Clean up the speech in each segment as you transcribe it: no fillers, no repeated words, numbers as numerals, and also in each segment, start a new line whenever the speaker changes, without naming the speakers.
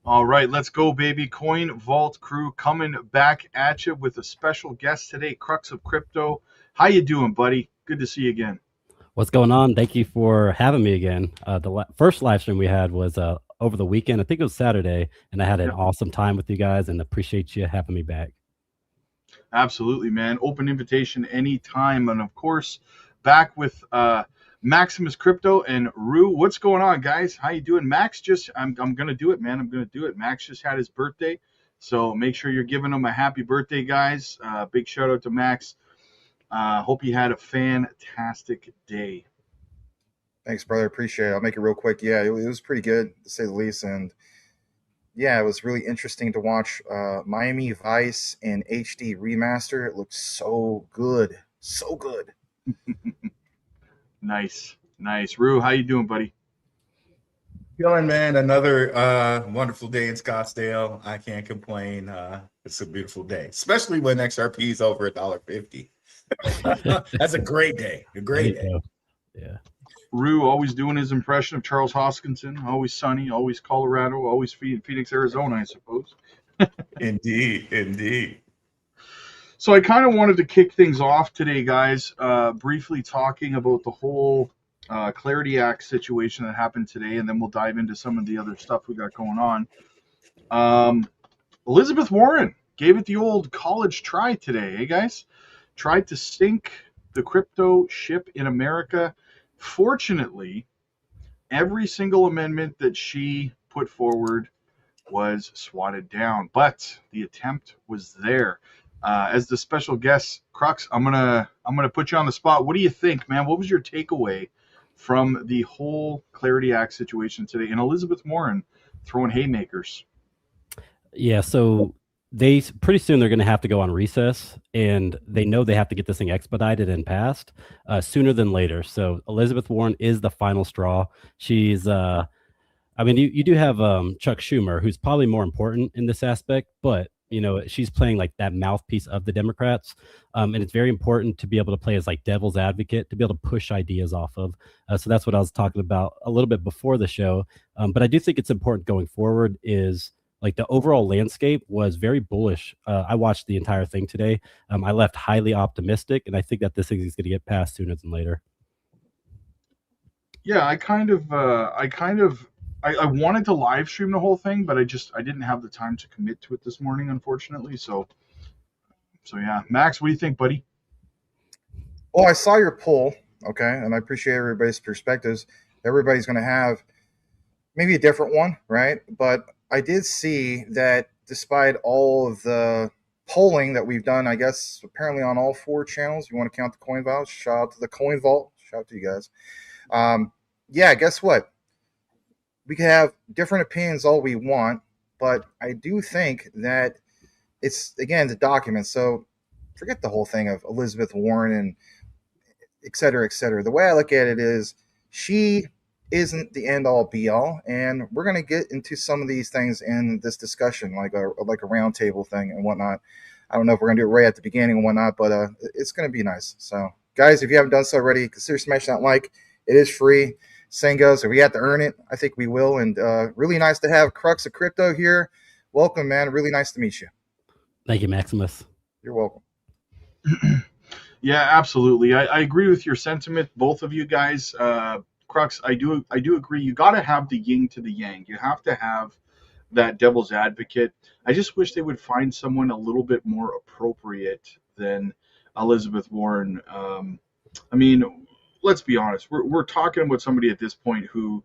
All right, let's go, baby. Coin Vault crew coming back at you with a special guest today, Crux of Crypto. How you doing, buddy? Good to see you again.
What's going on? Thank you for having me again. First live stream we had was over the weekend. I think it was Saturday, and I had an
Yeah,
awesome time with you guys, and appreciate you having me back.
absolutely, man. Open invitation anytime. And of course, back with Maximus Crypto and Rue. What's going on, guys? How you doing? Max just I'm gonna do it, man. I'm gonna do it. Max just had his birthday. So make sure you're giving him a happy birthday, guys. Big shout out to Max. Hope you had a fantastic day.
Thanks, brother. Appreciate it. I'll make it real quick. Yeah, it was pretty good to say the least, and yeah, it was really interesting to watch Miami Vice in HD remaster. It looked so good, so good.
Nice, nice. Rue, how you doing, buddy?
Feeling, man, another wonderful day in Scottsdale. I can't complain. It's a beautiful day, especially when XRP is over $1.50. That's a great day. A great day.
Yeah.
Rue always doing his impression of Charles Hoskinson. Always sunny, always Colorado, always Phoenix, Arizona, I suppose.
Indeed, indeed.
So I kind of wanted to kick things off today, guys, briefly talking about the whole Clarity Act situation that happened today, and then we'll dive into some of the other stuff we got going on. Elizabeth Warren gave it the old college try today, eh, guys? Tried to sink the crypto ship in America. Fortunately, every single amendment that she put forward was swatted down, but the attempt was there. As the special guest, Crux, I'm gonna put you on the spot. What do you think, man? What was your takeaway from the whole Clarity Act situation today? And Elizabeth Warren throwing haymakers.
Yeah, so pretty soon they're going to have to go on recess, and they know they have to get this thing expedited and passed sooner than later. So Elizabeth Warren is the final straw. She's I mean, you do have Chuck Schumer, who's probably more important in this aspect, but she's playing like that mouthpiece of the Democrats, and it's very important to be able to play as like devil's advocate, to be able to push ideas off of. So that's what I was talking about a little bit before the show. But I do think it's important going forward. Is like the overall landscape was very bullish. I watched the entire thing today. I left highly optimistic, and I think that this thing is going to get passed sooner than later.
Yeah, I wanted to live stream the whole thing, but I didn't have the time to commit to it this morning, unfortunately. So yeah, Max, what do you think, buddy?
Well, I saw your poll, okay, and I appreciate everybody's perspectives. Everybody's going to have maybe a different one, right? But I did see that despite all of the polling that we've done, I guess apparently on all four channels, you want to count the Coin Vault. Shout out to the Coin Vault. Shout out to you guys. Yeah, guess what? We can have different opinions all we want, but I do think that it's, again, the document. So forget the whole thing of Elizabeth Warren and et cetera, et cetera. The way I look at it is she isn't the end all be all, and we're going to get into some of these things in this discussion, like a roundtable thing and whatnot. I don't know if we're going to do it right at the beginning and whatnot, but it's going to be nice. So, guys, if you haven't done so already, consider smashing that like. It is free. Saying goes, if we have to earn it, I think we will. And really nice to have Crux of Crypto here. Welcome, man. Really nice to meet you.
Thank you, Maximus.
You're welcome.
Yeah, absolutely. I agree with your sentiment, both of you guys. Crux, I do agree. You got to have the yin to the yang. You have to have that devil's advocate. I just wish they would find someone a little bit more appropriate than Elizabeth Warren. I mean, let's be honest. We're talking about somebody at this point who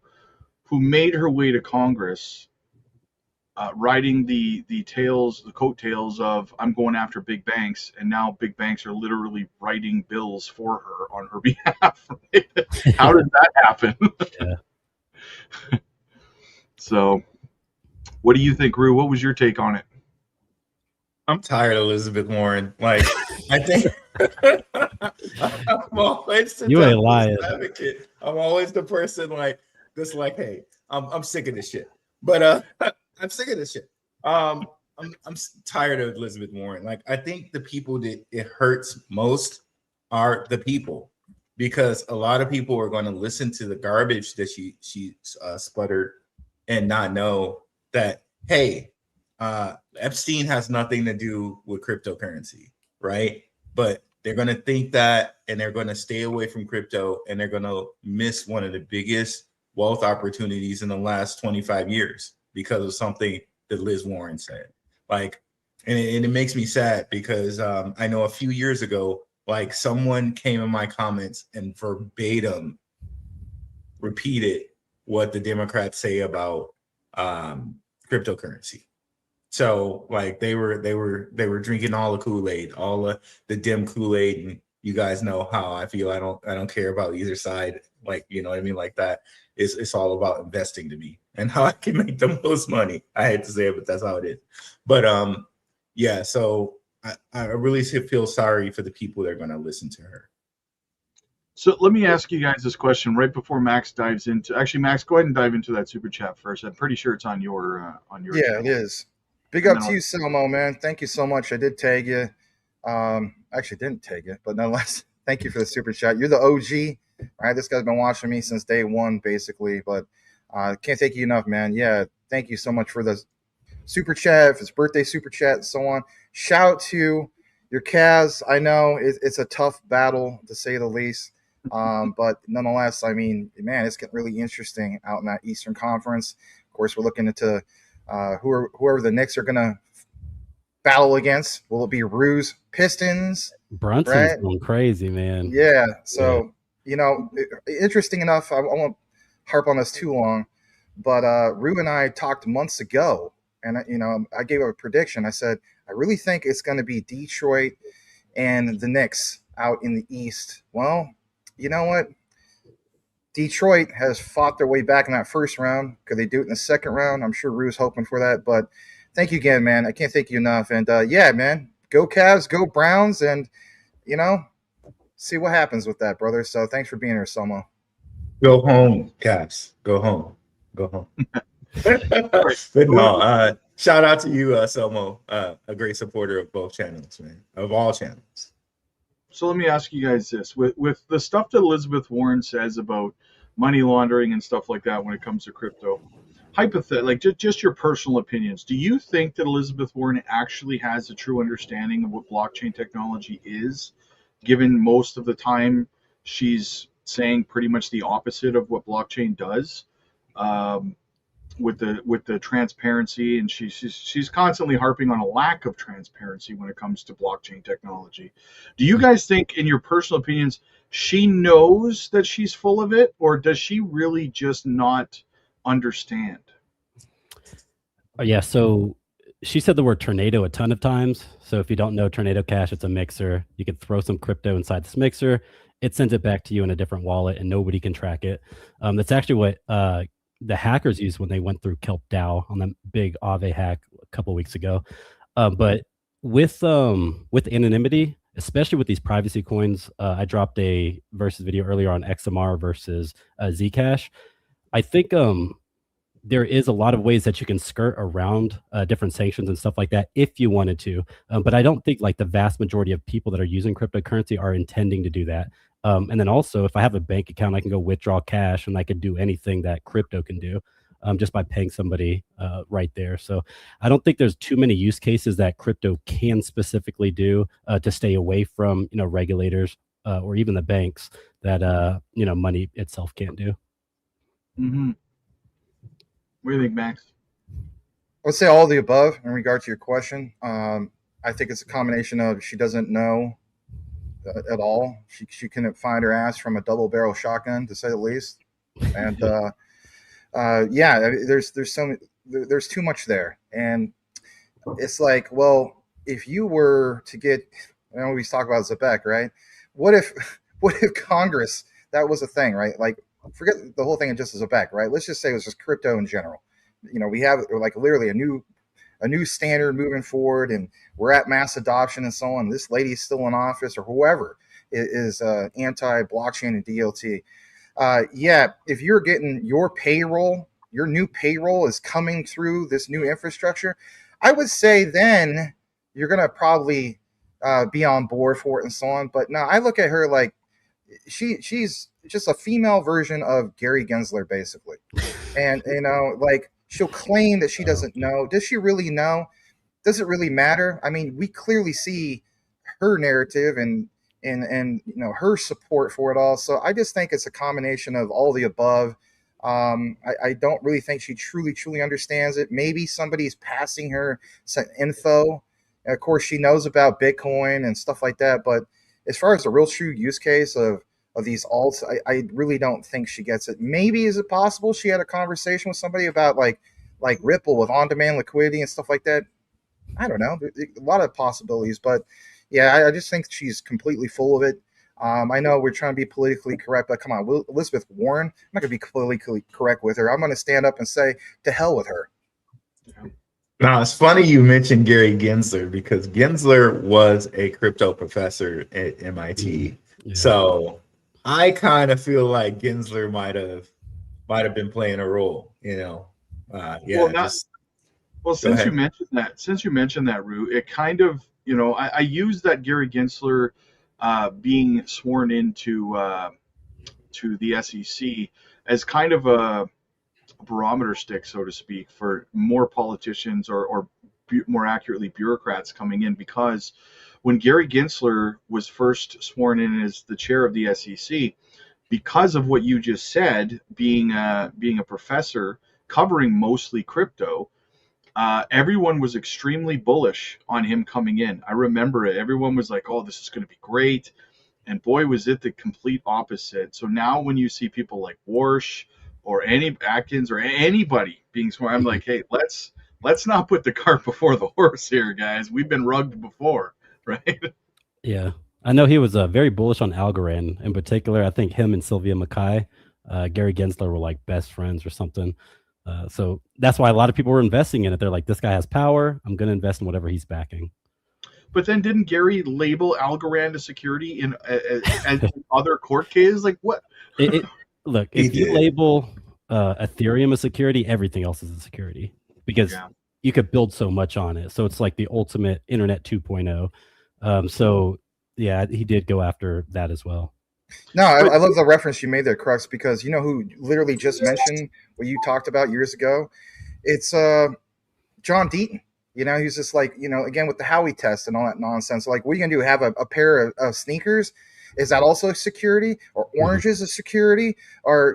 made her way to Congress, riding the coattails of I'm going after big banks, and now big banks are literally writing bills for her on her behalf. Right? How did that happen?
Yeah.
So, what do you think, Rue? What was your take on it?
I'm tired of Elizabeth Warren. Like, I think I'm always the
You ain't lying.
advocate. I'm always the person like, hey, I'm sick of this shit. But I'm sick of this shit. I'm tired of Elizabeth Warren. Like, I think the people that it hurts most are the people, because a lot of people are going to listen to the garbage that she sputtered and not know that hey, Epstein has nothing to do with cryptocurrency, right? But they're going to think that, and they're going to stay away from crypto, and they're going to miss one of the biggest wealth opportunities in the last 25 years because of something that Liz Warren said. Like, and it makes me sad because I know a few years ago, like someone came in my comments and verbatim repeated what the Democrats say about cryptocurrency. So like they were drinking all the Kool-Aid, all the dim Kool-Aid, and you guys know how I feel. I don't care about either side. Like, you know what I mean? Like that. It's all about investing to me and how I can make the most money. I hate to say it, but that's how it is. But yeah. So I really feel sorry for the people that are going to listen to her.
So let me ask you guys this question right before Max dives into. Actually, Max, go ahead and dive into that super chat first. I'm pretty sure it's on your
Yeah,
channel.
it is. Big up to you, Selmo, man. Thank you so much. I did tag you. Actually didn't tag you, but nonetheless, thank you for the super chat. You're the OG, right? This guy's been watching me since day one, basically. But can't thank you enough, man. Yeah, thank you so much for the super chat, for his birthday super chat, and so on. Shout out to your Cavs. I know it's a tough battle to say the least. But nonetheless, I mean, man, it's getting really interesting out in that Eastern Conference. Of course, we're looking into whoever the Knicks are going to battle against. Will it be Ruse Pistons?
Brunson's
right?
going crazy, man.
Yeah. So, you know, interesting enough, I won't harp on this too long, but Rue and I talked months ago, and, you know, I gave a prediction. I said, I really think it's going to be Detroit and the Knicks out in the East. Well, you know what? Detroit has fought their way back in that first round. Could they do it in the second round? I'm sure Rue's hoping for that. But thank you again, man. I can't thank you enough. And yeah, man, go Cavs, go Browns, and, you know, see what happens with that, brother. So thanks for being here, Selmo.
Go home, Cavs. Go home. Go home. But no, shout out to you, Selmo, a great supporter of both channels, man, of all channels.
So let me ask you guys this: with the stuff that Elizabeth Warren says about money laundering and stuff like that when it comes to crypto, hypothetically, like just your personal opinions, do you think that Elizabeth Warren actually has a true understanding of what blockchain technology is, given most of the time she's saying pretty much the opposite of what blockchain does? With the transparency, and she's constantly harping on a lack of transparency when it comes to blockchain technology. Do you guys think, in your personal opinions, she knows that she's full of it, or does she really just not understand?
Yeah, so she said the word tornado a ton of times. So if you don't know Tornado Cash, it's a mixer. You can throw some crypto inside this mixer. It sends it back to you in a different wallet, and nobody can track it. That's actually what the hackers used when they went through Kelp DAO on that big Aave hack a couple of weeks ago. But with anonymity, especially with these privacy coins, I dropped a versus video earlier on XMR versus Zcash. I think there is a lot of ways that you can skirt around different sanctions and stuff like that if you wanted to. But I don't think like the vast majority of people that are using cryptocurrency are intending to do that. And then also, if I have a bank account, I can go withdraw cash and I could do anything that crypto can do just by paying somebody right there. So I don't think there's too many use cases that crypto can specifically do to stay away from, you know, regulators or even the banks that, you know, money itself can't do.
Mm-hmm. What do you think, Max?
I would say all of the above in regard to your question. I think it's a combination of she doesn't know at all. She couldn't find her ass from a double barrel shotgun, to say the least. And yeah, there's too much there. And it's like, well, if you were to get, I know we talk about zebec, right? What if Congress, that was a thing, right? Like, forget the whole thing of just zebec, right? Let's just say it was just crypto in general. You know, we have like literally a new standard moving forward, and we're at mass adoption and so on. This lady's still in office, or whoever is anti-blockchain and DLT. Yeah, if you're getting your payroll, your new payroll is coming through this new infrastructure, I would say then you're going to probably be on board for it and so on. But no, I look at her like she's just a female version of Gary Gensler, basically. And, you know, like, She'll claim that she doesn't
Okay.
know. Does she really know? Does it really matter? I mean, we clearly see her narrative and her support for it all. So I just think it's a combination of all the above. I don't really think she truly understands it. Maybe somebody's passing her some info. And of course, she knows about Bitcoin and stuff like that. But as far as the real true use case of these alts, I really don't think she gets it. Maybe is it possible she had a conversation with somebody about like Ripple with on-demand liquidity and stuff like that? I don't know. A lot of possibilities, but yeah, I just think she's completely full of it. I know we're trying to be politically correct, but come on, Elizabeth Warren, I'm not going to be politically correct with her. I'm going to stand up and say, to hell with her.
Now, it's funny you mentioned Gary Gensler because Gensler was a crypto professor at MIT.
Yeah.
So I kind of feel like Gensler might have been playing a role,
Well,
Go ahead.
since you mentioned that, Rue, it kind of, I use that Gary Gensler being sworn into to the SEC as kind of a barometer stick, so to speak, for more politicians or more accurately bureaucrats coming in, because when Gary Gensler was first sworn in as the chair of the SEC, because of what you just said, being a professor covering mostly crypto, everyone was extremely bullish on him coming in. I remember it. Everyone was like, "Oh, this is going to be great," and boy, was it the complete opposite. So now, when you see people like Warsh or any Atkins or anybody being sworn, I'm like, "Hey, let's not put the cart before the horse here, guys. We've been rugged before, right?"
Yeah. I know he was very bullish on Algorand in particular. I think him and Sylvia Mackay, Gary Gensler were like best friends or something. So that's why a lot of people were investing in it. They're like, this guy has power. I'm going to invest in whatever he's backing.
But then didn't Gary label Algorand a security in as other court cases? Like what?
Look,
He
if you
did.
label Ethereum a security, everything else is a security because
Yeah.
you could build so much on it. So it's like the ultimate Internet 2.0. So yeah, he did go after that as well.
No, I love the reference you made there, Crux, because you know who literally just mentioned what you talked about years ago? It's John Deaton. He's just like, again, with the Howey test and all that nonsense. Like, what are you going to do? Have a pair of sneakers? Is that also security? Or oranges is security? Or,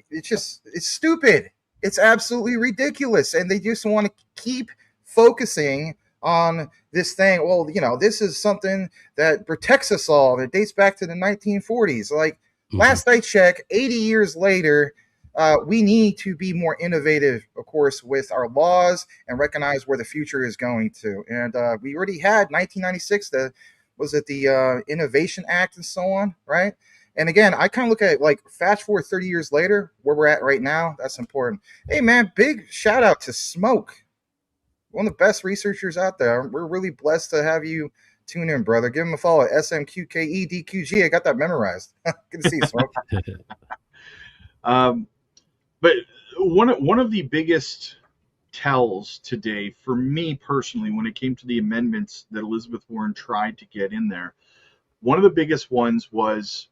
it's stupid. It's absolutely ridiculous. And they just want to keep focusing on this thing. Well, this is something that protects us all. That dates back to the 1940s. Like, last I checked, 80 years later, we need to be more innovative, of course, with our laws and recognize where the future is going to. And we already had 1996, the Innovation Act and so on, right? And again, I kind of look at it like fast forward 30 years later, where we're at right now. That's important. Hey, man, big shout out to Smoke, one of the best researchers out there. We're really blessed to have you tune in, brother. Give him a follow at SMQKEDQG. I got that memorized. Good to see you, Smoke.
But one of the biggest tells today for me personally, when it came to the amendments that Elizabeth Warren tried to get in there, one of the biggest ones was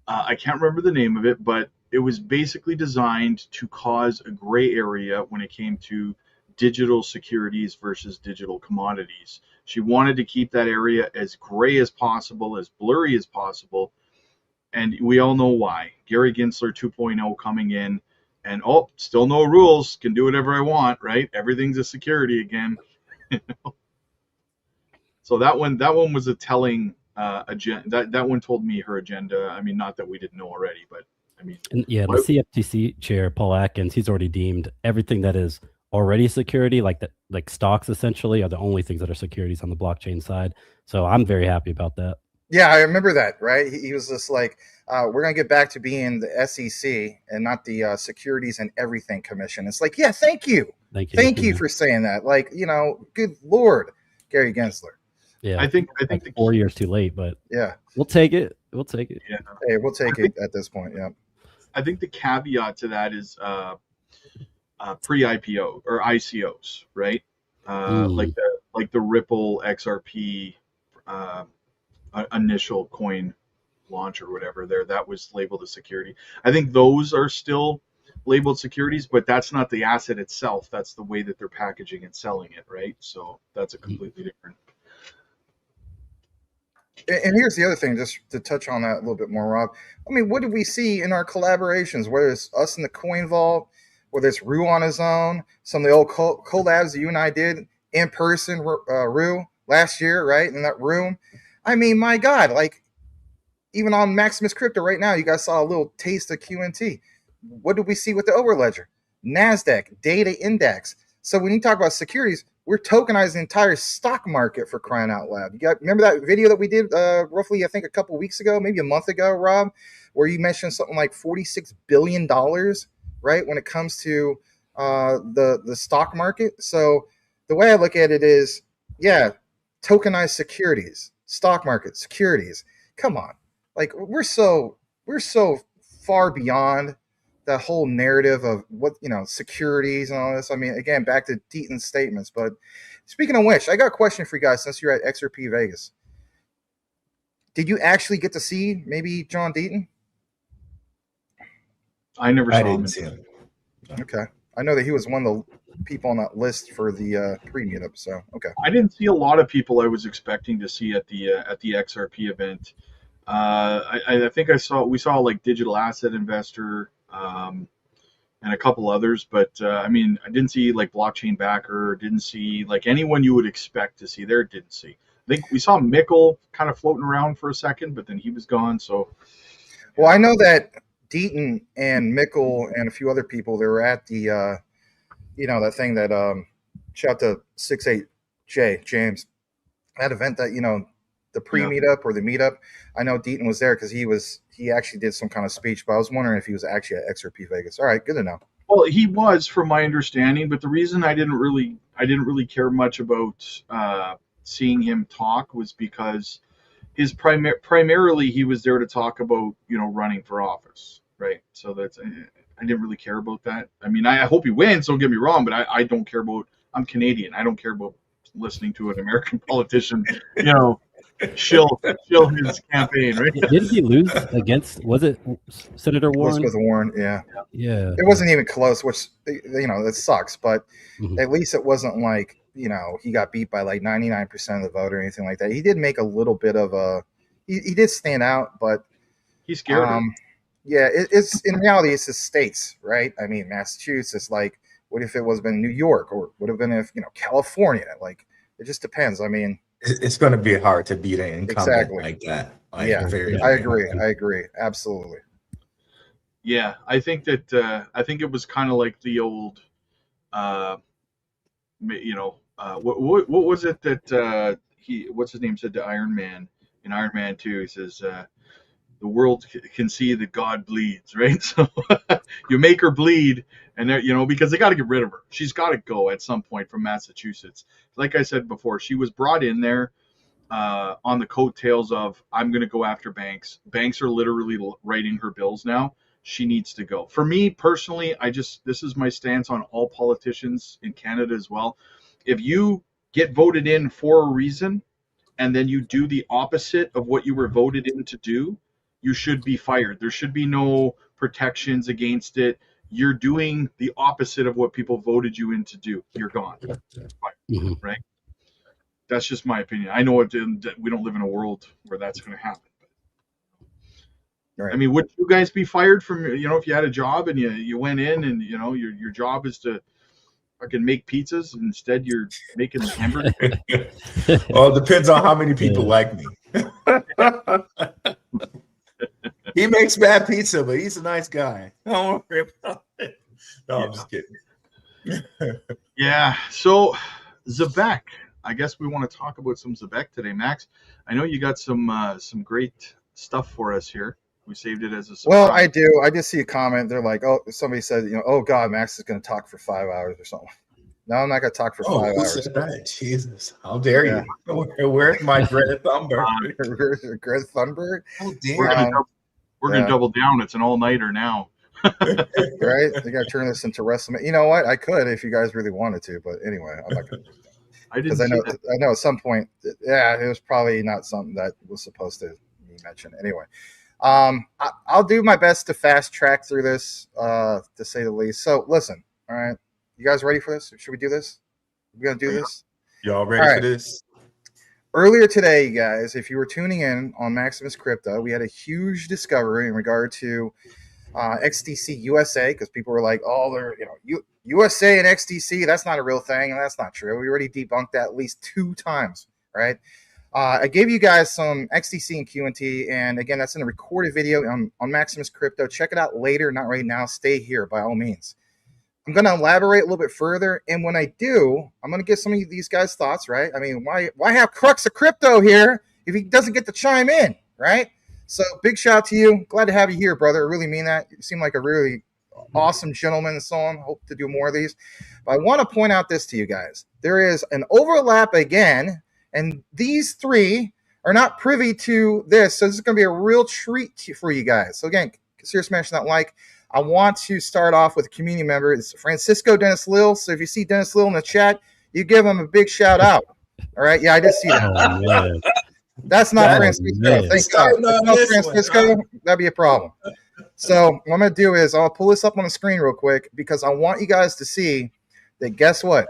I can't remember the name of it, but it was basically designed to cause a gray area when it came to digital securities versus digital commodities. She wanted to keep that area as gray as possible, as blurry as possible. And we all know why. Gary Gensler 2.0 coming in, and still no rules, can do whatever I want, right? Everything's a security again. So that one was a telling agenda. That one told me her agenda. I mean, not that we didn't know already, but I mean,
and the CFTC chair, Paul Atkins, he's already deemed everything that is already security, like stocks essentially, are the only things that are securities on the blockchain side. So I'm very happy about that.
Yeah, I remember that, right? He was just like, we're going to get back to being the SEC and not the Securities and Everything Commission. It's like, yeah, thank you. Thank you for saying that. Like, good Lord, Gary Gensler.
Yeah,
I think
like 4 years too late, but
yeah,
we'll take it. We'll take it.
Yeah.
Hey, we'll take it at this point. Yeah.
I think the caveat to that is pre-IPO or ICOs, right? Like the Ripple XRP initial coin launch or whatever there, that was labeled as security. I think those are still labeled securities, but that's not the asset itself. That's the way that they're packaging and selling it, right? So that's a completely different.
And here's the other thing, just to touch on that a little bit more, Rob. I mean, what did we see in our collaborations, whether it's us in the Coin Vault, whether it's Rue on his own, some of the old collabs that you and I did in person, Rue, last year, right, in that room. I mean, my God, like, even on Maximus Crypto right now, you guys saw a little taste of QNT. What did we see with the Overledger? NASDAQ, data index. So when you talk about securities, we're tokenizing the entire stock market, for crying out loud. You got, remember that video that we did roughly, I think, a couple weeks ago, maybe a month ago, Rob, where you mentioned something like $46 billion, right, when it comes to the stock market. So the way I look at it is, yeah, tokenized securities, stock market, securities. Come on. Like, we're so far beyond the whole narrative of what, securities and all this. I mean, again, back to Deaton's statements. But speaking of which, I got a question for you guys since you're at XRP Vegas. Did you actually get to see maybe John Deaton?
I never saw him.
didn't see him.
Okay. I know that he was one of the people on that list for the pre-meetup. So, okay.
I didn't see a lot of people I was expecting to see at the XRP event. I think we saw like Digital Asset Investor and a couple others, but I mean, I didn't see like Blockchain Backer, didn't see like anyone you would expect to see there, didn't see. I think we saw Mickle kind of floating around for a second, but then he was gone. So,
well, I know that Deaton and Mickle and a few other people, they were at the, that thing that, shout out to 68J, James, that event that, the pre-meetup or the meetup. I know Deaton was there because he actually did some kind of speech, but I was wondering if he was actually at XRP Vegas. All right, good to know.
Well, he was, from my understanding, but the reason I didn't really care much about seeing him talk was because his primarily he was there to talk about running for office, right? So that's, I didn't really care about that. I mean, I hope he wins. Don't get me wrong, but I don't care about. I'm Canadian. I don't care about listening to an American politician, shill his campaign, right?
Didn't he lose against, was it Senator Warren?
With Warren, yeah. It wasn't even close, which, it sucks, but at least it wasn't like, he got beat by like 99% of the vote or anything like that. He did make a little bit of he did stand out, but
he scared him.
Yeah, it's in reality, it's the states, right? I mean, Massachusetts, like, what if it was been New York, or would have been if, California? Like, it just depends. I mean,
it's going to be hard to beat an incumbent like that. Like,
yeah, I agree. Absolutely.
Yeah, I think that it was kind of like the old, what was it that what's his name said to Iron Man in Iron Man 2? He says, the world can see that God bleeds, right? So you make her bleed, and because they got to get rid of her. She's got to go at some point from Massachusetts. Like I said before, she was brought in there on the coattails of, I'm going to go after banks. Banks are literally writing her bills now. She needs to go. For me personally, this is my stance on all politicians in Canada as well. If you get voted in for a reason, and then you do the opposite of what you were voted in to do, you should be fired. There should be no protections against it. You're doing the opposite of what people voted you in to do. You're gone. Right? That's just my opinion. I know we don't live in a world where that's going to happen. Right. I mean, would you guys be fired from, if you had a job and you went in and, your job is to fucking make pizzas, and instead you're making hamburgers?
Well, it depends on how many people like me. He makes bad pizza, but he's a nice guy. Don't worry about it. No, I'm just kidding.
Yeah. So zebec. I guess we want to talk about some zebec today, Max. I know you got some great stuff for us here. We saved it as a surprise.
Well, I do. I just see a comment. They're like, oh, somebody said, oh God, Max is going to talk for 5 hours or something. No, I'm not going to talk for 5 hours.
Said that? Jesus, how dare you? Where's my Greta Thunberg?
Greta Thunberg?
Oh, damn.
We're going to double down. It's an all-nighter now.
Right? They got to turn this into WrestleMania. You know what? I could if you guys really wanted to, but anyway, I'm not going to. Because I know at some point, it was probably not something that was supposed to be mentioned. Anyway, I'll do my best to fast track through this, to say the least. So listen, all right, you guys ready for this? Should we do this? We're gonna do this.
Y'all ready
All
for
right.
this?
Earlier today, you guys, if you were tuning in on Maximus Crypto, we had a huge discovery in regard to XDC USA, because people were like, "Oh, they're USA and XDC. That's not a real thing," and that's not true. We already debunked that at least 2 times, right? I gave you guys some XDC and QNT, and again, that's in a recorded video on Maximus Crypto. Check it out later, not right now. Stay here by all means. I'm going to elaborate a little bit further, and when I do, I'm going to get some of these guys' thoughts, right? I mean, why have Crux of Crypto here if he doesn't get to chime in, right? So big shout out to you. Glad to have you here, brother. I really mean that. You seem like a really awesome gentleman and so on. Hope to do more of these. But I want to point out this to you guys. There is an overlap again, and these 3 are not privy to this. So this is going to be a real treat for you guys. So again, consider smashing that like. I want to start off with a community member. It's Francisco Dennis Lil. So if you see Dennis Lil in the chat, you give him a big shout out. All right. Yeah, I did see that.
Oh, man.
That's not Francisco.
Man.
Thank God. If it's not Francisco, that'd be a problem. So what I'm going to do is I'll pull this up on the screen real quick, because I want you guys to see that, guess what?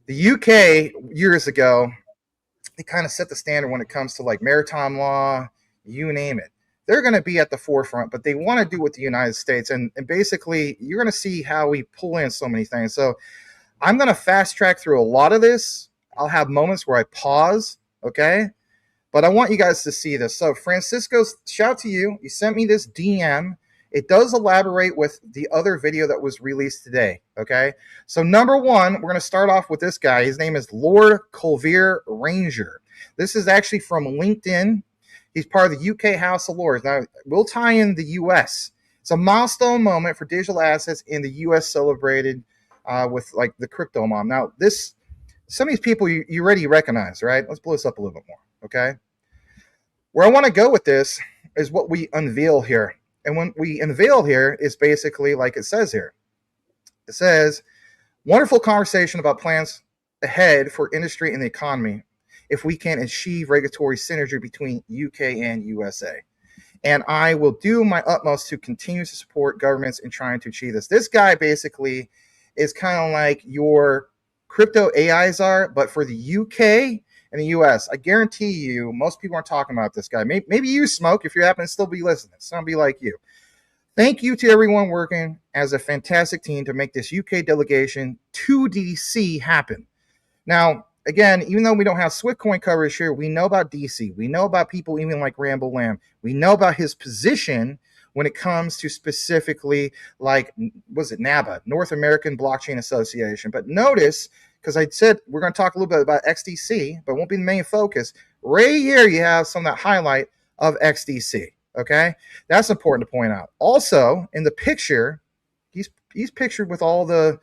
The UK years ago, they kind of set the standard when it comes to like maritime law, you name it. They're going to be at the forefront, but they want to do with the United States. And basically, you're going to see how we pull in so many things. So I'm going to fast track through a lot of this. I'll have moments where I pause, okay? But I want you guys to see this. So Francisco, shout to you. You sent me this DM. It does elaborate with the other video that was released today, okay? So number 1, we're going to start off with this guy. His name is Lord Colvere Ranger. This is actually from LinkedIn. He's part of the UK House of Lords. Now, we'll tie in the US. It's a milestone moment for digital assets in the US, celebrated with like the crypto mom. Now, some of these people you already recognize, right? Let's blow this up a little bit more, okay? Where I want to go with this is what we unveil here. And when we unveil here is basically like it says here. It says, wonderful conversation about plans ahead for industry and the economy if we can achieve regulatory synergy between UK and USA. And I will do my utmost to continue to support governments in trying to achieve this. This guy basically is kind of like your crypto AIs are, but for the UK and the US. I guarantee you, most people aren't talking about this guy. Maybe you smoke if you happen to still be listening. Some be like you. Thank you to everyone working as a fantastic team to make this UK delegation to DC happen. Now, again, even though we don't have Swift coin coverage here, we know about DC. We know about people even like Rambo Lamb. We know about his position when it comes to specifically like, was it NABA, North American Blockchain Association. But notice, because I said we're going to talk a little bit about XDC, but it won't be the main focus. Right here, you have some of that highlight of XDC. Okay, that's important to point out. Also, in the picture, he's pictured with all the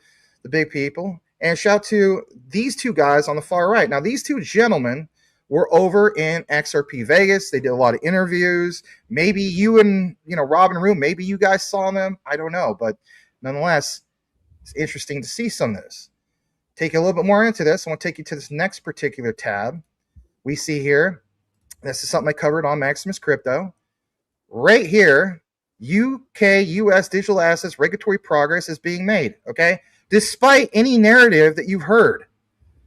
big people. And shout to these 2 guys on the far right. Now, these 2 gentlemen were over in XRP Vegas. They did a lot of interviews. Maybe you and Robin Room, maybe you guys saw them. I don't know, but nonetheless, it's interesting to see some of this. Take a little bit more into this. I want to take you to this next particular tab. We see here, this is something I covered on Maximus Crypto. Right here, UK, US digital assets regulatory progress is being made, okay? Despite any narrative that you've heard.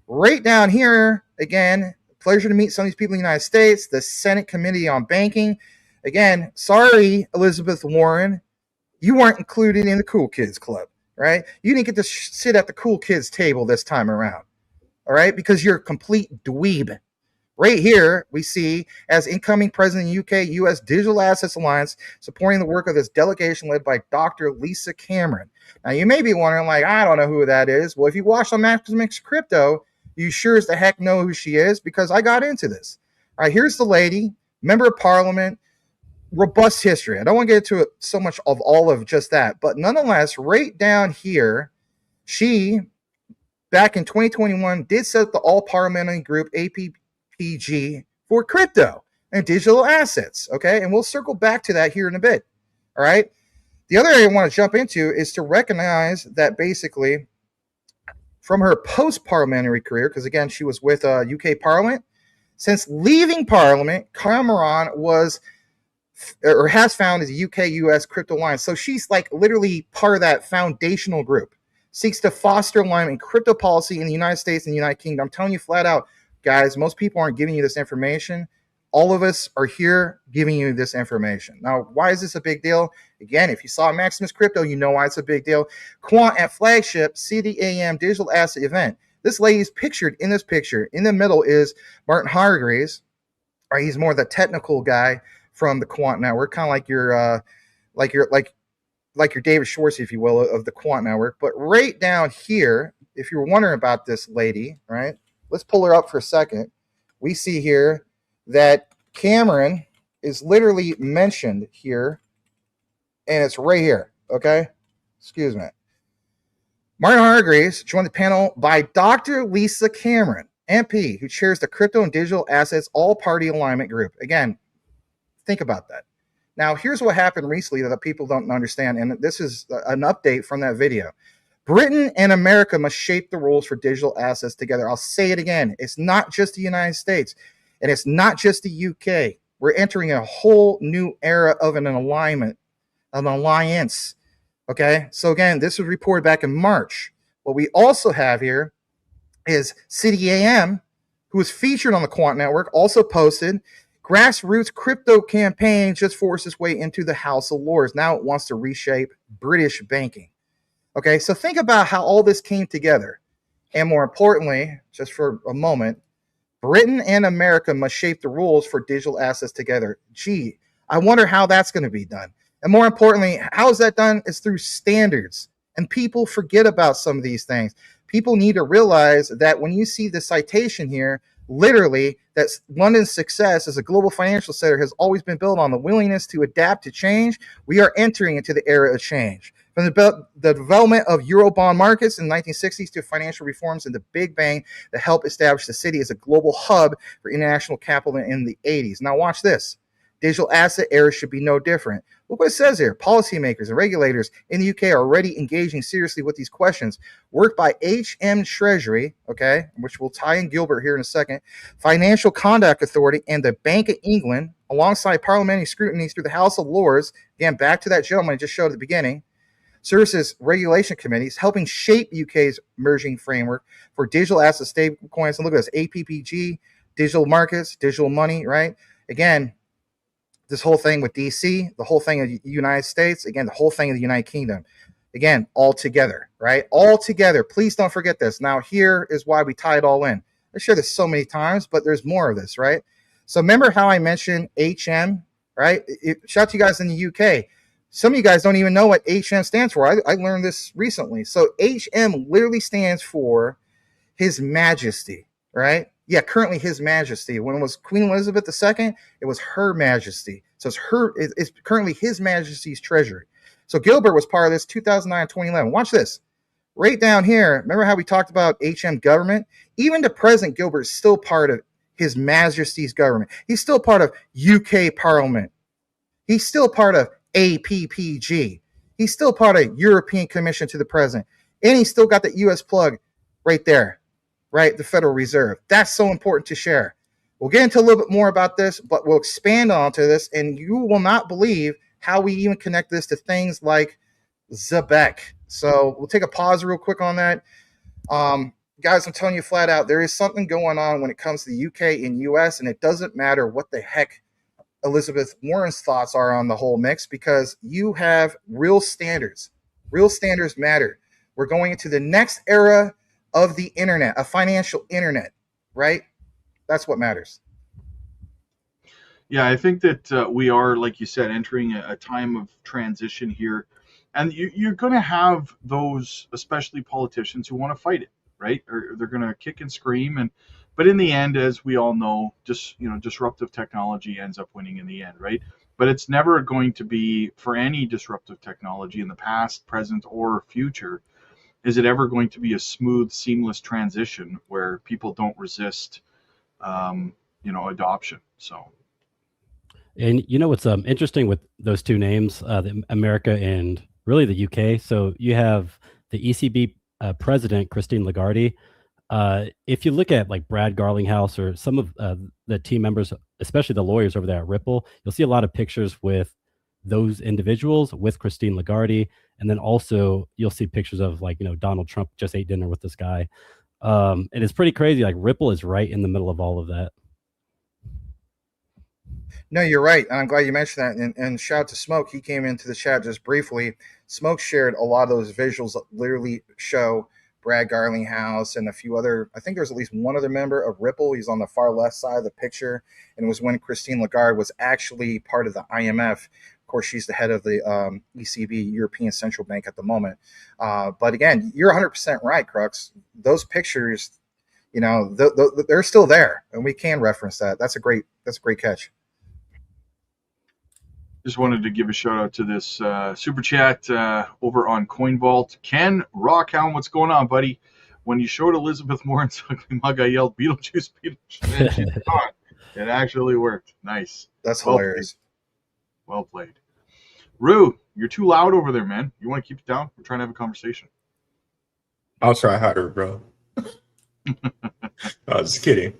Right down here, again, pleasure to meet some of these people in the United States, the Senate Committee on Banking. Again, sorry, Elizabeth Warren, you weren't included in the Cool Kids Club, right? You didn't get to sit at the Cool Kids table this time around, all right? Because you're a complete dweeb. Right here, we see as incoming president of the UK-US Digital Assets Alliance supporting the work of this delegation led by Dr. Lisa Cameron. Now, you may be wondering, like, I don't know who that is. Well, if you watched on Maximus Crypto, you sure as the heck know who she is because I got into this. All right, here's the lady, member of parliament, robust history. I don't want to get into it so much of all of just that, but nonetheless, right down here, she, back in 2021, did set up the all-parliamentary group, APPG, for crypto and digital assets, okay? And we'll circle back to that here in a bit, all right? The other area I want to jump into is to recognize that basically from her post-parliamentary career, because again, she was with UK Parliament, since leaving Parliament, Cameron was or has found is a UK-US crypto alliance. So she's like literally part of that foundational group. Seeks to foster alignment in crypto policy in the United States and the United Kingdom. I'm telling you flat out, guys, most people aren't giving you this information. All of us are here giving you this information. Now, why is this a big deal? Again, if you saw Maximus Crypto, you know why it's a big deal. Quant at flagship CDAM digital asset event. This lady is pictured in this picture. In the middle is Martin Hargreaves. Right, he's more the technical guy from the Quant Network, kind of like your David Schwartz, if you will, of the Quant Network. But right down here, if you're wondering about this lady, right, let's pull her up for a second. We see here that Cameron is literally mentioned here, and it's right here, okay? Excuse me. Martin Hargreaves joined the panel by Dr. Lisa Cameron, MP, who chairs the Crypto and Digital Assets All-Party Alignment Group. Again, think about that. Now, here's what happened recently that people don't understand, and this is an update from that video. Britain and America must shape the rules for digital assets together. I'll say it again. It's not just the United States, and it's not just the UK. We're entering a whole new era of an alignment, an alliance. Okay? So again, this was reported back in March. What we also have here is CDAM, who was featured on the Quant Network, also posted grassroots crypto campaign just forced its way into the House of Lords. Now it wants to reshape British banking. Okay, so think about how all this came together. And more importantly, just for a moment, Britain and America must shape the rules for digital assets together. Gee, I wonder how that's going to be done. And more importantly, how is that done? It's through standards. And people forget about some of these things. People need to realize that when you see the citation here, literally, that London's success as a global financial center has always been built on the willingness to adapt to change. We are entering into the era of change. From the development of Eurobond markets in the 1960s to financial reforms and the Big Bang that helped establish the city as a global hub for international capital in the 80s. Now watch this. Digital asset era should be no different. Look what it says here. Policymakers and regulators in the UK are already engaging seriously with these questions. Work by HM Treasury, okay, which will tie in Gilbert here in a second, Financial Conduct Authority, and the Bank of England, alongside parliamentary scrutiny through the House of Lords, again, back to that gentleman I just showed at the beginning, services regulation committees, helping shape UK's merging framework for digital asset stablecoins. And look at this, APPG, digital markets, digital money, right? Again, this whole thing with DC, the whole thing of the United States, again, the whole thing of the United Kingdom. Again, all together, right? All together. Please don't forget this. Now, here is why we tie it all in. I share this so many times, but there's more of this, right? So remember how I mentioned HM, right? Shout out to you guys in the UK. Some of you guys don't even know what HM stands for. I learned this recently. So HM literally stands for His Majesty, right? Yeah, currently His Majesty. When it was Queen Elizabeth II, it was Her Majesty. So it's currently His Majesty's Treasury. So Gilbert was part of this 2009 and 2011. Watch this. Right down here, remember how we talked about HM government? Even the President Gilbert is still part of His Majesty's government. He's still part of UK Parliament. He's still part of APPG. He's still part of European Commission to the President. And he's still got the US plug right there, right? The Federal Reserve. That's so important to share. We'll get into a little bit more about this, but we'll expand onto this, and you will not believe how we even connect this to things like zebec. So we'll take a pause real quick on that. Guys, I'm telling you flat out, there is something going on when it comes to the UK and US, and it doesn't matter what the heck Elizabeth Warren's thoughts are on the whole mix, because you have real standards. Real standards matter. We're going into the next era of the internet, a financial internet, right? That's what matters.
Yeah, I think that we are, like you said, entering a time of transition here. And you're going to have those, especially politicians, who want to fight it, right? Or they're going to kick and scream. But in the end, as we all know, disruptive technology ends up winning in the end, right? But it's never going to be, for any disruptive technology in the past, present, or future, is it ever going to be a smooth, seamless transition where people don't resist, adoption. So.
And what's interesting with those two names, America and really the UK. So you have the ECB president, Christine Lagarde. If you look at like Brad Garlinghouse or some of the team members especially the lawyers over there at Ripple, you'll see a lot of pictures with those individuals, with Christine Lagarde, and then also you'll see pictures of, like, Donald Trump just ate dinner with this guy. And it's pretty crazy. Like, Ripple is right in the middle of all of that.
No, you're right. And I'm glad you mentioned that. And shout out to Smoke. He came into the chat just briefly. Smoke shared a lot of those visuals that literally show Brad Garlinghouse and a few other, I think there's at least one other member of Ripple. He's on the far left side of the picture. And it was when Christine Lagarde was actually part of the IMF. Of course, she's the head of the ECB, European Central Bank at the moment. But again, you're 100% right, Crux. Those pictures, they're still there, and we can reference that. That's a great catch.
Just wanted to give a shout out to this super chat over on CoinVault. Ken Rockhound, what's going on, buddy? When you showed Elizabeth Warren's ugly mug, I yelled, Beetlejuice, Beetlejuice, and she's gone. It actually worked. Nice.
That's hilarious.
Well played. Rue, you're too loud over there, man. You want to keep it down? We're trying to have a conversation.
I'll try harder, bro. I was just kidding.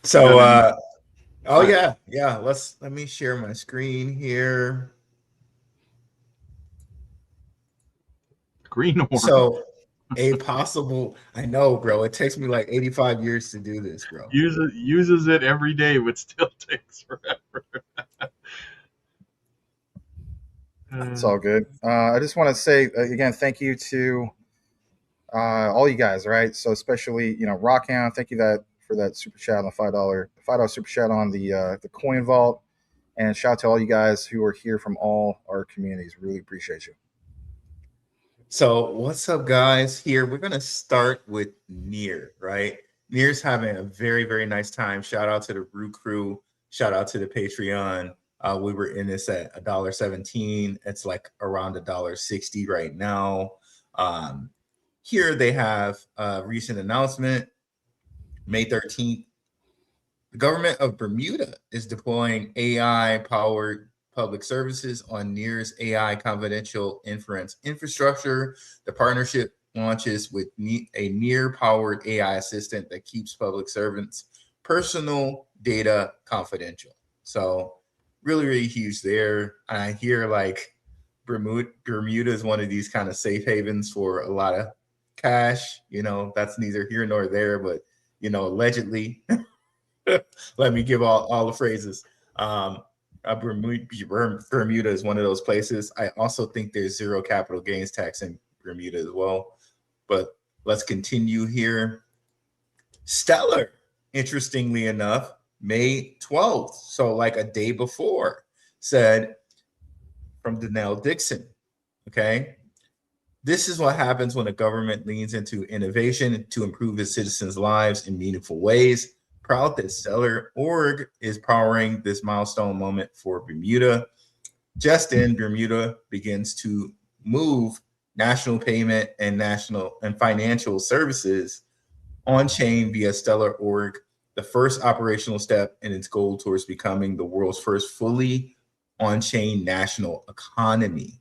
So, let me share my screen here.
Green horn.
So, I know, bro. It takes me like 85 years to do this, bro.
Uses it every day, but still takes forever.
It's all good. I just want to say again, thank you to all you guys, right? So especially, Rockhound, thank you for that super chat on the $5 super chat on the Coin Vault, and shout out to all you guys who are here from all our communities. Really appreciate you.
So what's up, guys? Here we're gonna start with Near, right? Near's having a very, very nice time. Shout out to the Root Crew. Shout out to the Patreon. We were in this at $1.17. It's like around $1.60 right now. Here they have a recent announcement, May 13th. The government of Bermuda is deploying AI-powered public services on Near's AI confidential inference infrastructure. The partnership launches with a Near-powered AI assistant that keeps public servants' personal data confidential. So really, really huge there. And I hear like Bermuda is one of these kind of safe havens for a lot of cash. That's neither here nor there, but allegedly, let me give all the phrases. Bermuda is one of those places. I also think there's zero capital gains tax in Bermuda as well. But let's continue here. Stellar, interestingly enough, May 12th, so like a day before, said from Danelle Dixon, okay? This is what happens when a government leans into innovation to improve its citizens' lives in meaningful ways. Proud that Stellar.org is powering this milestone moment for Bermuda. Just in, Bermuda begins to move national payment and financial services on-chain via Stellar.org, the first operational step in its goal towards becoming the world's first fully on-chain national economy.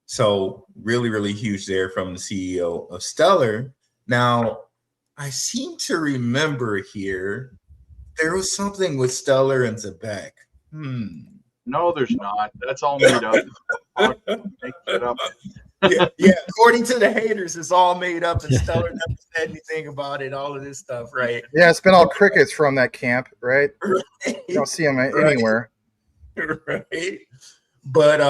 So really, really huge there from the CEO of Stellar. Now, I seem to remember here there was something with Stellar and zebec.
No, there's not. That's all made up. Make it up.
Yeah. According to the haters, it's all made up, and Stellar never said anything about it. All of this stuff, right?
Yeah, it's been all crickets from that camp, right?
Right.
You don't see them anywhere.
Right. But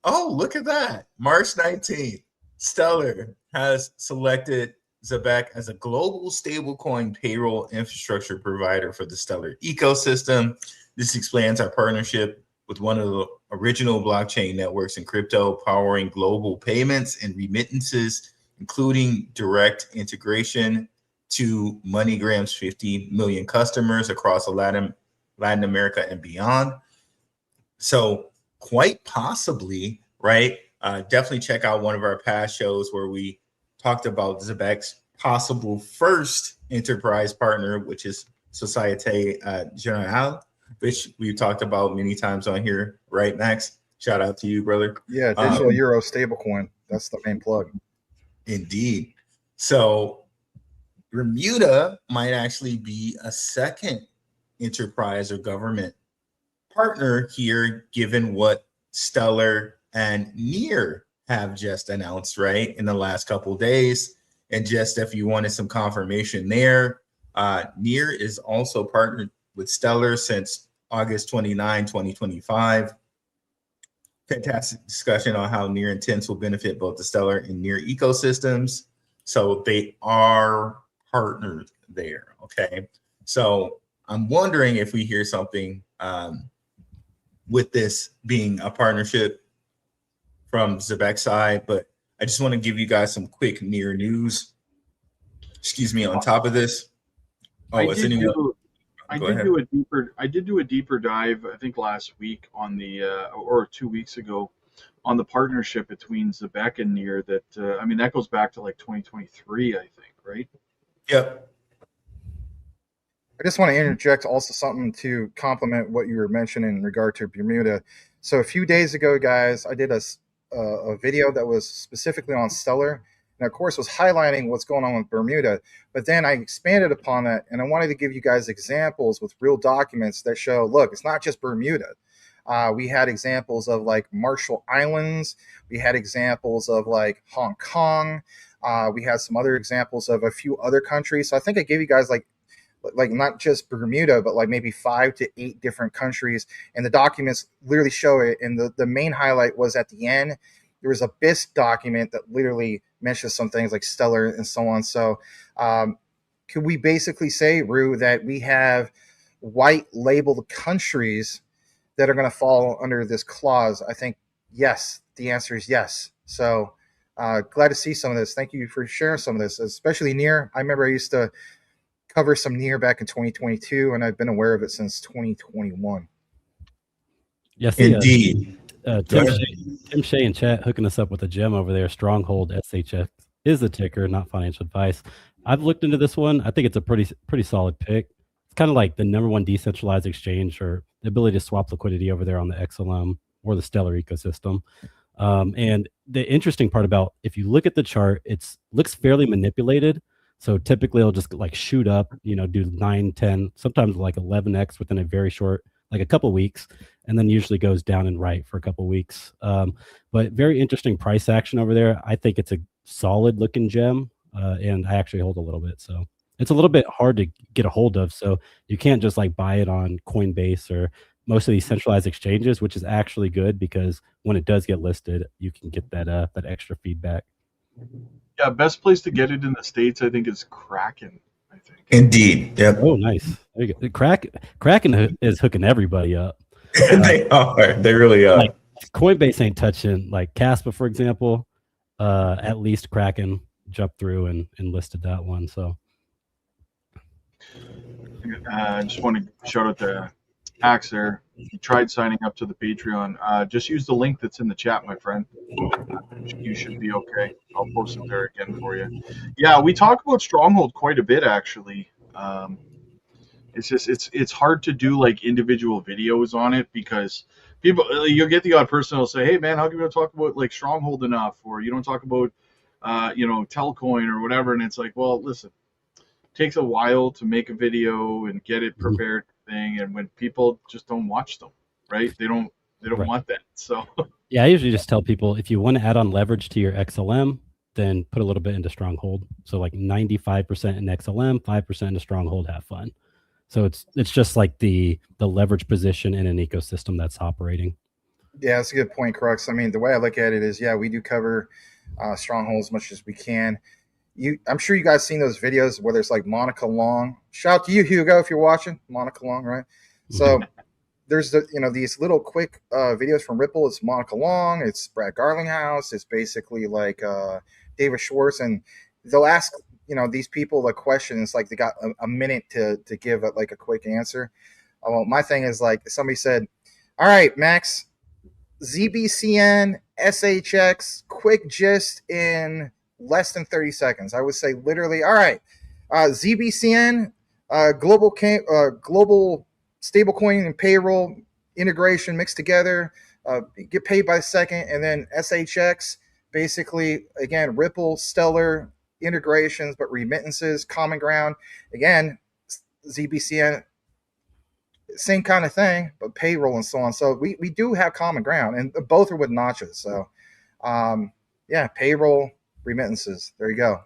oh, look at that. March 19th, Stellar has selected zebec as a global stablecoin payroll infrastructure provider for the Stellar ecosystem. This expands our partnership with one of the original blockchain networks in crypto, powering global payments and remittances, including direct integration to MoneyGram's 50 million customers across Latin America and beyond. So quite possibly, right? Definitely check out one of our past shows where we talked about zebec's possible first enterprise partner, which is Societe Generale, which we've talked about many times on here, right, Max? Shout out to you, brother.
Yeah, digital euro stablecoin. That's the main plug.
Indeed. So Bermuda might actually be a second enterprise or government partner here, given what Stellar and Near have just announced, right, in the last couple of days. And just if you wanted some confirmation there, Near is also partnered with Stellar since August 29, 2025. Fantastic discussion on how Near intents will benefit both the Stellar and Near ecosystems. So they are partnered there. Okay. So I'm wondering if we hear something with this being a partnership from Zebec side, but I just want to give you guys some quick Near news. Excuse me, on top of this. Oh, is anyone?
I did do a deeper dive, I think last week on the or 2 weeks ago on the partnership between Zebec and Near. That I mean, that goes back to like 2023, I think, right?
Yep.
I just want to interject also something to complement what you were mentioning in regard to Bermuda. So a few days ago, guys, I did a video that was specifically on Stellar, and of course was highlighting what's going on with Bermuda. But then I expanded upon that, and I wanted to give you guys examples with real documents that show, look, it's not just Bermuda. We had examples of like Marshall Islands. We had examples of like Hong Kong. We had some other examples of a few other countries. So I think I gave you guys like not just Bermuda, but like maybe 5 to 8 different countries. And the documents literally show it. And the main highlight was at the end, there was a BIS document that literally mentions some things like Stellar and so on. So could we basically say, Rue, that we have white labeled countries that are going to fall under this clause? I think yes. The answer is yes. So glad to see some of this. Thank you for sharing some of this, especially Near. I remember I used to cover some Near back in 2022, and I've been aware of it since 2021.
Yes,
indeed.
Tim Shea in chat hooking us up with a gem over there. Stronghold SHX is the ticker, not financial advice. I've looked into this one. I think it's a pretty solid pick. It's kind of like the #1 decentralized exchange, or the ability to swap liquidity over there on the XLM or the Stellar ecosystem. And the interesting part about, if you look at the chart, it looks fairly manipulated. So typically it'll just like shoot up, do 9, 10, sometimes like 11x within a very short, like a couple weeks, and then usually goes down and right for a couple weeks. But very interesting price action over there. I think it's a solid looking gem, and I actually hold a little bit. So it's a little bit hard to get a hold of. So you can't just like buy it on Coinbase or most of these centralized exchanges, which is actually good because when it does get listed, you can get that extra feedback.
Yeah, best place to get it in the States, I think, is Kraken. I think.
Indeed. Yep.
Oh, nice. There you go. Kraken is hooking everybody up.
They are. They really are.
Like, Coinbase ain't touching like Caspa, for example. At least Kraken jumped through and listed that one. So
I just want to shout out to Axe there. He tried signing up to the Patreon. Just use the link that's in the chat, my friend. You should be okay. I'll post it there again for you. Yeah, we talk about Stronghold quite a bit, actually. It's just it's hard to do like individual videos on it because people, you'll get the odd person who'll say, hey man, how come you don't talk about like Stronghold enough, or you don't talk about Telcoin or whatever. And it's like, well, listen, it takes a while to make a video and get it prepared thing, and when people just don't watch them, right, they don't
Right.
want that. So
yeah, I usually just tell people, if you want to add on leverage to your XLM, then put a little bit into Stronghold. So like 95% in XLM, 5% into Stronghold, have fun. So it's just like the leverage position in an ecosystem that's operating.
Yeah, that's a good point, Crux. I mean, the way I look at it is, yeah, we do cover Stronghold as much as we can. I'm sure you guys seen those videos, whether it's like Monica Long. Shout out to you, Hugo, if you're watching. Monica Long, right? So there's these little quick videos from Ripple. It's Monica Long, it's Brad Garlinghouse, it's basically like David Schwartz, and they'll ask these people the questions, like they got a minute to give like a quick answer. Well, my thing is, like, somebody said, all right, Max, ZBCN, SHX, quick gist in less than 30 seconds. I would say literally, all right, ZBCN, global stablecoin and payroll integration mixed together, get paid by the second. And then SHX, basically, again, Ripple, Stellar integrations, but remittances, common ground. Again, ZBCN, same kind of thing, but payroll and so on. So we do have common ground, and both are with notches. So yeah, payroll, remittances. There you go.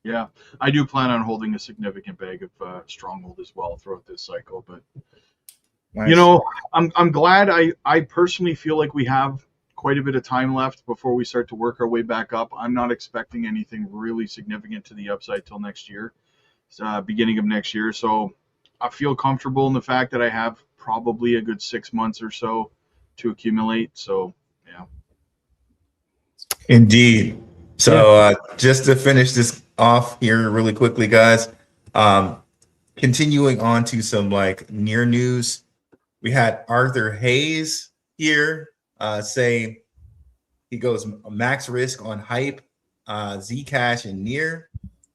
Yeah, I do plan on holding a significant bag of Stronghold as well throughout this cycle. But
Nice.
you know, I'm glad. I personally feel like we have quite a bit of time left before we start to work our way back up. I'm not expecting anything really significant to the upside till next year, beginning of next year. So I feel comfortable in the fact that I have probably a good 6 months or so to accumulate. So yeah.
Indeed. So just to finish this off here really quickly, guys, continuing on to some like near news, we had Arthur Hayes here say he goes max risk on hype, Zcash and near.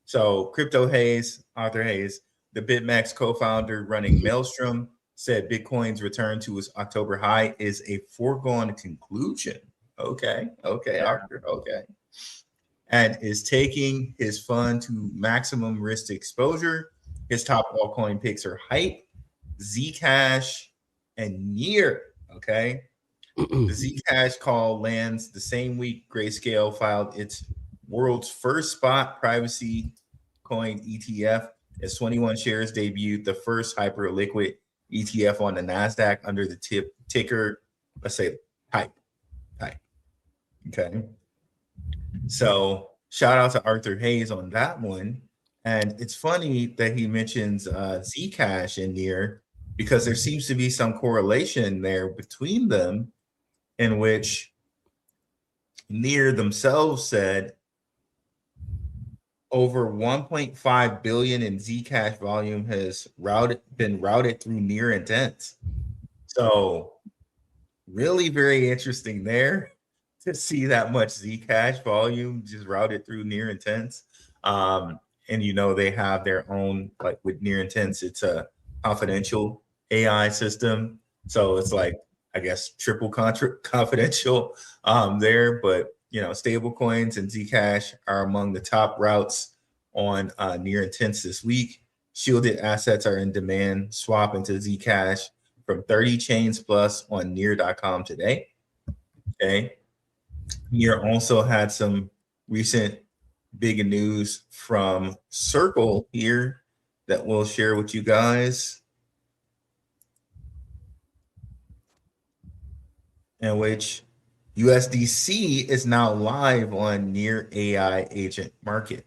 So Crypto Hayes, Arthur Hayes, the BitMEX co-founder running Maelstrom, said Bitcoin's return to its October high is a foregone conclusion. Okay, Arthur, okay. And is taking his fund to maximum risk exposure. His top altcoin picks are Hype, Zcash, and Near. Okay. The Zcash call lands the same week Grayscale filed its world's first spot privacy coin ETF. As 21 shares debuted the first hyper liquid ETF on the NASDAQ under the ticker, let's say Hype. Okay. So shout out to Arthur Hayes on that one. And it's funny that he mentions Zcash in here because there seems to be some correlation there between them, in which Near themselves said over 1.5 billion in Zcash volume has been routed through Near intents. So really very interesting there to see that much Zcash volume just routed through Near intents. And you know, they have their own, like with Near intents, it's a confidential AI system. So it's like, I guess, triple confidential there. But, you know, stable coins and Zcash are among the top routes on Near intents this week. Shielded assets are in demand. Swap into Zcash from 30 chains plus on near.com today. Okay. Near also had some recent big news from Circle here that we'll share with you guys, in which USDC is now live on Near AI agent market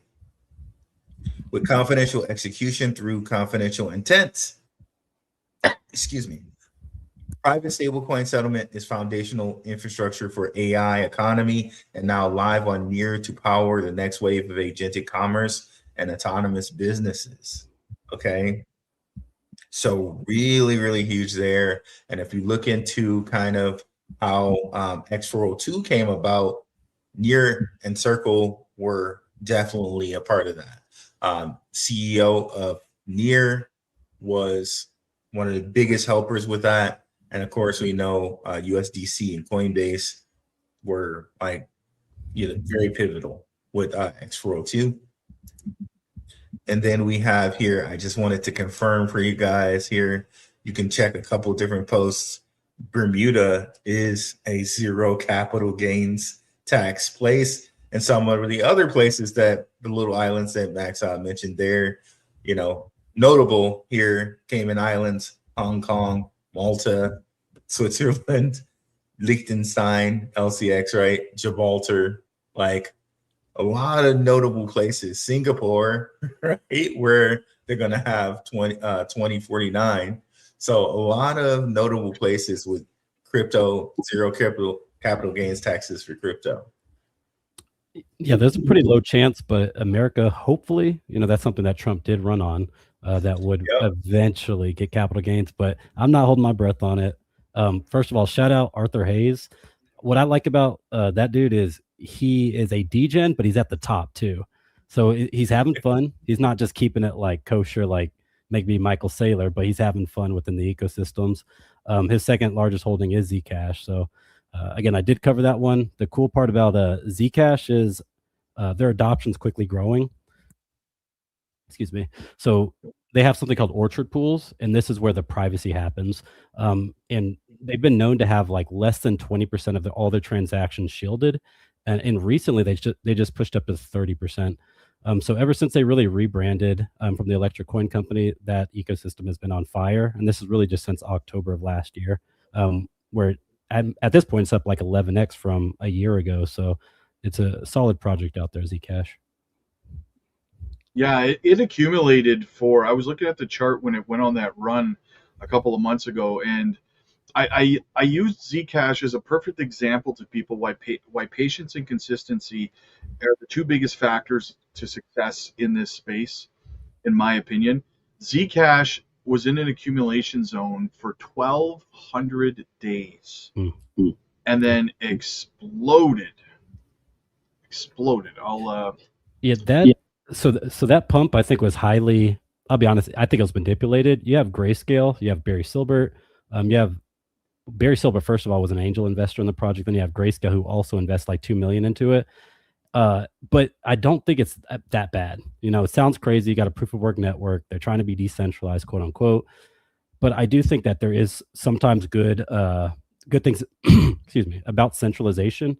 with confidential execution through confidential intents. Excuse me. Private stablecoin settlement is foundational infrastructure for AI economy and now live on Near to power the next wave of agentic commerce and autonomous businesses. Okay. So really, really huge there. And if you look into kind of how X402 came about, Near and Circle were definitely a part of that. CEO of Near was one of the biggest helpers with that. And of course, we know USDC and Coinbase were like, you know, very pivotal with X402. And then we have here, I just wanted to confirm for you guys here, you can check a couple of different posts. Bermuda is a zero capital gains tax place. And some of the other places that the little islands that Max mentioned there, you know, notable here, Cayman Islands, Hong Kong, Malta, Switzerland, Liechtenstein, LCX, right? Gibraltar, like a lot of notable places. Singapore, right? Where they're going to have 2049. So a lot of notable places with crypto, zero capital gains taxes for crypto.
Yeah, there's a pretty low chance, but America, hopefully, you know, that's something that Trump did run on, that would eventually get capital gains, but I'm not holding my breath on it. First of all, shout out Arthur Hayes. What I like about that dude is he is a degen, but he's at the top too. So he's having fun. He's not just keeping it like kosher, like make me Michael Saylor, but he's having fun within the ecosystems. His second largest holding is Zcash. So again, I did cover that one. The cool part about Zcash is their adoption's quickly growing. Excuse me. So they have something called orchard pools, and this is where the privacy happens. And they've been known to have like less than 20% of all their transactions shielded, and recently they just pushed up to 30%. So ever since they really rebranded from the Electric Coin Company, that ecosystem has been on fire, and this is really just since October of last year, where at this point it's up like 11x from a year ago. So it's a solid project out there, Zcash.
Yeah, it accumulated for. I was looking at the chart when it went on that run a couple of months ago, and I used Zcash as a perfect example to people why patience and consistency are the two biggest factors to success in this space, in my opinion. Zcash was in an accumulation zone for 1,200 days, and then exploded. I'll
Yeah, so that pump I think was highly. I'll be honest. I think it was manipulated. You have Grayscale. You have Barry Silbert. You have Barry Silbert. First of all, was an angel investor in the project. Then you have Grayscale, who also invests like $2 million into it. But I don't think it's that bad. You know, it sounds crazy. You got a proof of work network. They're trying to be decentralized, quote unquote. But I do think that there is sometimes good things, excuse me, about centralization.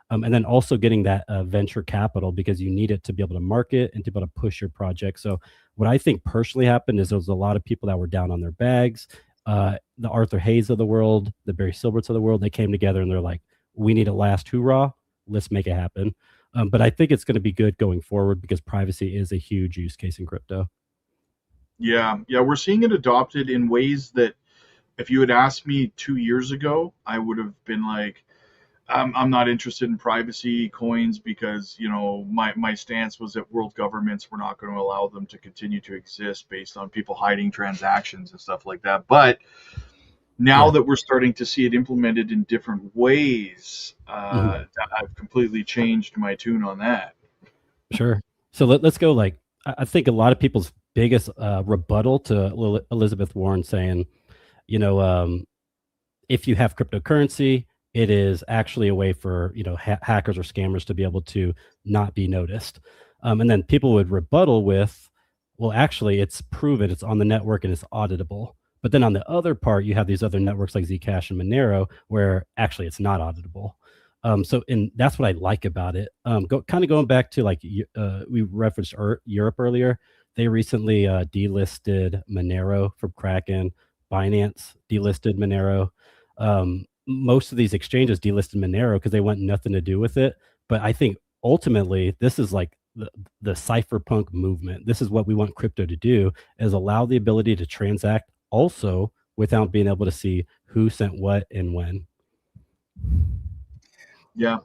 And then also getting that venture capital, because you need it to be able to market and to be able to push your project. So what I think personally happened is there was a lot of people that were down on their bags. The Arthur Hayes of the world, the Barry Silberts of the world, they came together and they're like, we need a last hoorah. Let's make it happen. But I think it's going to be good going forward because privacy is a huge use case in crypto.
Yeah, we're seeing it adopted in ways that if you had asked me 2 years ago, I would have been like, I'm not interested in privacy coins because, you know, my stance was that world governments were not going to allow them to continue to exist based on people hiding transactions and stuff like that. But now that we're starting to see it implemented in different ways, I've completely changed my tune on that.
Sure. So let's go. Like, I think a lot of people's biggest rebuttal to Elizabeth Warren saying, you know, if you have cryptocurrency, it is actually a way for, you know, hackers or scammers to be able to not be noticed. And then people would rebuttal with, well, actually, it's proven, it's on the network and it's auditable. But then on the other part, you have these other networks like Zcash and Monero, where actually it's not auditable. And that's what I like about it. Going back to like we referenced Europe earlier. They recently delisted Monero from Kraken. Binance delisted Monero. Most of these exchanges delisted Monero because they want nothing to do with it. But I think ultimately this is like the cypherpunk movement. This is what we want crypto to do, is allow the ability to transact also without being able to see who sent what and when.
Yeah.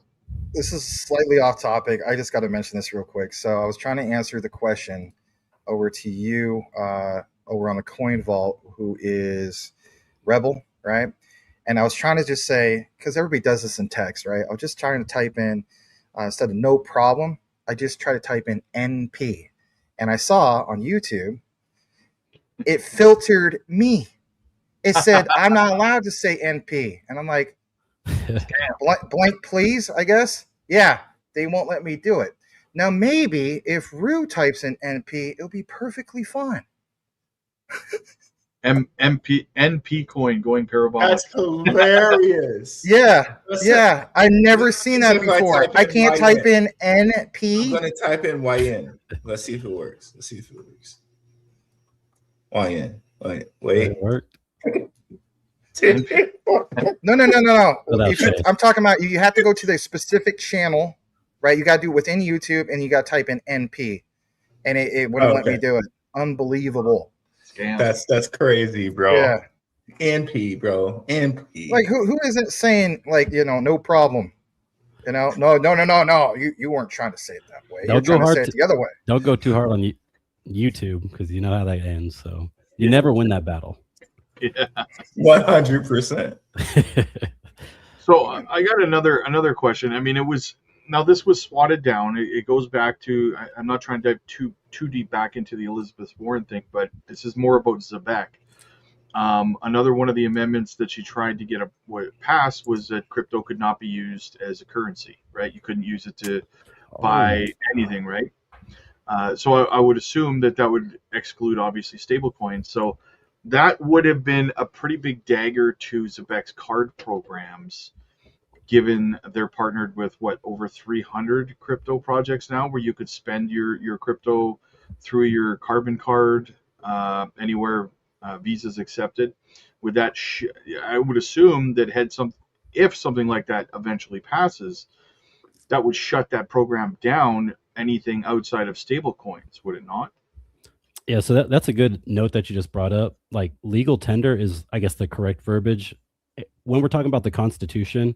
This is slightly off topic. I just got to mention this real quick. So I was trying to answer the question over to you over on the Coin Vault, who is Rebel, right? And I was trying to just say, because everybody does this in text, right? I was just trying to type in, instead of no problem, I just try to type in NP. And I saw on YouTube, it filtered me. It said, I'm not allowed to say NP. And I'm like, blank, please, I guess. Yeah, they won't let me do it. Now, maybe if Rue types in NP, it'll be perfectly fine.
NP coin going parabolic.
That's hilarious.
Yeah. I've never seen that before. I can't type in NP.
I'm going to type in YN. Let's see if it works. YN. Wait.
It worked.
No. I'm talking about you have to go to the specific channel, right? You got to do it within YouTube, and you got to type in NP, and it wouldn't let me do it. Unbelievable.
Scam.
That's crazy, bro.
Yeah.
NP, bro. NP.
Like who isn't saying like, you know, no problem? You know, no. You weren't trying to say it that way. You're trying to say it the other way.
Don't go too hard on YouTube because you know how that ends. So you never win that battle.
Yeah.
100%.
So I got another question. I mean, this was swatted down. It goes back to, I'm not trying to dive too deep back into the Elizabeth Warren thing, but this is more about zebec. Another one of the amendments that she tried to get passed was that crypto could not be used as a currency, right? You couldn't use it to buy anything, right? So I would assume that would exclude obviously stablecoins. So that would have been a pretty big dagger to Zebec's card programs, given they're partnered with over 300 crypto projects now, where you could spend your crypto through your carbon card anywhere Visa's accepted. Would that I would assume that if something like that eventually passes, that would shut that program down. Anything outside of stable coins, would it not?
Yeah, so that's a good note that you just brought up. Like, legal tender is, I guess, the correct verbiage. When we're talking about the Constitution,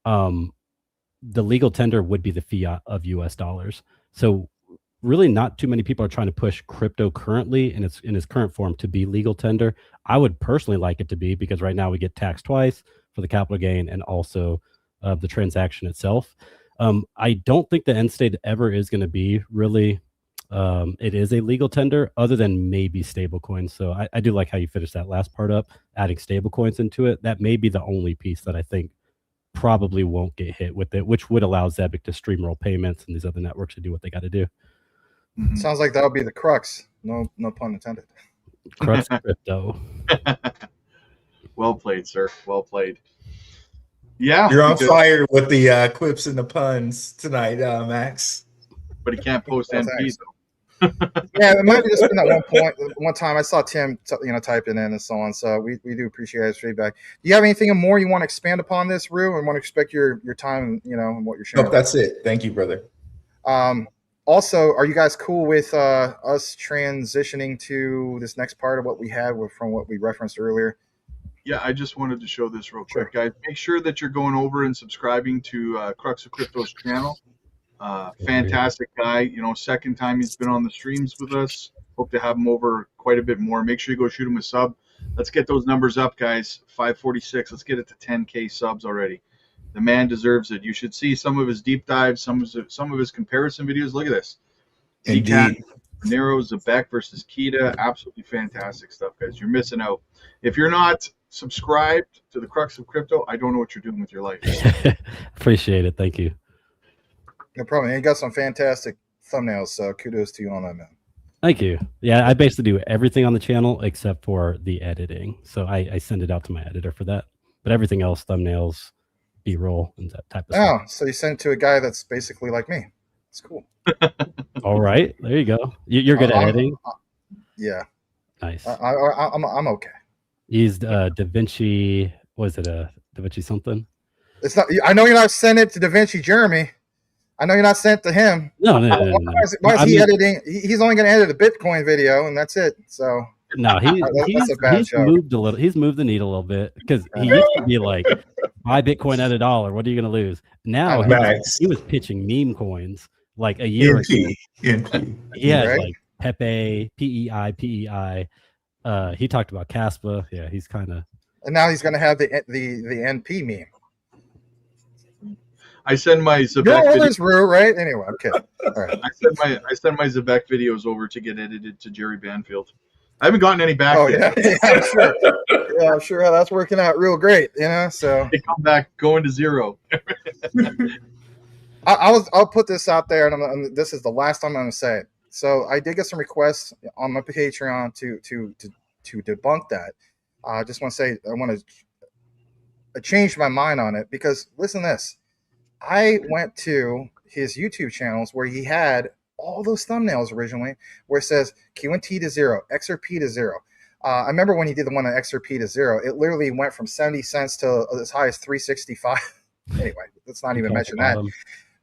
the legal tender would be the fiat of US dollars. So really not too many people are trying to push crypto currently in its current form to be legal tender. I would personally like it to be, because right now we get taxed twice for the capital gain and also the transaction itself. I don't think the end state ever is going to be really, it is a legal tender, other than maybe stable coins. So I do like how you finished that last part up, adding stable coins into it. That may be the only piece that I think probably won't get hit with it, which would allow zebec to stream roll payments and these other networks to do what they got to do.
Mm-hmm. Sounds like that'll be the crux. No pun intended.
Crux crypto.
Well played, sir. Well played. Yeah,
you're on fire with the quips and the puns tonight, Max.
But he can't post MP though.
Yeah, it might have just been that one time I saw Tim, typing in and so on. So we do appreciate his feedback. Do you have anything more you want to expand upon this, Rue, and want to expect your time, and what you're sharing?
Nope, that's it. Thank you, brother.
Also, are you guys cool with us transitioning to this next part of what we had from what we referenced earlier?
Yeah, I just wanted to show this real quick, guys. Make sure that you're going over and subscribing to Crux of Crypto's channel. Fantastic guy. Second time he's been on the streams with us. Hope to have him over quite a bit more. Make sure you go shoot him a sub. Let's get those numbers up, guys. 546. Let's get it to 10K subs already. The man deserves it. You should see some of his deep dives, some of his comparison videos. Look at this.
Indeed.
Nero, zebec versus Kita. Absolutely fantastic stuff, guys. You're missing out. If you're not subscribed to the Crux of Crypto, I don't know what you're doing with your life.
Appreciate it. Thank you.
No problem. And you got some fantastic thumbnails, so kudos to you on that, man.
Thank you. Yeah, I basically do everything on the channel except for the editing. So I send it out to my editor for that. But everything else, thumbnails, B-roll, and that type of stuff.
Oh, so you send it to a guy that's basically like me. It's cool.
All right. There you go. You're good at editing?
Yeah.
Nice.
I'm okay.
He's DaVinci, was it a DaVinci something?
It's not. I know you're not sending it to DaVinci Jeremy. I know you're not sent to him.
No.
Why is he editing? He's only going to edit a Bitcoin video, and that's it. So
no, he's moved a little. He's moved the needle a little bit, because he used to be like, buy Bitcoin at $1. What are you going to lose? Now he was pitching meme coins like a year ago. He had like Pepe, PEI. He talked about Caspa. Yeah, he's kind of.
And now he's going to have the NP meme.
I send my zebec.
You're always Rue, right? Anyway, okay. All right.
I send my zebec videos over to get edited to Jerry Banfield. I haven't gotten any back yet.
Yeah, sure. Yeah, I'm sure that's working out real great. So
they come back going to zero.
I'll put this out there, and this is the last time I'm going to say it. So I did get some requests on my Patreon to debunk that. I just want to say I want to change my mind on it, because listen to this. I went to his YouTube channels where he had all those thumbnails originally, where it says QNT to 0, XRP to 0. I remember when he did the one on XRP to 0, it literally went from 70 cents to as high as 365. Anyway, let's not even mention that.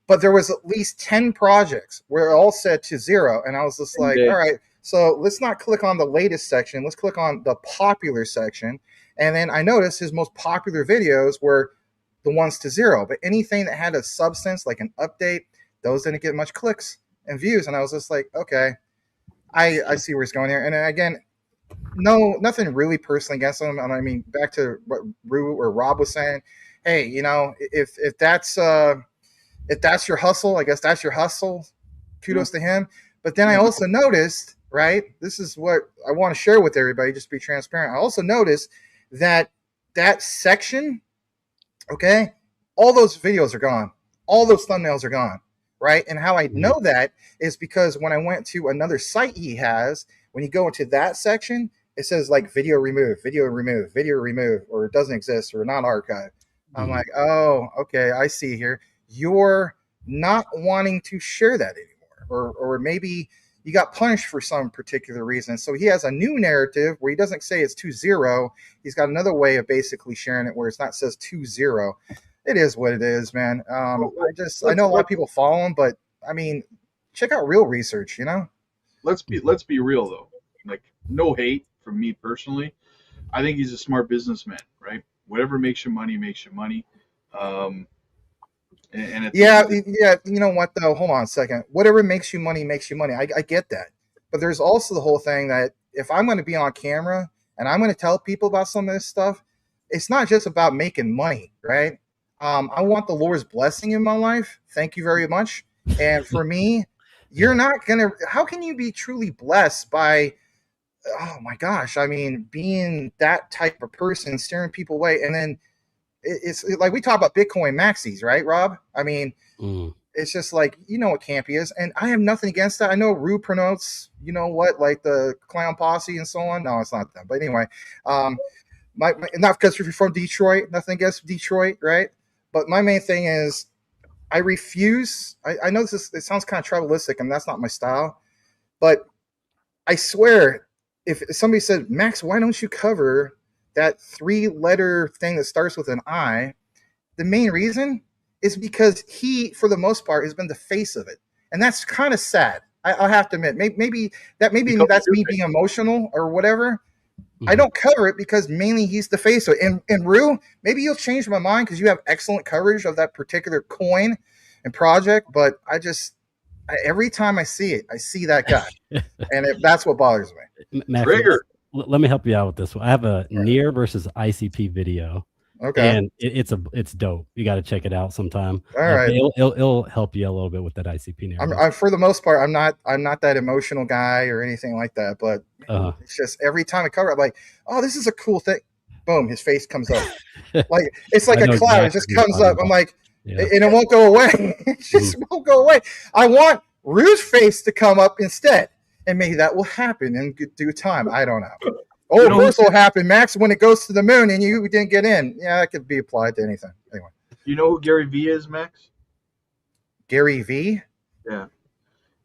But there was at least 10 projects where it all said to 0, and I was just like, all right, so let's not click on the latest section. Let's click on the popular section. And then I noticed his most popular videos were the ones to 0, but anything that had a substance, like an update, those didn't get much clicks and views. And I was just like, okay, I see where he's going here. And then again, nothing really personally against him. And I mean, back to what Rue or Rob was saying, hey, if that's your hustle, I guess that's your hustle. Kudos to him. But then I also noticed, right, this is what I want to share with everybody, just be transparent. I also noticed that section, okay, all those videos are gone. All those thumbnails are gone. right? And how I know that is because when I went to another site he has, when you go into that section, it says like video removed, or it doesn't exist or not archived. I'm like, oh, okay, I see here. You're not wanting to share that anymore, or maybe you got punished for some particular reason. So he has a new narrative where he doesn't say it's 2-0. He's got another way of basically sharing it where it's not says 2-0. It is what it is, man. I know a lot of people follow him, but I mean, check out real research, you know?
Let's be real though. Like, no hate from me personally. I think he's a smart businessman, right? Whatever makes you money makes you money.
Yeah. You know what though? Hold on a second. Whatever makes you money makes you money. I get that, but there's also the whole thing that if I'm going to be on camera and I'm going to tell people about some of this stuff, it's not just about making money, right? I want the Lord's blessing in my life. Thank you very much. And for me, you're not gonna. How can you be truly blessed by? Oh my gosh! I mean, being that type of person, steering people away, and then it's like we talk about Bitcoin maxis, right, Rob? I mean, it's just like, you know what Campy is, and I have nothing against that. I know Rue pronotes, you know what, like the Clown Posse and so on. No, it's not them. But anyway, my not because you're from Detroit, nothing against Detroit, right? But my main thing is I refuse. I know it sounds kind of tribalistic, and that's not my style. But I swear, if somebody said, Max, why don't you cover that 3-letter thing that starts with an I? The main reason is because he, for the most part, has been the face of it. And that's kind of sad. I'll have to admit. Maybe that's me being emotional or whatever. I don't cover it because mainly he's the face of it. And Rue, maybe you'll change my mind because you have excellent coverage of that particular coin and project. But every time I see it, I see that guy. And that's what bothers me.
Max, let me help you out with this one. I have a NIR versus ICP video.
Okay.
And it's dope. You got to check it out sometime.
All right.
It'll help you a little bit with that ICP narrative.
I'm for the most part, I'm not that emotional guy or anything like that. But it's just every time I cover it, I'm like, oh, this is a cool thing. Boom, his face comes up. Like it's like a cloud. It just comes up. I'm like, and it won't go away. It just won't go away. I want Rue's face to come up instead, and maybe that will happen in due time. I don't know. Oh, of course will happen, Max, when it goes to the moon and you didn't get in. Yeah, that could be applied to anything. Anyway.
You know who Gary V is, Max?
Gary V?
Yeah.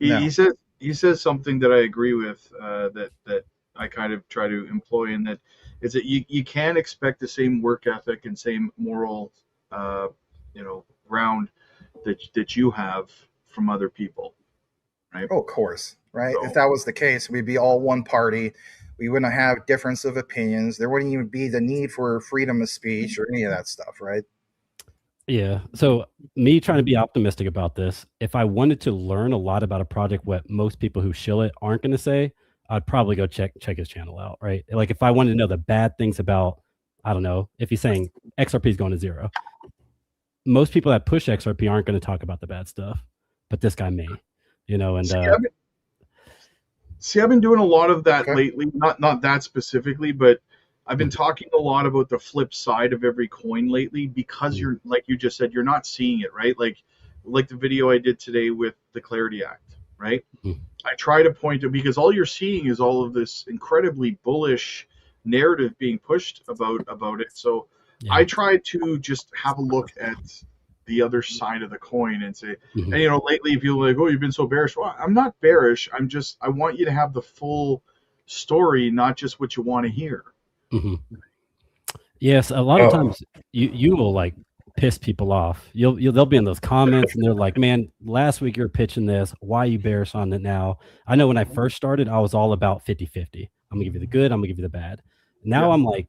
He says something that I agree with, that I kind of try to employ, in that is that you can't expect the same work ethic and same moral ground that you have from other people. Right?
Oh, of course. Right.
So,
if that was the case, we'd be all one party. We wouldn't have difference of opinions. There wouldn't even be the need for freedom of speech or any of that stuff, right?
Yeah. So me trying to be optimistic about this, if I wanted to learn a lot about a project, what most people who shill it aren't going to say, I'd probably go check his channel out, right? Like if I wanted to know the bad things about, I don't know, if he's saying XRP is going to 0, most people that push XRP aren't going to talk about the bad stuff, but this guy may, and
I've been doing a lot of that lately. Not that specifically, but I've been talking a lot about the flip side of every coin lately, because you're, like you just said, you're not seeing it, right? Like the video I did today with the Clarity Act, right? I try to point to, because all you're seeing is all of this incredibly bullish narrative being pushed about it. So I try to just have a look at the other side of the coin and say, and lately people are like, oh, you've been so bearish. Well, I'm not bearish. I want you to have the full story, not just what you want to hear.
Yes, a lot of times you will like piss people off. They'll be in those comments and they're like, man, last week you're pitching this, why are you bearish on it now? I know when I first started, I was all about 50-50. I'm gonna give you the good, I'm gonna give you the bad. Now I'm like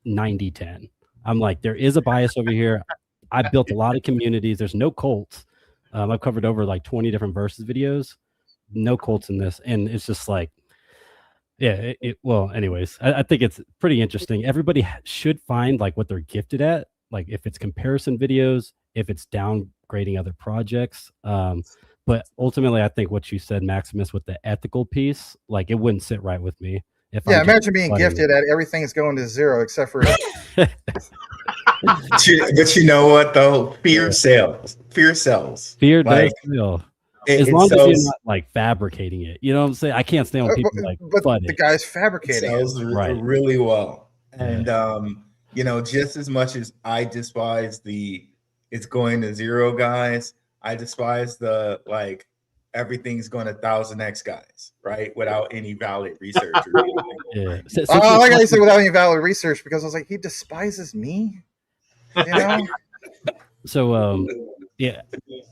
90-10. I'm like, there is a bias over here. I've built a lot of communities. There's no cults. I've covered over like 20 different versus videos. No cults in this. And it's just like, well, anyways, I think it's pretty interesting. Everybody should find like what they're gifted at. Like if it's comparison videos, if it's downgrading other projects. But ultimately, I think what you said, Maximus, with the ethical piece, like it wouldn't sit right with me.
Imagine being gifted at everything's going to 0 except for
but you know what though? Fear sells. Fear sells.
Fear does sell. as long as you're not like fabricating it, you know what I'm saying? I can't stand when people like
but the guy's fabricating
it sells really well. And you know, just as much as I despise the it's going to zero guys, I despise the like everything's going to 1000x guys, right? Without any valid research or anything.
Yeah.
I like how you said without any valid research, because I was like, he despises me. You know?
So yeah,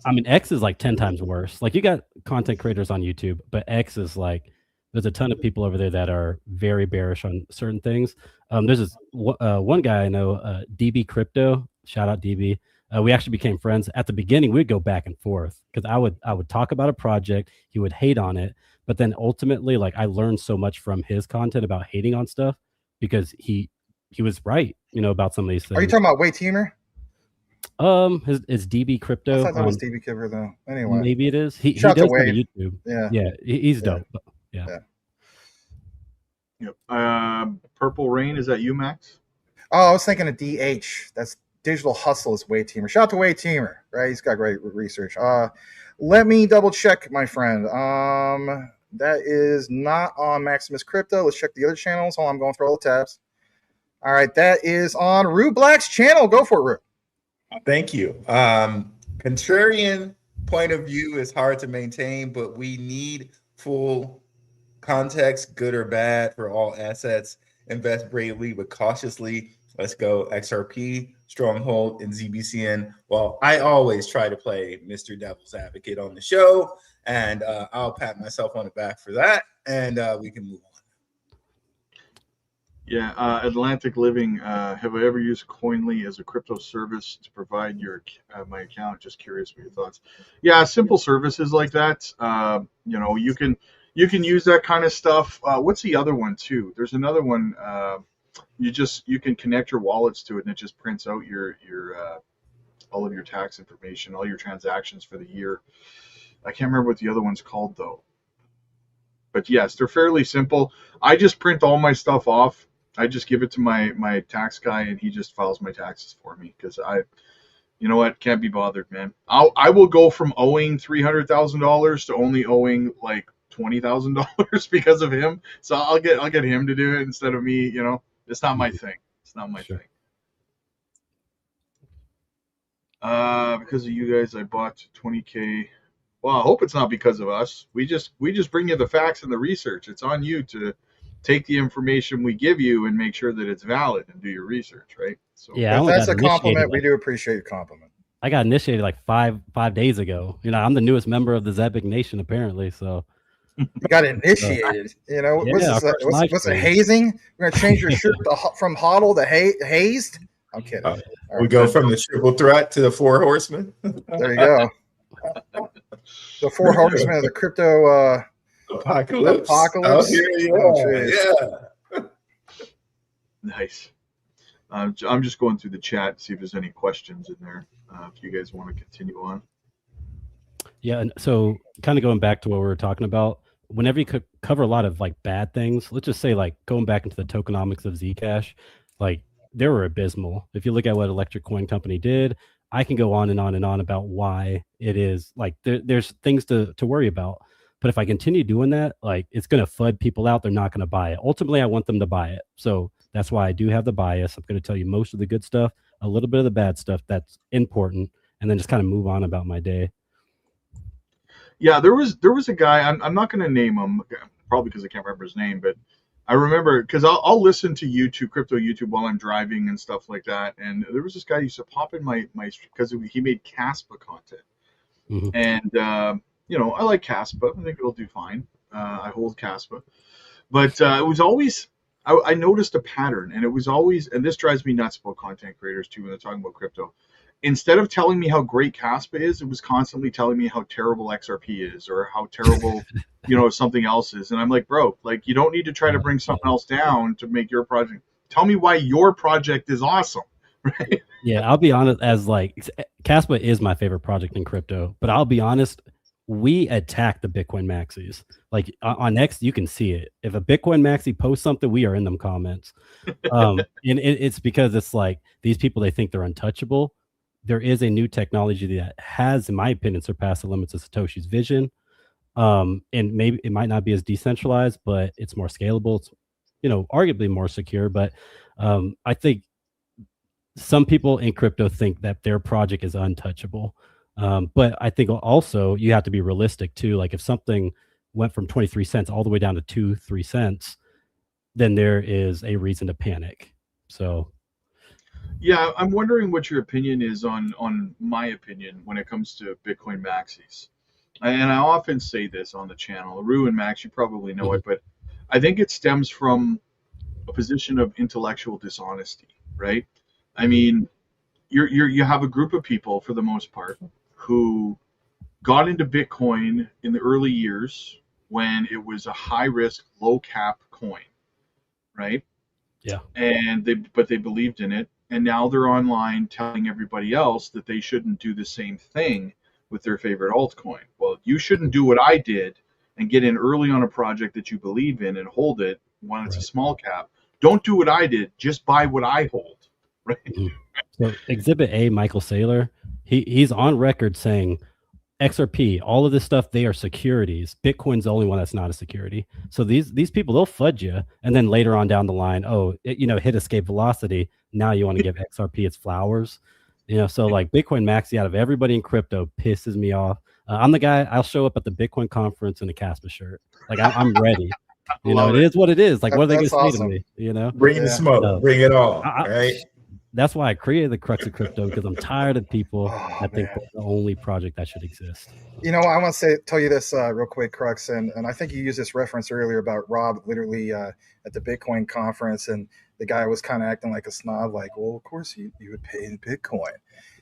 I mean, X is like 10 times worse. Like, you got content creators on YouTube, but X is like, there's a ton of people over there that are very bearish on certain things. There's this one guy I know, DB Crypto. Shout out DB. We actually became friends. At the beginning, we'd go back and forth because I would talk about a project, he would hate on it, but then ultimately, like, I learned so much from his content about hating on stuff because he was right, you know, about some of these things.
Are you talking about Way Teamer?
His DB Crypto.
I thought that was DB Crypto though. Anyway,
maybe it is. He does go to YouTube. Yeah, he's dope. Yeah.
Yep. Purple Rain, is that you, Max?
Oh, I was thinking of DH. That's Digital Hustle is Way Teamer. Shout out to Way Teamer, right? He's got great research. Let me double check, my friend. That is not on Maximus Crypto. Let's check the other channels. Hold on, I'm going through all the tabs. All right, that is on Rue Black's channel. Go for it, Rue.
Thank you. Contrarian point of view is hard to maintain, but we need full context, good or bad, for all assets. Invest bravely but cautiously. Let's go XRP, Stronghold, and ZBCN. Well, I always try to play Mr. Devil's Advocate on the show, and I'll pat myself on the back for that, and we can move on.
Yeah, Atlantic Living. Have I ever used Coinly as a crypto service to provide my account? Just curious for your thoughts. Yeah, simple services like that. You know, you can use that kind of stuff. What's the other one too? There's another one. You can connect your wallets to it, and it just prints out your all of your tax information, all your transactions for the year. I can't remember what the other one's called though. But yes, they're fairly simple. I just print all my stuff off. I just give it to my tax guy, and he just files my taxes for me because you know what, can't be bothered, man. I will go from owing $300,000 to only owing like $20,000 because of him. So I'll get him to do it instead of me. You know, it's not my thing. It's not my thing. Because of you guys, I bought 20K. Well, I hope it's not because of us. We just bring you the facts and the research. It's on you to take the information we give you and make sure that it's valid and do your research, right? So
yeah,
if that's a compliment, we do appreciate your compliment.
I got initiated like five days ago. You know, I'm the newest member of the Zebec Nation apparently, so
you got initiated. You know, what's a hazing? We're gonna change your shirt from hodl to hazed. I'm kidding.
We go from the triple threat to the 4 horsemen.
There you go. The 4 horsemen of the crypto apocalypse.
Oh, yeah.
Nice. I'm just going through the chat to see if there's any questions in there. If you guys want to continue on.
Yeah, and so kind of going back to what we were talking about, whenever you could cover a lot of like bad things, let's just say like going back into the tokenomics of Zcash, like they were abysmal. If you look at what Electric Coin Company did, I can go on and on and on about why it is like there's things to worry about. But if I continue doing that, like it's going to FUD people out. They're not going to buy it. Ultimately, I want them to buy it. So that's why I do have the bias. I'm going to tell you most of the good stuff, a little bit of the bad stuff that's important, and then just kind of move on about my day.
Yeah, there was a guy. I'm not going to name him, probably because I can't remember his name, but I remember because I'll listen to YouTube, crypto YouTube, while I'm driving and stuff like that. And there was this guy who used to pop in my because he made Caspa content, and you know, I like Caspa. I think it'll do fine. I hold Caspa, but it was always I noticed a pattern, and it was always, and this drives me nuts about content creators too when they're talking about crypto. Instead of telling me how great Caspa is, it was constantly telling me how terrible XRP is or how terrible, you know, something else is. And I'm like, bro, like you don't need to try to bring something else down to make your project. Tell me why your project is awesome, right?
Yeah, I'll be honest. As like Caspa is my favorite project in crypto, but I'll be honest. We attack the Bitcoin maxis. Like on X, you can see it. If a Bitcoin maxi posts something, we are in them comments. And it's because it's like these people, they think they're untouchable. there is a new technology that has, in my opinion, surpassed the limits of Satoshi's vision. And maybe it might not be as decentralized, but it's more scalable. It's, arguably more secure. But I think some people in crypto think that their project is untouchable. But I think also you have to be realistic too. Like if something went from 23 cents all the way down to 2-3 cents, then there is a reason to panic. So
Yeah, I'm wondering what your opinion is on my opinion when it comes to Bitcoin maxis. And I often say this on the channel. Rue and Max, you probably know it, but I think it stems from a position of intellectual dishonesty, right? I mean, you have a group of people for the most part who got into Bitcoin in the early years when it was a high risk, low cap coin, right?
yeah,
And they believed in it, and now they're online telling everybody else that they shouldn't do the same thing with their favorite altcoin. Well, you shouldn't do what I did and get in early on a project that you believe in and hold it when it's a
right.
small cap. Don't do what I did, just buy what I hold, right?
So Exhibit A, Michael Saylor, he's on record saying XRP, all of this stuff, they are securities. Bitcoin's the only one that's not a security. So these people, they'll fudge you, and then later on down the line, hit escape velocity. Now you want to give XRP its flowers, So like Bitcoin Maxi out of everybody in crypto pisses me off. I'm the guy. I'll show up at the Bitcoin conference in a Casper shirt. Like I'm ready. It is what it is. Like what are they going to say to me?
Bring the smoke, bring it all, right?
That's why I created the Crux of Crypto, because I'm tired of people that think that's the only project that should exist.
I want to tell you this real quick, Crux, and I think you used this reference earlier about Rob literally at the Bitcoin conference, and the guy was kind of acting like a snob, like, well, of course you would pay in Bitcoin.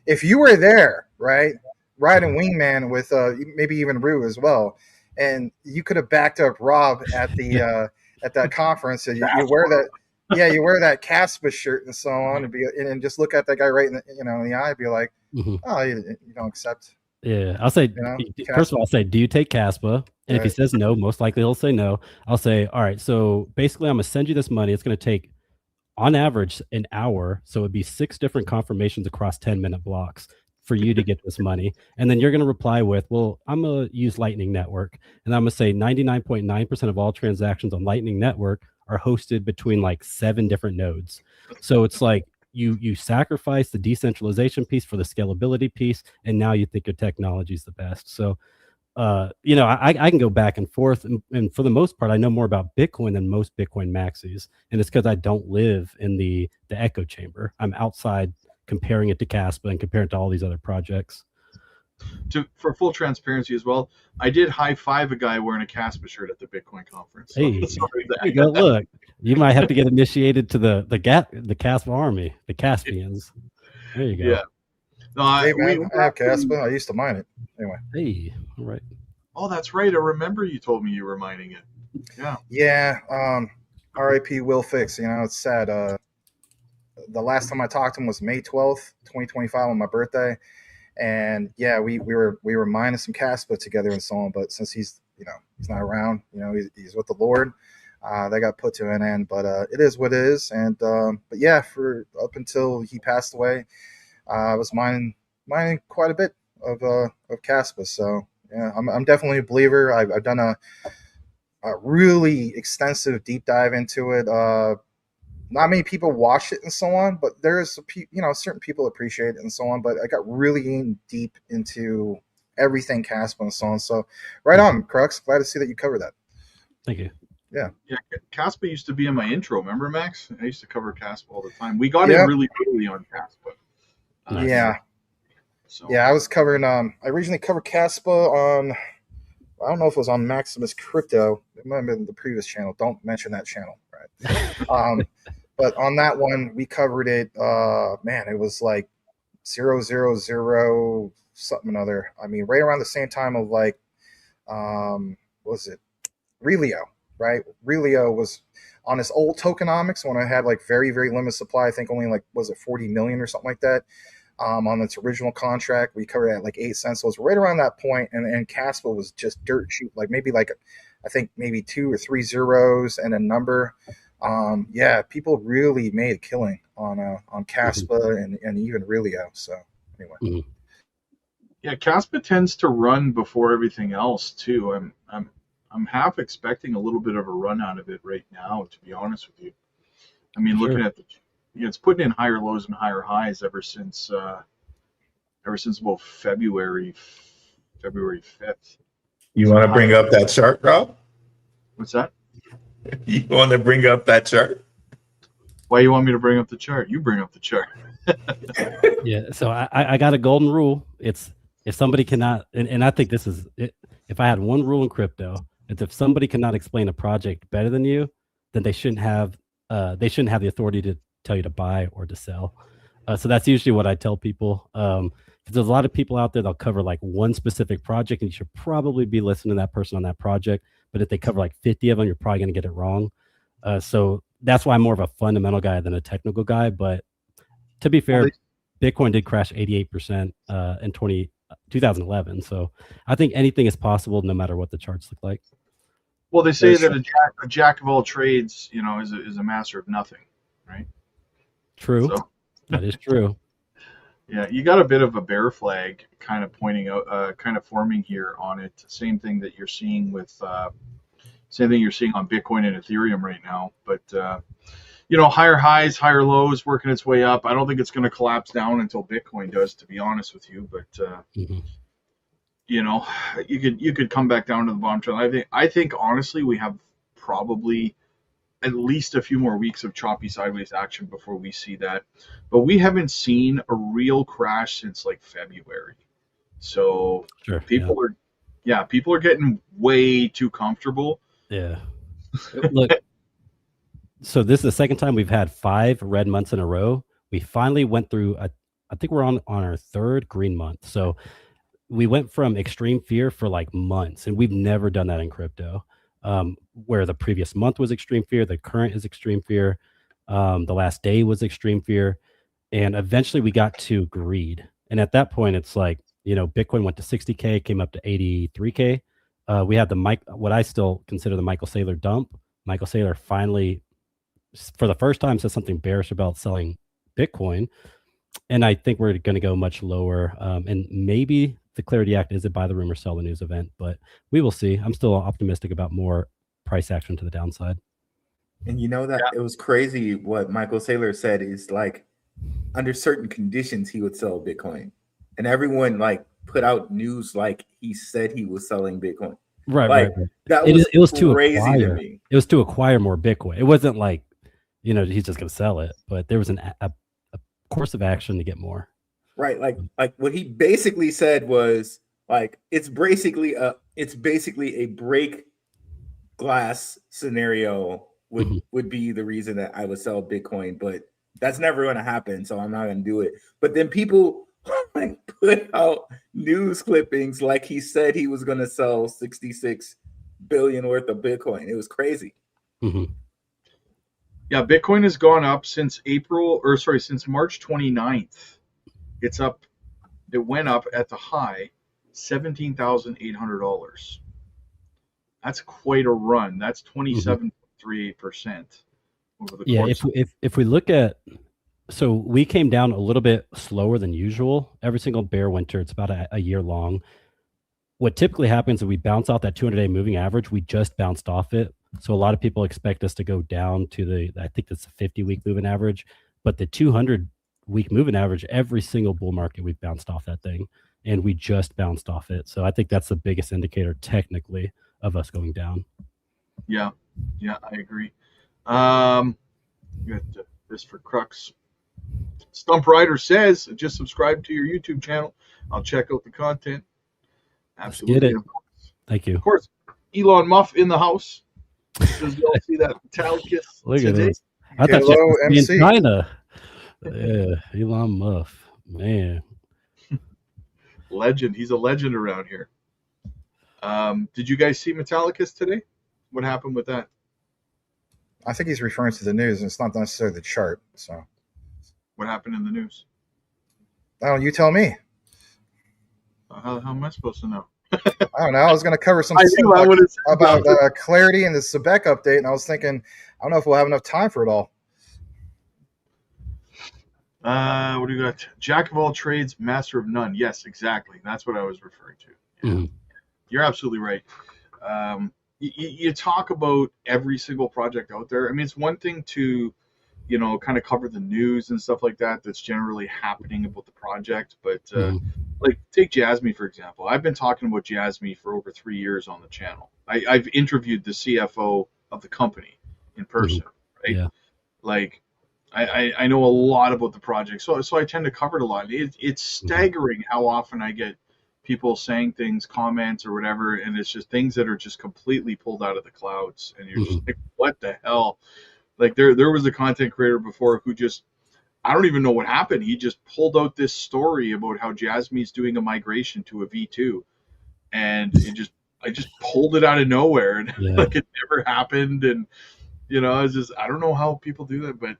If you were there, right, riding wingman with maybe even Rue as well, and you could have backed up Rob at the at that conference, and you wear that. Yeah, you wear that Caspa shirt and so on, and just look at that guy right in the in the eye, and be like, oh, you don't accept.
Yeah, I'll say first of all, I'll say, do you take Caspa? And if he says no, most likely he'll say no. I'll say, all right, so basically I'm gonna send you this money. It's gonna take on average an hour, so it'd be 6 different confirmations across 10-minute blocks for you to get this money. And then you're gonna reply with, well, I'm gonna use Lightning Network, and I'm gonna say 99.9% of all transactions on Lightning Network are hosted between like 7 different nodes. So it's like you sacrifice the decentralization piece for the scalability piece, and now you think your technology is the best. So I can go back and forth, and for the most part I know more about Bitcoin than most Bitcoin maxis, and it's because I don't live in the echo chamber. I'm outside comparing it to Caspa and comparing it to all these other projects.
For full transparency as well, I did high five a guy wearing a Caspa shirt at the Bitcoin conference. So
hey, there you go. Look, you might have to get initiated to the Caspa army, the Caspians. There you go.
Yeah. No, I
have Caspa. I used to mine it. Anyway.
Hey, all right.
Oh, that's right. I remember you told me you were mining it. Yeah.
Yeah. R.I.P. Will Fix. It's sad. The last time I talked to him was May 12th, 2025, on my birthday. And yeah, we were mining some Caspa together and so on. But since he's not around, he's with the Lord. That got put to an end. But it is what it is. And but yeah, for up until he passed away, I was mining quite a bit of Caspa. So yeah, I'm definitely a believer. I've done a really extensive deep dive into it. Not many people watch it and so on, but there's certain people appreciate it and so on. But I got really in deep into everything Caspa and so on. So right on, Crux. Glad to see that you covered that.
Thank you.
Yeah.
Yeah, Caspa used to be in my intro. Remember, Max? I used to cover Caspa all the time. We got in really early on Caspa.
Yeah. So. Yeah, I was covering. I originally covered Caspa on. I don't know if it was on Maximus Crypto. It might have been the previous channel. Don't mention that channel, right? But on that one, we covered it. It was like 000 something another. I mean, right around the same time of like, what was it? Relio, right? Relio was on its old tokenomics when I had like very, very limited supply. I think only like, was it 40 million or something like that? On its original contract, we covered it at like 8 cents. So it was right around that point, and Caspa was just dirt cheap, like maybe like I think maybe 2 or 3 zeros and a number. Yeah, people really made a killing on Caspa and even Relio. So Anyway.
Mhm.
Yeah, Caspa tends to run before everything else too. I'm half expecting a little bit of a run out of it right now, to be honest with you. I mean, looking
Sure.
at it's putting in higher lows and higher highs ever since about February 5th.
You want to bring up that chart, Rob?
What's that?
You want to bring up that chart?
Why you want me to bring up the chart? You bring up the chart.
Yeah. So I got a golden rule. It's if somebody cannot, and I think this is it, if I had one rule in crypto, it's if somebody cannot explain a project better than you, then they shouldn't have the authority to tell you to buy or to sell. So that's usually what I tell people. 'Cause there's a lot of people out there, they'll cover like one specific project, and you should probably be listening to that person on that project. But if they cover like 50 of them, you're probably going to get it wrong. So that's why I'm more of a fundamental guy than a technical guy. But to be fair, Bitcoin did crash 88% in 2011. So I think anything is possible no matter what the charts look like.
Well, they say that a jack of all trades, is a master of nothing, right?
True.
So,
that is true.
Yeah, you got a bit of a bear flag kind of pointing out, kind of forming here on it. Same thing that you're seeing on Bitcoin and Ethereum right now. But higher highs, higher lows, working its way up. I don't think it's going to collapse down until Bitcoin does, to be honest with you. But you could come back down to the bottom trend. I think honestly, we have probably at least a few more weeks of choppy sideways action before we see that. But we haven't seen a real crash since like February. So
Sure,
people are getting way too comfortable.
Yeah. Look, so this is the second time we've had 5 red months in a row. We finally went through I think we're on our 3rd green month. So we went from extreme fear for like months, and we've never done that in crypto. Where the previous month was extreme fear, the current is extreme fear, the last day was extreme fear, and eventually we got to greed. And at that point, it's like, Bitcoin went to 60K, came up to 83K. We had what I still consider the Michael Saylor dump. Michael Saylor finally, for the first time, said something bearish about selling Bitcoin. And I think we're going to go much lower. And maybe the Clarity Act is a buy the rumor, sell the news event, but we will see. I'm still optimistic about more price action to the downside.
And it was crazy what Michael Saylor said is like under certain conditions he would sell Bitcoin. And everyone like put out news like he said he was selling Bitcoin.
Right.
That it was
crazy
to acquire.
It was to acquire more Bitcoin. It wasn't like, he's just going to sell it, but there was a course of action to get more.
Right, like what he basically said was like it's basically a break glass scenario would be the reason that I would sell Bitcoin, but that's never going to happen, so I'm not going to do it. But then people like put out news clippings like he said he was going to sell 66 billion worth of Bitcoin. It was crazy.
Mm-hmm.
Yeah, Bitcoin has gone up since since March 29th. It's up. It went up at the high, $17,800. That's quite a run. That's 27.38% over the course.
If we look at, so we came down a little bit slower than usual. Every single bear winter, it's about a year long. What typically happens is we bounce out that 200-day moving average. We just bounced off it. So a lot of people expect us to go down to I think that's a 50-week moving average, but the 200-week moving average, every single bull market, we've bounced off that thing, and we just bounced off it. So I think that's the biggest indicator technically of us going down.
Yeah, I agree. Got this for Crux. Stump Rider says, just subscribe to your YouTube channel. I'll check out the content. Absolutely.
Thank you.
Of course, Elon Muff in the house. Does y'all see that Metallicus?
Look at this. I thought you were in China. Yeah, Elon Muff, man.
Legend. He's a legend around here. Did you guys see Metallicus today? What happened with that?
I think he's referring to the news, and it's not necessarily the chart. So,
what happened in the news?
Oh, you tell me.
How am I supposed to know?
I don't know. I was going to cover some about Clarity and the zebec update, and I was thinking, I don't know if we'll have enough time for it all.
What do you got? Jack of all trades, master of none. Yes, exactly. That's what I was referring to. Yeah.
Mhm.
You're absolutely right. You talk about every single project out there. I mean, it's one thing to, kind of cover the news and stuff like that that's generally happening about the project. But
Mhm.
like, take Jasmine, for example. I've been talking about Jasmine for over 3 years on the channel. I've interviewed the CFO of the company in
Mhm.
person, right?
Yeah.
Like, I know a lot about the project, so I tend to cover it a lot. It's
Mhm.
staggering how often I get people saying things, comments or whatever, and it's just things that are just completely pulled out of the clouds, and you're just
Mhm.
like, what the hell? Like there was a content creator before who just, I don't even know what happened. He just pulled out this story about how Jasmine's doing a migration to a V2, and I just pulled it out of nowhere, and
Yeah.
like it never happened, and it's just, I don't know how people do that, but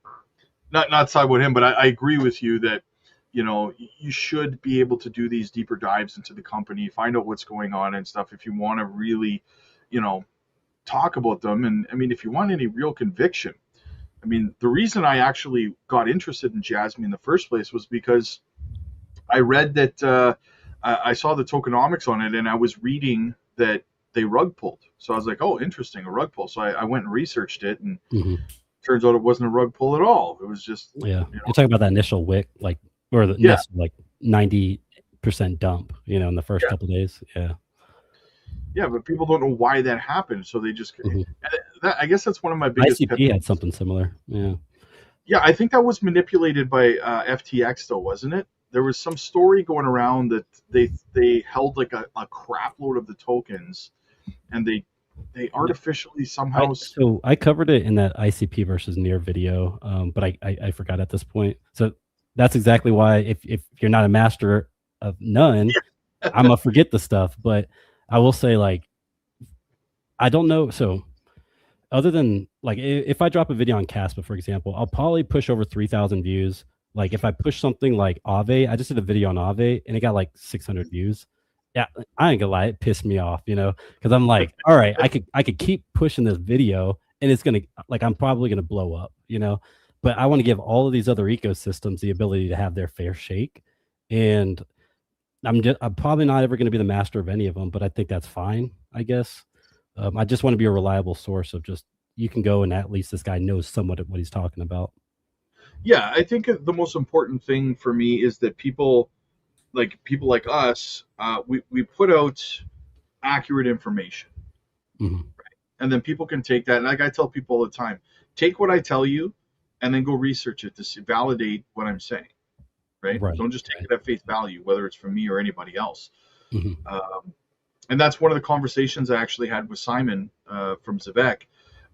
not side with him, but I agree with you that you should be able to do these deeper dives into the company, find out what's going on and stuff if you want to really, you know, talk about them. And I mean, if you want any real conviction, I mean, the reason I actually got interested in Jasmine in the first place was because I read that I saw the tokenomics on it, and I was reading that they rug pulled. So I was like, oh, interesting, a rug pull. So I went and researched it, and
Mhm.
turns out it wasn't a rug pull at all. It was just,
Yeah. You're talking about that initial wick, like, or the
yeah,
initial, like, 90% dump, in the first
yeah,
couple days. Yeah.
yeah. But people don't know why that happened, so they just.
Mhm.
I guess that's one of my biggest pet
ICP had
peeves.
something similar. Yeah.
Yeah, I think that was manipulated by FTX, though, wasn't it? There was some story going around that they held like a crap load of the tokens, and they artificially somehow.
I covered it in that ICP versus near video, but I forgot at this point. So that's exactly why if you're not a master of none, I'm gonna forget the stuff. But I will say, like, I don't know. So other than, like, if I drop a video on Caspa, for example, I'll probably push over 3,000 views. Like, if I push something like Aave, I just did a video on Aave and it got like 600 views. Yeah, I ain't gonna lie, it pissed me off, because I'm like, all right, I could keep pushing this video and it's gonna, like, I'm probably gonna blow up. But I want to give all of these other ecosystems the ability to have their fair shake. And I'm probably not ever gonna be the master of any of them, but I think that's fine, I guess. I just want to be a reliable source of just, you can go and at least this guy knows somewhat of what he's talking about.
Yeah, I think the most important thing for me is that people like us, we put out accurate information,
Mhm.
and then people can take that. And like I tell people all the time, take what I tell you, and then go research it to validate what I'm saying. Right?
Right.
Don't just take
Right.
it at face value, whether it's from me or anybody else.
Mhm.
And that's one of the conversations I actually had with Simon from zebec.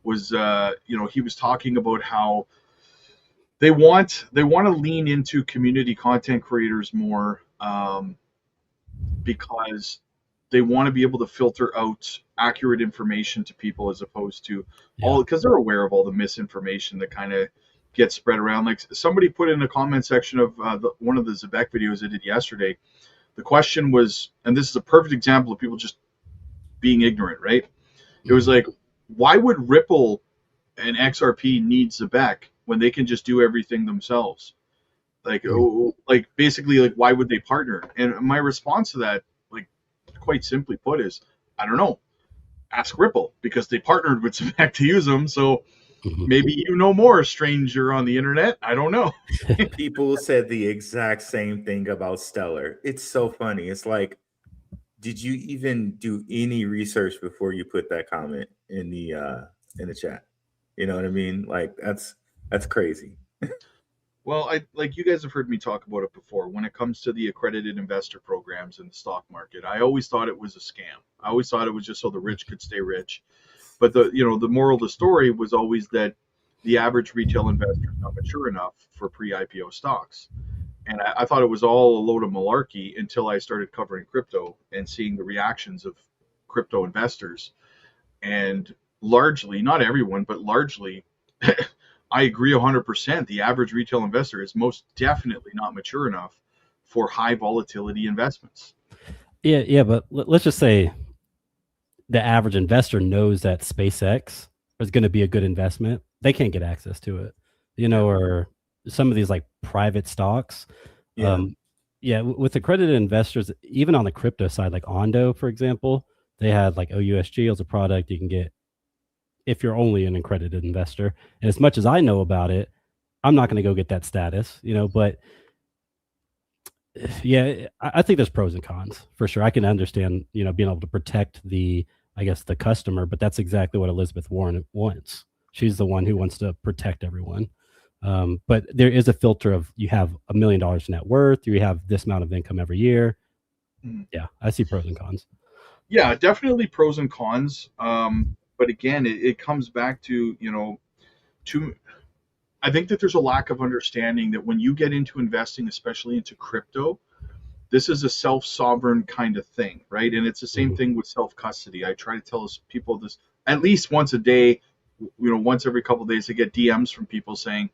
Was he was talking about how they want to lean into community content creators more, because they want to be able to filter out accurate information to people as opposed to
Yeah.
all, because they're aware of all the misinformation that kind of gets spread around. Like somebody put in the comment section of one of the zebec videos I did yesterday. The question was, and this is a perfect example of people just being ignorant, right? It was
Mhm.
like, why would Ripple and XRP need zebec when they can just do everything themselves? Like,
Mhm.
like basically, like, why would they partner? And my response to that, like, quite simply put, is I don't know. Ask Ripple, because they partnered with zebec to use them. So
Mhm.
maybe you know more, stranger on the internet. I don't know.
People said the exact same thing about Stellar. It's so funny. It's like, did you even do any research before you put that comment in the chat? You know what I mean? Like that's crazy.
Well, I like, you guys have heard me talk about it before. When it comes to the accredited investor programs in the stock market, I always thought it was a scam. I always thought it was just so the rich could stay rich. But the moral of the story was always that the average retail investor is not mature enough for pre-IPO stocks. And I thought it was all a load of malarkey until I started covering crypto and seeing the reactions of crypto investors. And largely, not everyone, but largely, I agree 100%. The average retail investor is most definitely not mature enough for high volatility investments.
Yeah, but let's just say the average investor knows that SpaceX is going to be a good investment. They can't get access to it,
Yeah.
or some of these like private stocks.
Yeah.
Yeah, with accredited investors, even on the crypto side, like Ondo, for example, they had like OUSG as a product you can get if you're only an accredited investor. And as much as I know about it, I'm not going to go get that status, but yeah, I think there's pros and cons for sure. I can understand, being able to protect the customer, but that's exactly what Elizabeth Warren wants. She's the one who wants to protect everyone. But there is a filter of you have $1 million net worth, you have this amount of income every year. Yeah, I see pros and cons.
Yeah, definitely pros and cons. But again, it comes back to, I think that there's a lack of understanding that when you get into investing, especially into crypto, this is a self-sovereign kind of thing, right? And it's the same thing with self-custody. I try to tell people this at least once a day, once every couple of days. I get DMs from people saying,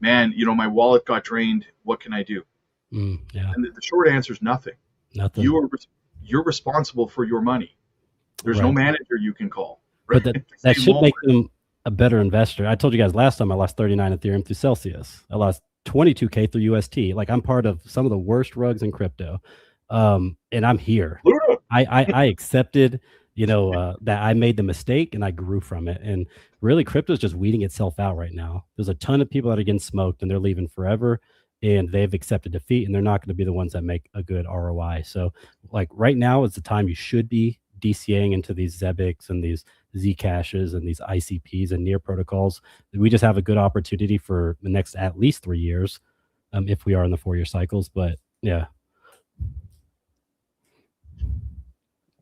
man, my wallet got drained. What can I do?
Yeah.
And the short answer is nothing.
Nothing.
You're responsible for your money. There's no manager you can call.
Right? But that should make them a better investor. I told you guys last time I lost 39 Ethereum through Celsius. I lost 22K through UST. Like, I'm part of some of the worst rugs in crypto. And I'm here. I accepted, that I made the mistake and I grew from it. And really, crypto is just weeding itself out right now. There's a ton of people that are getting smoked and they're leaving forever, and they've accepted defeat, and they're not going to be the ones that make a good ROI. So like right now is the time you should be DCAing into these zebecs and these Zcaches and these ICPs and near protocols. We just have a good opportunity for the next at least 3 years, if we are in the 4-year cycles. But yeah.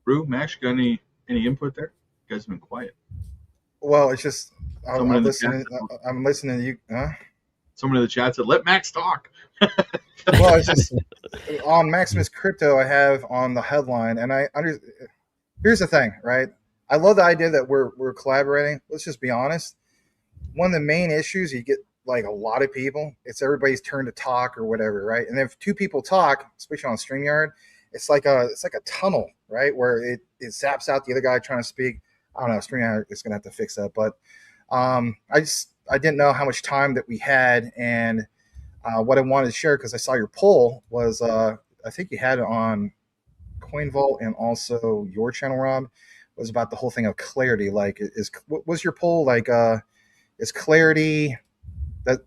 Brew, Max, got any input there? You guys have been quiet.
Well, it's just I'm listening to you. Huh?
Someone in the chat said, "Let Max talk."
Well, it's just on Maximus Crypto. I have on the headline, and here's the thing, right? I love the idea that we're collaborating. Let's just be honest. One of the main issues, you get like a lot of people. It's everybody's turn to talk or whatever, right? And if two people talk, especially on StreamYard, it's like a tunnel, right, where it zaps out the other guy trying to speak. I don't know. StreamYard is gonna have to fix that, but I didn't know how much time that we had, and what I wanted to share, because I saw your poll was I think you had it on CoinVault and also your channel, Rob, was about the whole thing of clarity. Like, what was your poll like? Is clarity,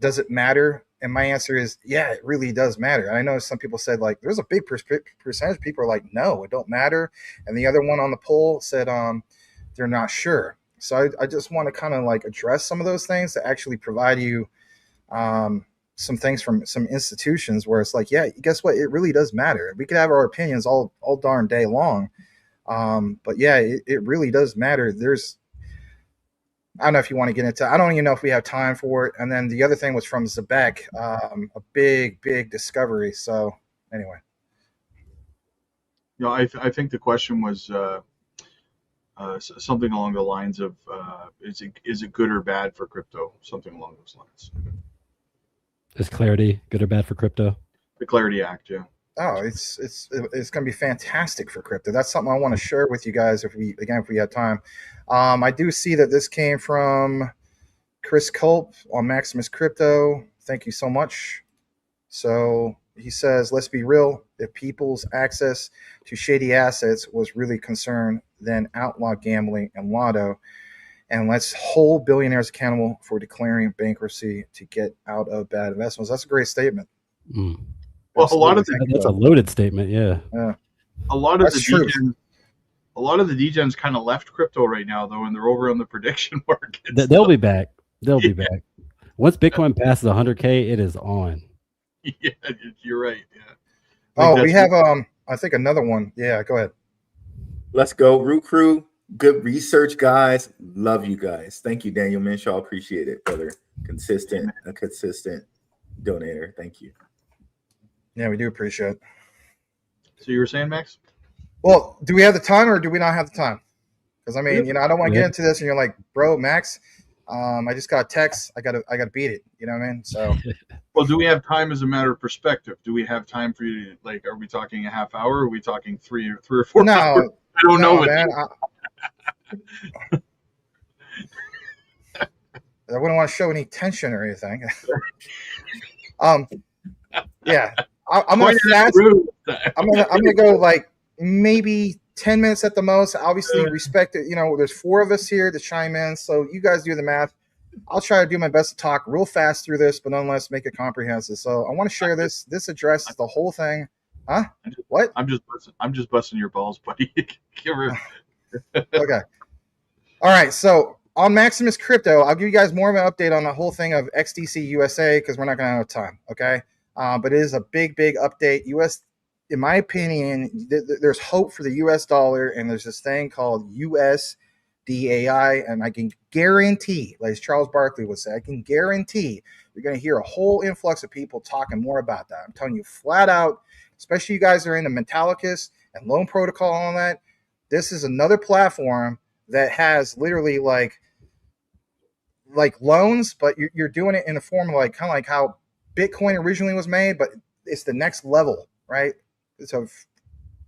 does it matter? And my answer is, yeah, it really does matter. I know some people said, like, there's a big percentage of people are like, no, it don't matter. And the other one on the poll said they're not sure. So I just want to kind of like address some of those things to actually provide you some things from some institutions where it's like, yeah, guess what? It really does matter. We could have our opinions all darn day long. But yeah, it really does matter. I don't know if you want to get into, I don't even know if we have time for it. And then the other thing was from zebec, a big discovery. So anyway.
I think the question was something along the lines of, is it good or bad for crypto? Something along those lines.
Is clarity good or bad for crypto?
The Clarity Act, yeah.
Oh, it's going to be fantastic for crypto. That's something I want to share with you guys if we have time. I do see that this came from Chris Culp on Maximus Crypto. Thank you so much. So he says, let's be real. If people's access to shady assets was really concerned, then outlaw gambling and lotto. And let's hold billionaires accountable for declaring bankruptcy to get out of bad investments. That's a great statement.
Mm.
Well,
that's a loaded statement. Yeah.
A lot of the degens kind of left crypto right now, though, and they're over on the prediction market.
They'll be back. They'll be back. Once Bitcoin passes 100K, it is on.
Yeah, you're right. Yeah.
Oh, we have I think another one. Yeah, go ahead.
Let's go, Root Crew. Good research, guys. Love you guys. Thank you, Daniel Minshaw. Appreciate it, brother. A consistent donator. Thank you.
Yeah, we do appreciate it.
So you were saying, Max?
Well, do we have the time or do we not have the time? Because I mean, I don't want to get into this and you're like, bro, Max, I just got a text. I gotta beat it. You know what I mean? So
well, do we have time as a matter of perspective? Do we have time for you to, like, are we talking a half hour? Or are we talking three or four hours? I don't know,
man. I wouldn't want to show any tension or anything. Yeah, I'm gonna
Point it out
fast.
rude.
I'm gonna go like maybe 10 minutes at the most. Obviously, respect it. You know, there's 4 of us here to chime in, so you guys do the math. I'll try to do my best to talk real fast through this, but nonetheless make it comprehensive. So I want to share this. This addresses the whole thing. Huh? What?
I'm just busting your balls, buddy.
Okay. All right. So on Maximus Crypto, I'll give you guys more of an update on the whole thing of XDC USA because we're not going to have time. Okay. But it is a big update. US, in my opinion, there's hope for the US dollar, and there's this thing called USDAI, and I can guarantee, like Charles Barkley would say, I can guarantee you're going to hear a whole influx of people talking more about that. I'm telling you flat out, especially you guys that are into Metallicus and Loan Protocol and all that. This is another platform that has literally like loans, but you're doing it in a form of like kind of like how Bitcoin originally was made, but it's the next level, right? It's a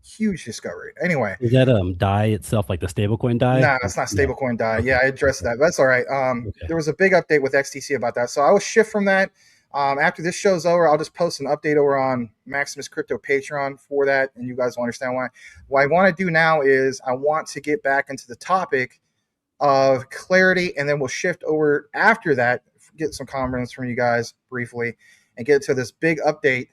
huge discovery. Anyway,
is that DAI itself, like the stablecoin DAI?
No, it's not stablecoin DAI. Yeah, I addressed that. That's all right.
Okay.
There was a big update with XTC about that, so I will shift from that. After this show's over, I'll just post an update over on Maximus Crypto Patreon for that, and you guys will understand why. What I want to do now is I want to get back into the topic of clarity, and then we'll shift over after that, get some comments from you guys briefly, and get to this big update,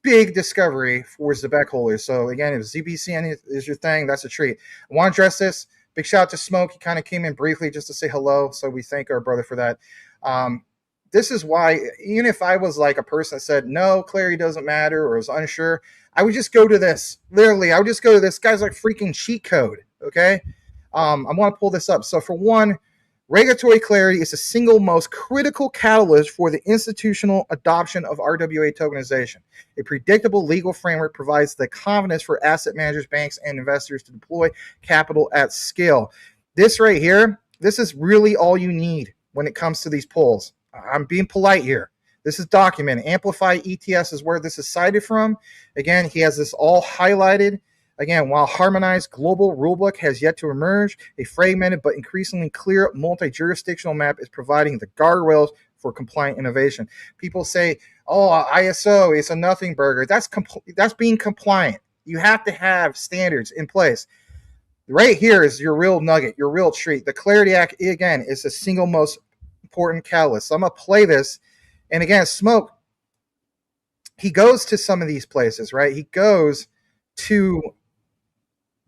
big discovery for zebec holders. So again, if ZBCN is your thing, that's a treat. I want to address this. Big shout out to Smoke. He kind of came in briefly just to say hello, so we thank our brother for that. This is why, even if I was like a person that said, no, clarity doesn't matter, or was unsure, I would just go to this. Literally, I would just go to this. Guy's like freaking cheat code, okay? I want to pull this up. So for one, regulatory clarity is the single most critical catalyst for the institutional adoption of RWA tokenization. A predictable legal framework provides the confidence for asset managers, banks, and investors to deploy capital at scale. This right here, this is really all you need when it comes to these polls. I'm being polite here. This is documented. Amplify ETS is where this is cited from. Again, he has this all highlighted. Again, while harmonized global rulebook has yet to emerge, a fragmented but increasingly clear multi-jurisdictional map is providing the guardrails for compliant innovation. People say, oh, ISO is a nothing burger. That's being compliant. You have to have standards in place. Right here is your real nugget, your real treat. The Clarity Act, again, is the single most important catalyst. So I'm going to play this. And again, Smoke, he goes to some of these places, right? He goes to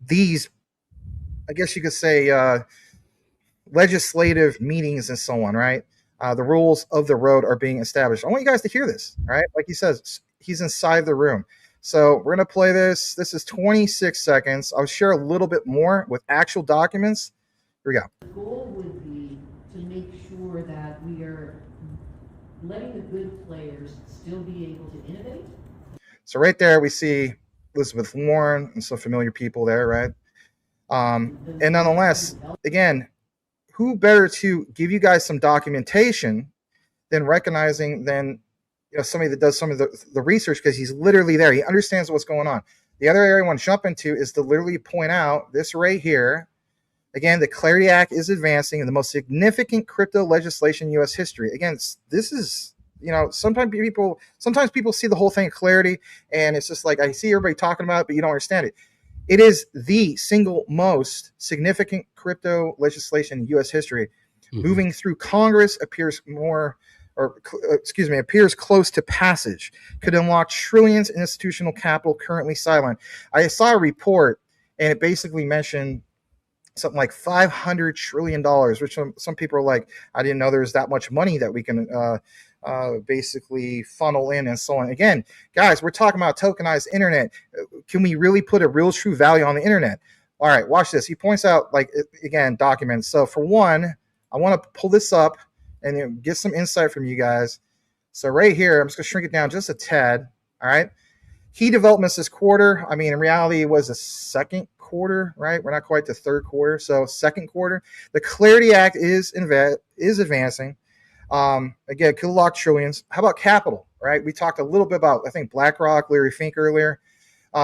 these, I guess you could say, legislative meetings and so on, right? The rules of the road are being established. I want you guys to hear this, right? Like he says, he's inside the room. So we're going to play this. This is 26 seconds. I'll share a little bit more with actual documents. Here we go.
The goal would be to make sure that we are letting the good players still be able to innovate.
So right there we see Elizabeth Warren and some familiar people there, right? And nonetheless, again, who better to give you guys some documentation than recognizing somebody that does some of the research, because he's literally there. He understands what's going on. The other area I want to jump into is to literally point out this right here. Again, the Clarity Act is advancing in the most significant crypto legislation in U.S. history. Again, this is, sometimes people see the whole thing of clarity, and it's just like, I see everybody talking about it, but you don't understand it. It is the single most significant crypto legislation in U.S. history. Mm-hmm. Moving through Congress appears close to passage. Could unlock trillions in institutional capital currently sidelined. I saw a report, and it basically mentioned something like $500 trillion, which some people are like, I didn't know there was that much money that we can basically funnel in and so on. Again, guys, we're talking about tokenized internet. Can we really put a real true value on the internet? All right, watch this. He points out, again, documents. So for one, I want to pull this up and get some insight from you guys. So right here, I'm just going to shrink it down just a tad. All right. Key developments this quarter. I mean, in reality, it was the second quarter, right? We're not quite the third quarter. So second quarter. The Clarity Act is advancing. Again, could unlock trillions. How about capital, right? We talked a little bit about, I think, BlackRock, Larry Fink earlier.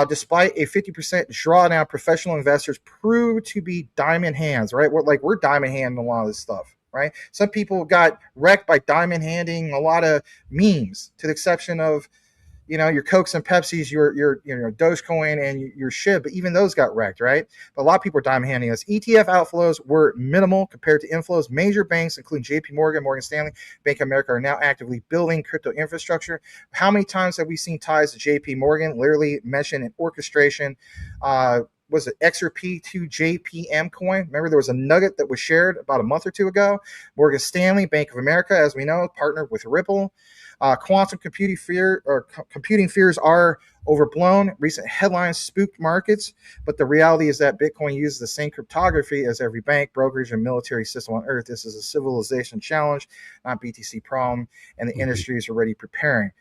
Despite a 50% drawdown, professional investors prove to be diamond hands, right? We're diamond hand in a lot of this stuff, right? Some people got wrecked by diamond handing a lot of memes, to the exception of, you know, your Cokes and Pepsis, your Dogecoin and your SHIB, but even those got wrecked, right? But a lot of people are diamond handing us. ETF outflows were minimal compared to inflows. Major banks, including JP Morgan, Morgan Stanley, Bank of America, are now actively building crypto infrastructure. How many times have we seen ties to JP Morgan literally mentioned in orchestration? Was it XRP to JPM coin? Remember, there was a nugget that was shared about a month or two ago. Morgan Stanley, Bank of America, as we know, partnered with Ripple. Quantum computing fears are overblown. Recent headlines spooked markets, but the reality is that Bitcoin uses the same cryptography as every bank, brokerage, and military system on Earth. This is a civilization challenge, not BTC problem, and the industry is already preparing.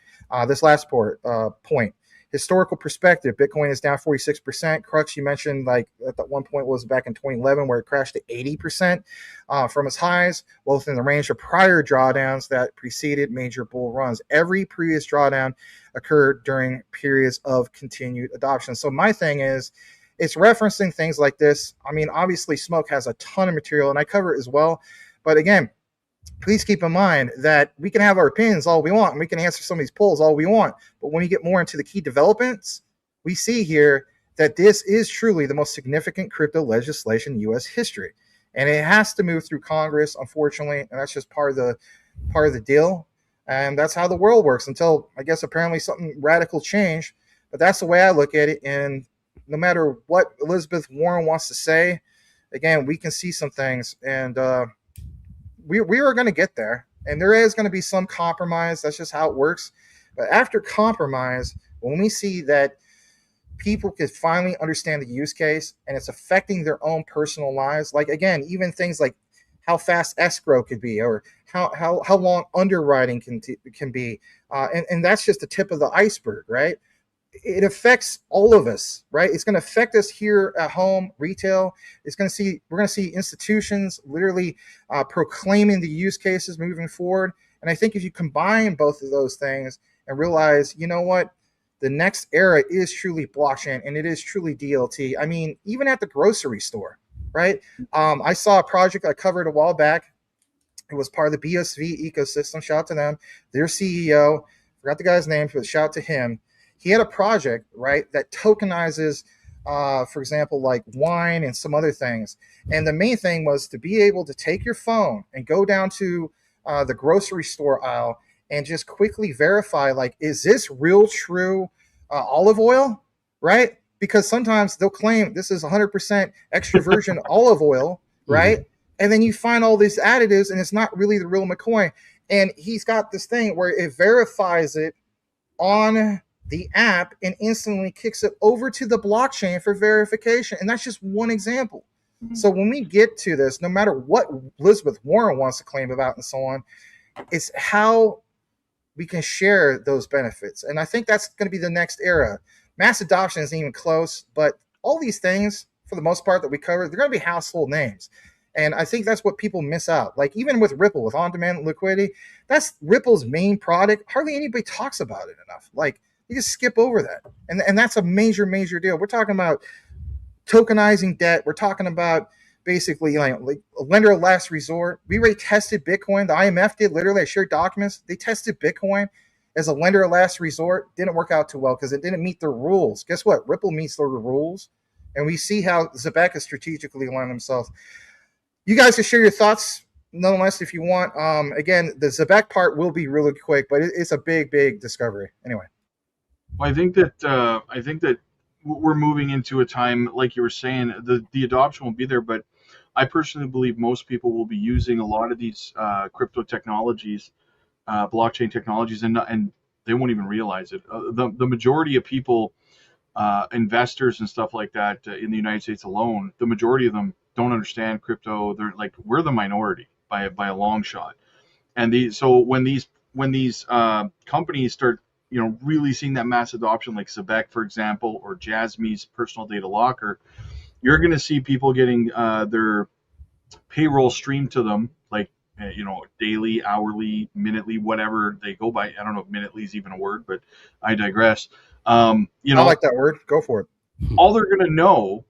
This last point. Historical perspective, Bitcoin is down 46%. Crux, you mentioned, like at that one point was back in 2011 where it crashed to 80% from its highs, well within the range of prior drawdowns that preceded major bull runs. Every previous drawdown occurred during periods of continued adoption. So my thing is, it's referencing things like this. I mean, obviously Smoke has a ton of material and I cover it as well. But again, please keep in mind that we can have our opinions all we want, and we can answer some of these polls all we want. But when we get more into the key developments, we see here that this is truly the most significant crypto legislation in U.S. history. And it has to move through Congress, unfortunately, and that's just part of the deal. And that's how the world works until, I guess, apparently something radical change. But that's the way I look at it. And no matter what Elizabeth Warren wants to say, again, we can see some things. And we are going to get there, and there is going to be some compromise. That's just how it works. But after compromise, when we see that people can finally understand the use case and it's affecting their own personal lives, like, again, even things like how fast escrow could be, or how long underwriting can be, and that's just the tip of the iceberg, right? It affects all of us, right? It's going to affect us here at home, retail. We're going to see institutions literally proclaiming the use cases moving forward. And I think if you combine both of those things and realize, you know what, the next era is truly blockchain and it is truly DLT. I mean, even at the grocery store, right? I saw a project I covered a while back. It was part of the BSV ecosystem. Shout out to them. Their CEO, forgot the guy's name, but shout out to him. He had a project, right, that tokenizes, for example, like wine and some other things. And the main thing was to be able to take your phone and go down to the grocery store aisle and just quickly verify, like, is this real, true olive oil, right? Because sometimes they'll claim this is 100% extra virgin olive oil, right? Mm-hmm. And then you find all these additives and it's not really the real McCoy. And he's got this thing where it verifies it on the app and instantly kicks it over to the blockchain for verification. And that's just one example. Mm-hmm. So when we get to this, no matter what Elizabeth Warren wants to claim about and so on, it's how we can share those benefits. And I think that's going to be the next era. Mass adoption isn't even close, but all these things, for the most part, that we cover, they're going to be household names. And I think that's what people miss out. Like even with Ripple, with on-demand liquidity, that's Ripple's main product. Hardly anybody talks about it enough. Like, you just skip over that. And that's a major, major deal. We're talking about tokenizing debt. We're talking about basically like a lender of last resort. We already tested Bitcoin. The IMF did. Literally, I shared documents. They tested Bitcoin as a lender of last resort. Didn't work out too well because it didn't meet the rules. Guess what? Ripple meets the rules. And we see how zebec has strategically aligned themselves. You guys can share your thoughts nonetheless if you want. Again, the zebec part will be really quick, but it's a big, big discovery. Anyway.
Well, I think that we're moving into a time, like you were saying, the adoption will be there, but I personally believe most people will be using a lot of these crypto technologies, blockchain technologies, and they won't even realize it. The majority of people, investors and stuff like that in the United States alone, the majority of them don't understand crypto. They're like, we're the minority by a long shot. And so when these companies start, really seeing that mass adoption, like zebec, for example, or Jasmy's personal data locker, you're going to see people getting their payroll streamed to them, like, daily, hourly, minutely, whatever they go by. I don't know if minutely is even a word, but I digress. I
like that word. Go for it.
All they're going to know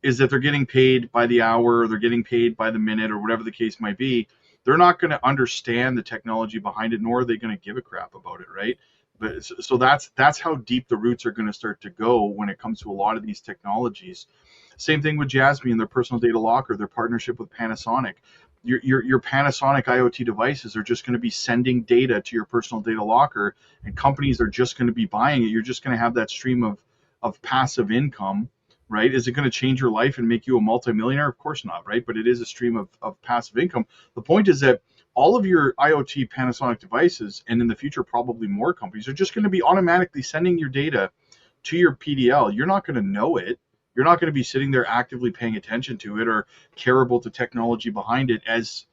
is that they're getting paid by the hour, or they're getting paid by the minute, or whatever the case might be. they're not going to understand the technology behind it, nor are they going to give a crap about it, right? But so that's how deep the roots are going to start to go when it comes to a lot of these technologies. Same thing with Jasmine and their personal data locker, their partnership with Panasonic. Your Panasonic IoT devices are just going to be sending data to your personal data locker, and companies are just going to be buying it. You're just going to have that stream of passive income, right? Is it going to change your life and make you a multimillionaire? Of course not, right? But it is a stream of passive income. The point is that all of your IoT Panasonic devices, and in the future probably more companies, are just going to be automatically sending your data to your PDL. You're not going to know it. You're not going to be sitting there actively paying attention to it or care about the technology behind it as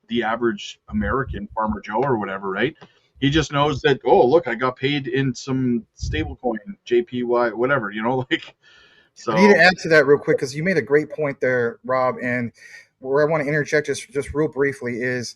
the average American, Farmer Joe or whatever, right? He just knows that, oh, look, I got paid in some stable coin, JPY, whatever, like. So
I need to add to that real quick because you made a great point there, Rob. And where I want to interject just real briefly is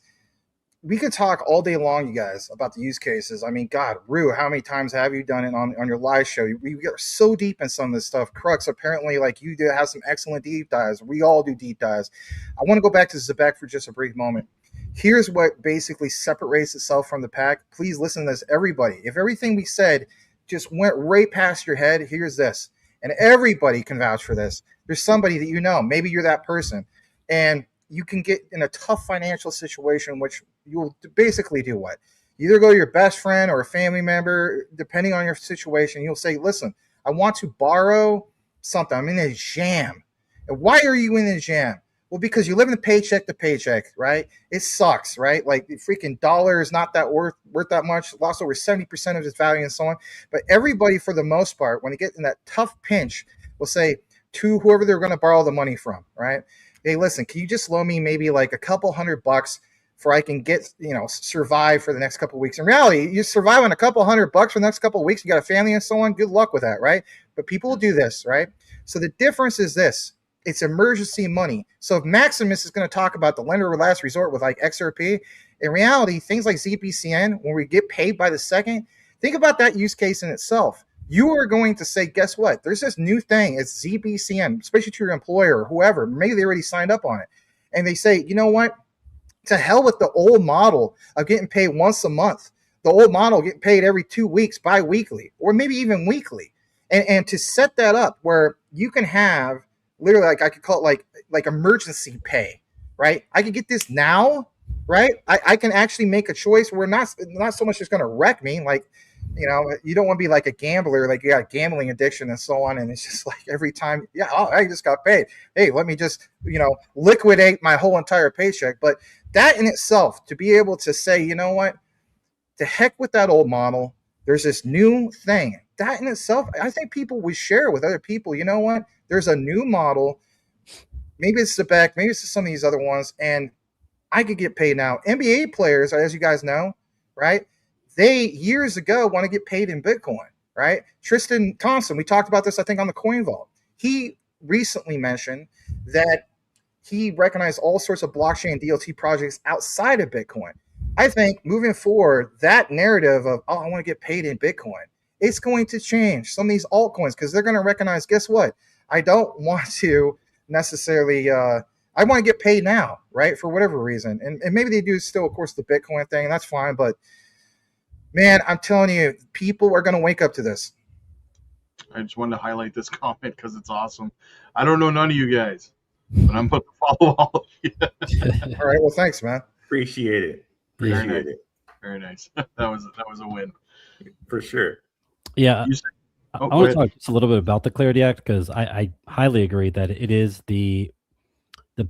we could talk all day long, you guys, about the use cases. I mean, God, Rue, how many times have you done it on your live show? We get so deep in some of this stuff. Crux, apparently, like you do have some excellent deep dives. We all do deep dives. I want to go back to zebec for just a brief moment. Here's what basically separates itself from the pack. Please listen to this, everybody. If everything we said just went right past your head, here's this. And everybody can vouch for this. There's somebody that you know. Maybe you're that person. And you can get in a tough financial situation, which you'll basically do what? You either go to your best friend or a family member, depending on your situation. You'll say, listen, I want to borrow something. I'm in a jam. And why are you in a jam? Well, because you live in paycheck to paycheck, right? It sucks, right? Like the freaking dollar is not that worth that much, lost over 70% of its value and so on. But everybody, for the most part, when they get in that tough pinch, will say to whoever they're going to borrow the money from, right? Hey, listen, can you just loan me maybe like a couple $100 for I can get, survive for the next couple of weeks? In reality, you survive on a couple $100 for the next couple of weeks, you got a family and so on, good luck with that, right? But people will do this, right? So the difference is this. It's emergency money. So if Maximus is going to talk about the lender of last resort with like XRP, in reality, things like ZBCN, when we get paid by the second, think about that use case in itself. You are going to say, guess what? There's this new thing. It's ZBCN, especially to your employer or whoever. Maybe they already signed up on it. And they say, you know what? To hell with the old model of getting paid once a month. The old model getting paid every 2 weeks, bi-weekly, or maybe even weekly. And to set that up where you can have literally, like I could call it like emergency pay, right? I could get this now, right? I can actually make a choice where not so much just going to wreck me. Like, you don't want to be like a gambler, like you got a gambling addiction and so on. And it's just like every time, I just got paid. Hey, let me just, liquidate my whole entire paycheck. But that in itself, to be able to say, you know what, to heck with that old model, there's this new thing. That in itself, I think people would share with other people, you know what, there's a new model. Maybe it's zebec, maybe it's some of these other ones, and I could get paid now. NBA players, as you guys know, right? They years ago want to get paid in Bitcoin, right? Tristan Thompson, we talked about this, I think, on the Coin Vault. He recently mentioned that he recognized all sorts of blockchain DLT projects outside of Bitcoin. I think moving forward, that narrative of, I want to get paid in Bitcoin, it's going to change some of these altcoins because they're going to recognize, guess what? I don't want to necessarily, I want to get paid now, right? For whatever reason. And maybe they do still, of course, the Bitcoin thing, and that's fine. But man, I'm telling you, people are going to wake up to this.
I just wanted to highlight this comment because it's awesome. I don't know none of you guys, but I'm going to follow all of you.
All right. Well, thanks, man.
Appreciate it.
Very nice. That was a win.
For sure.
Yeah. I want to talk just a little bit about the Clarity Act because I highly agree that it is the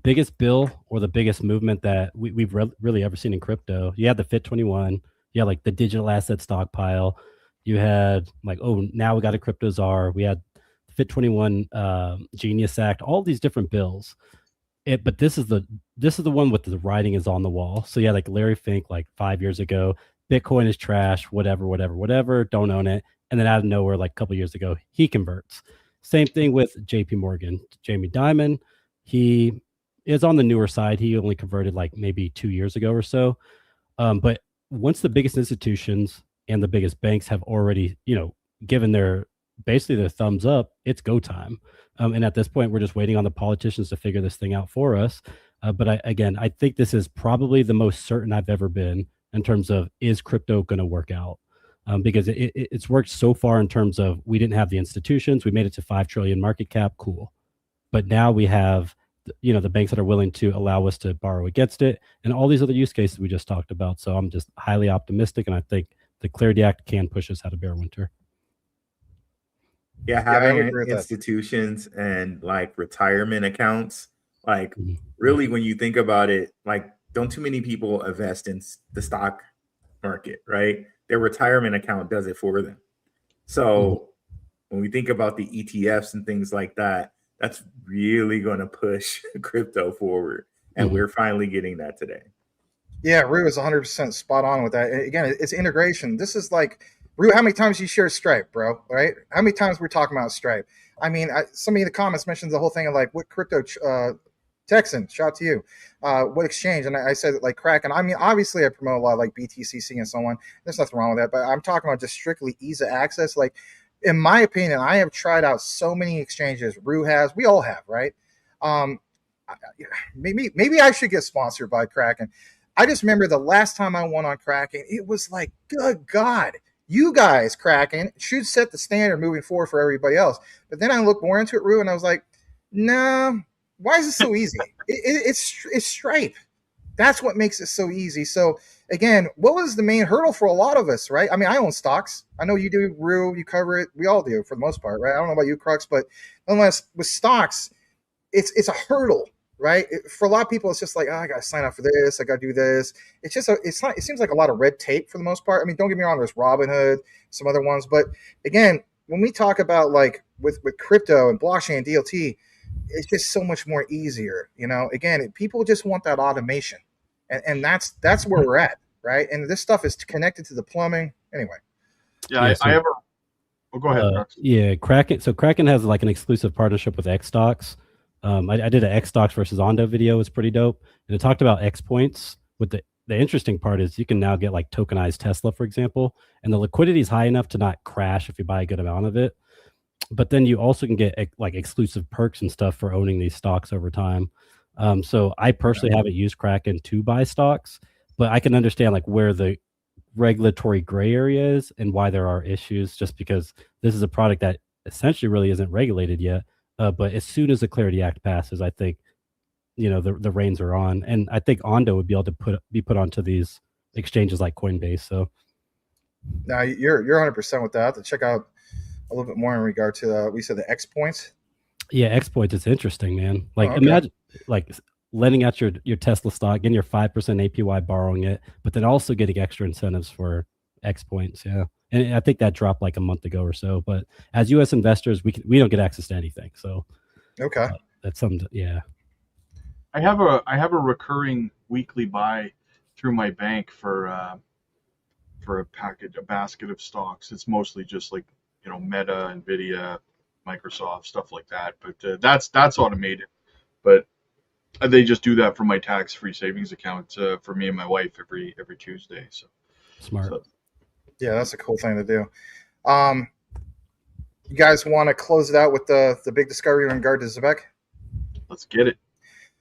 biggest bill or the biggest movement that we've really ever seen in crypto. You had the FIT21, you had like the digital asset stockpile, you had like, oh, now we got a crypto czar, we had FIT21 Genius Act, all these different bills. But this is the one with the writing is on the wall. So yeah, like Larry Fink, like 5 years ago, Bitcoin is trash, whatever, don't own it. And then out of nowhere, like a couple of years ago, he converts. Same thing with JP Morgan. Jamie Dimon, he is on the newer side. He only converted like maybe 2 years ago or so. But once the biggest institutions and the biggest banks have already, given their thumbs up, it's go time. And at this point, we're just waiting on the politicians to figure this thing out for us. But I think this is probably the most certain I've ever been in terms of, is crypto going to work out? Because it's worked so far in terms of, we didn't have the institutions, we made it to 5 trillion market cap, cool. But now we have, the banks that are willing to allow us to borrow against it, and all these other use cases we just talked about. So I'm just highly optimistic, and I think the Clarity Act can push us out of bear winter.
Yeah,
I would
having
agree with that.
institutions and like retirement accounts, like
Mhm.
really when you think about it, like don't too many people invest in the stock market, right? Their retirement account does it for them. So when we think about the ETFs and things like that, that's really going to push crypto forward. And
Mhm.
we're finally getting that today.
Yeah, Rue is 100% spot on with that. And again, it's integration. This is like, Rue, how many times you share Stripe, bro? Right? How many times we're talking about Stripe? I mean, somebody in the comments mentioned the whole thing of like, what crypto, Texan, shout out to you. What exchange? And I said like Kraken. I mean, obviously I promote a lot of like BTCC and so on. There's nothing wrong with that, but I'm talking about just strictly ease of access. Like, in my opinion, I have tried out so many exchanges. Rue has, we all have, right? Maybe I should get sponsored by Kraken. I just remember the last time I won on Kraken, it was like, good God, you guys, Kraken, should set the standard moving forward for everybody else. But then I looked more into it, Rue, and I was like, no, why is it so easy? It's Stripe. That's what makes it so easy. So again, what was the main hurdle for a lot of us, right? I mean, I own stocks. I know you do, Rue, you cover it. We all do for the most part, right? I don't know about you, Crux, but unless with stocks, it's a hurdle, right? For a lot of people, it's just like, oh, I got to sign up for this. I got to do this. It's just, it's not, it seems like a lot of red tape for the most part. I mean, don't get me wrong, there's Robinhood, some other ones. But again, when we talk about like with crypto and blockchain and DLT, it's just so much more easier. Again, people just want that automation. And that's where we're at, right? And this stuff is connected to the plumbing. Anyway.
Yeah, I have a. Oh, go ahead, Crux.
Yeah, Kraken. So Kraken has like an exclusive partnership with XStocks. I did an XStocks versus Ondo video. It's pretty dope, and it talked about X points. With the interesting part is you can now get like tokenized Tesla, for example, and the liquidity is high enough to not crash if you buy a good amount of it. But then you also can get like exclusive perks and stuff for owning these stocks over time. So I personally haven't used Kraken to buy stocks, but I can understand like where the regulatory gray area is and why there are issues, just because this is a product that essentially really isn't regulated yet. But as soon as the Clarity Act passes, I think, the reins are on. And I think Ondo would be able to be put onto these exchanges like Coinbase. So
now you're 100% with that. I have to check out a little bit more in regard to we said the X points.
Yeah, X points is interesting, man. Like
okay.
Imagine like lending out your Tesla stock, getting your 5% APY, borrowing it, but then also getting extra incentives for X points. Yeah, and I think that dropped like a month ago or so. But as U.S. investors, we don't get access to anything. So
okay,
that's something. Yeah,
I have a recurring weekly buy through my bank for a basket of stocks. It's mostly just like Meta, Nvidia, Microsoft, stuff like that. But that's automated. But they just do that for my tax-free savings account for me and my wife every Tuesday. So
smart.
Yeah, that's a cool thing to do. You guys want to close it out with the big discovery in regard to zebec?
Let's get it.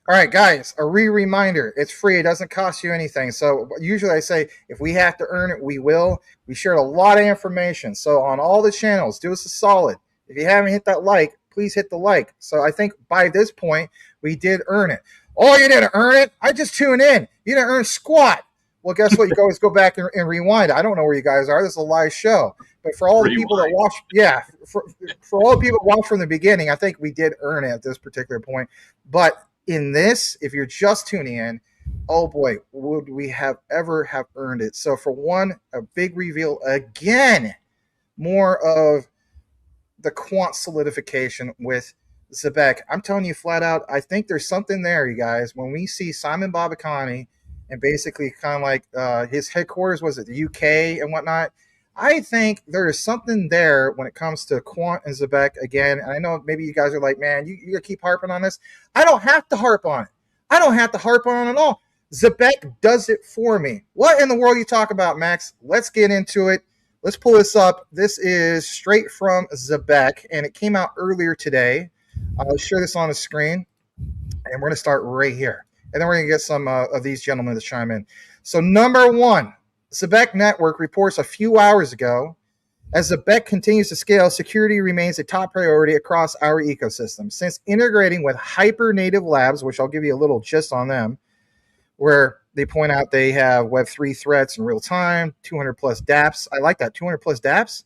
All right, guys, a reminder. It's free. It doesn't cost you anything. So usually I say if we have to earn it, we will. We shared a lot of information. So on all the channels, do us a solid. If you haven't hit that like, please hit the like. So I think by this point, we did earn it. Oh, you didn't earn it? I just tuned in. You didn't earn squat. Well, guess what? You can always go back and rewind. I don't know where you guys are. This is a live show. But for all the people that watch, for all the people that watch from the beginning, I think we did earn it at this particular point. But in this, if you're just tuning in, oh boy, would we have ever have earned it? So for one, a big reveal again, more of the quant solidification with zebec. I'm telling you flat out, I think there's something there, you guys. When we see Simon Babakani and basically kind of like his headquarters was at the UK and whatnot, I think there is something there when it comes to quant and zebec again. And I know maybe you guys are like, man, you gotta keep harping on this. I don't have to harp on it. I don't have to harp on it at all. Zebec does it for me. What in the world you talk about, Max? Let's get into it. Let's pull this up. This is straight from zebec, and it came out earlier today. I'll share this on the screen, and we're going to start right here. and then we're going to get some of these gentlemen to chime in. So number one, zebec network reports a few hours ago, as zebec continues to scale, security remains a top priority across our ecosystem. Since integrating with hyper-native labs, which I'll give you a little gist on them, where they point out they have Web3 threats in real time, 200 plus dApps. I like that, 200 plus dApps.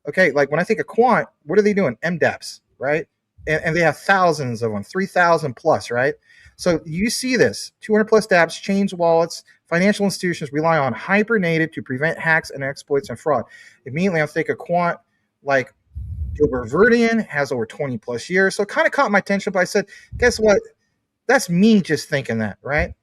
Okay, like when I think of Quant, what are they doing? MDApps, right? And they have thousands of them, 3,000 plus, right? So you see this, 200 plus dApps, chains, wallets, financial institutions rely on hyper-native to prevent hacks and exploits and fraud. Immediately I'm thinking Quant, like Gilbert Verdian has over 20 plus years. So it kind of caught my attention, but I said, guess what? That's me just thinking that, right?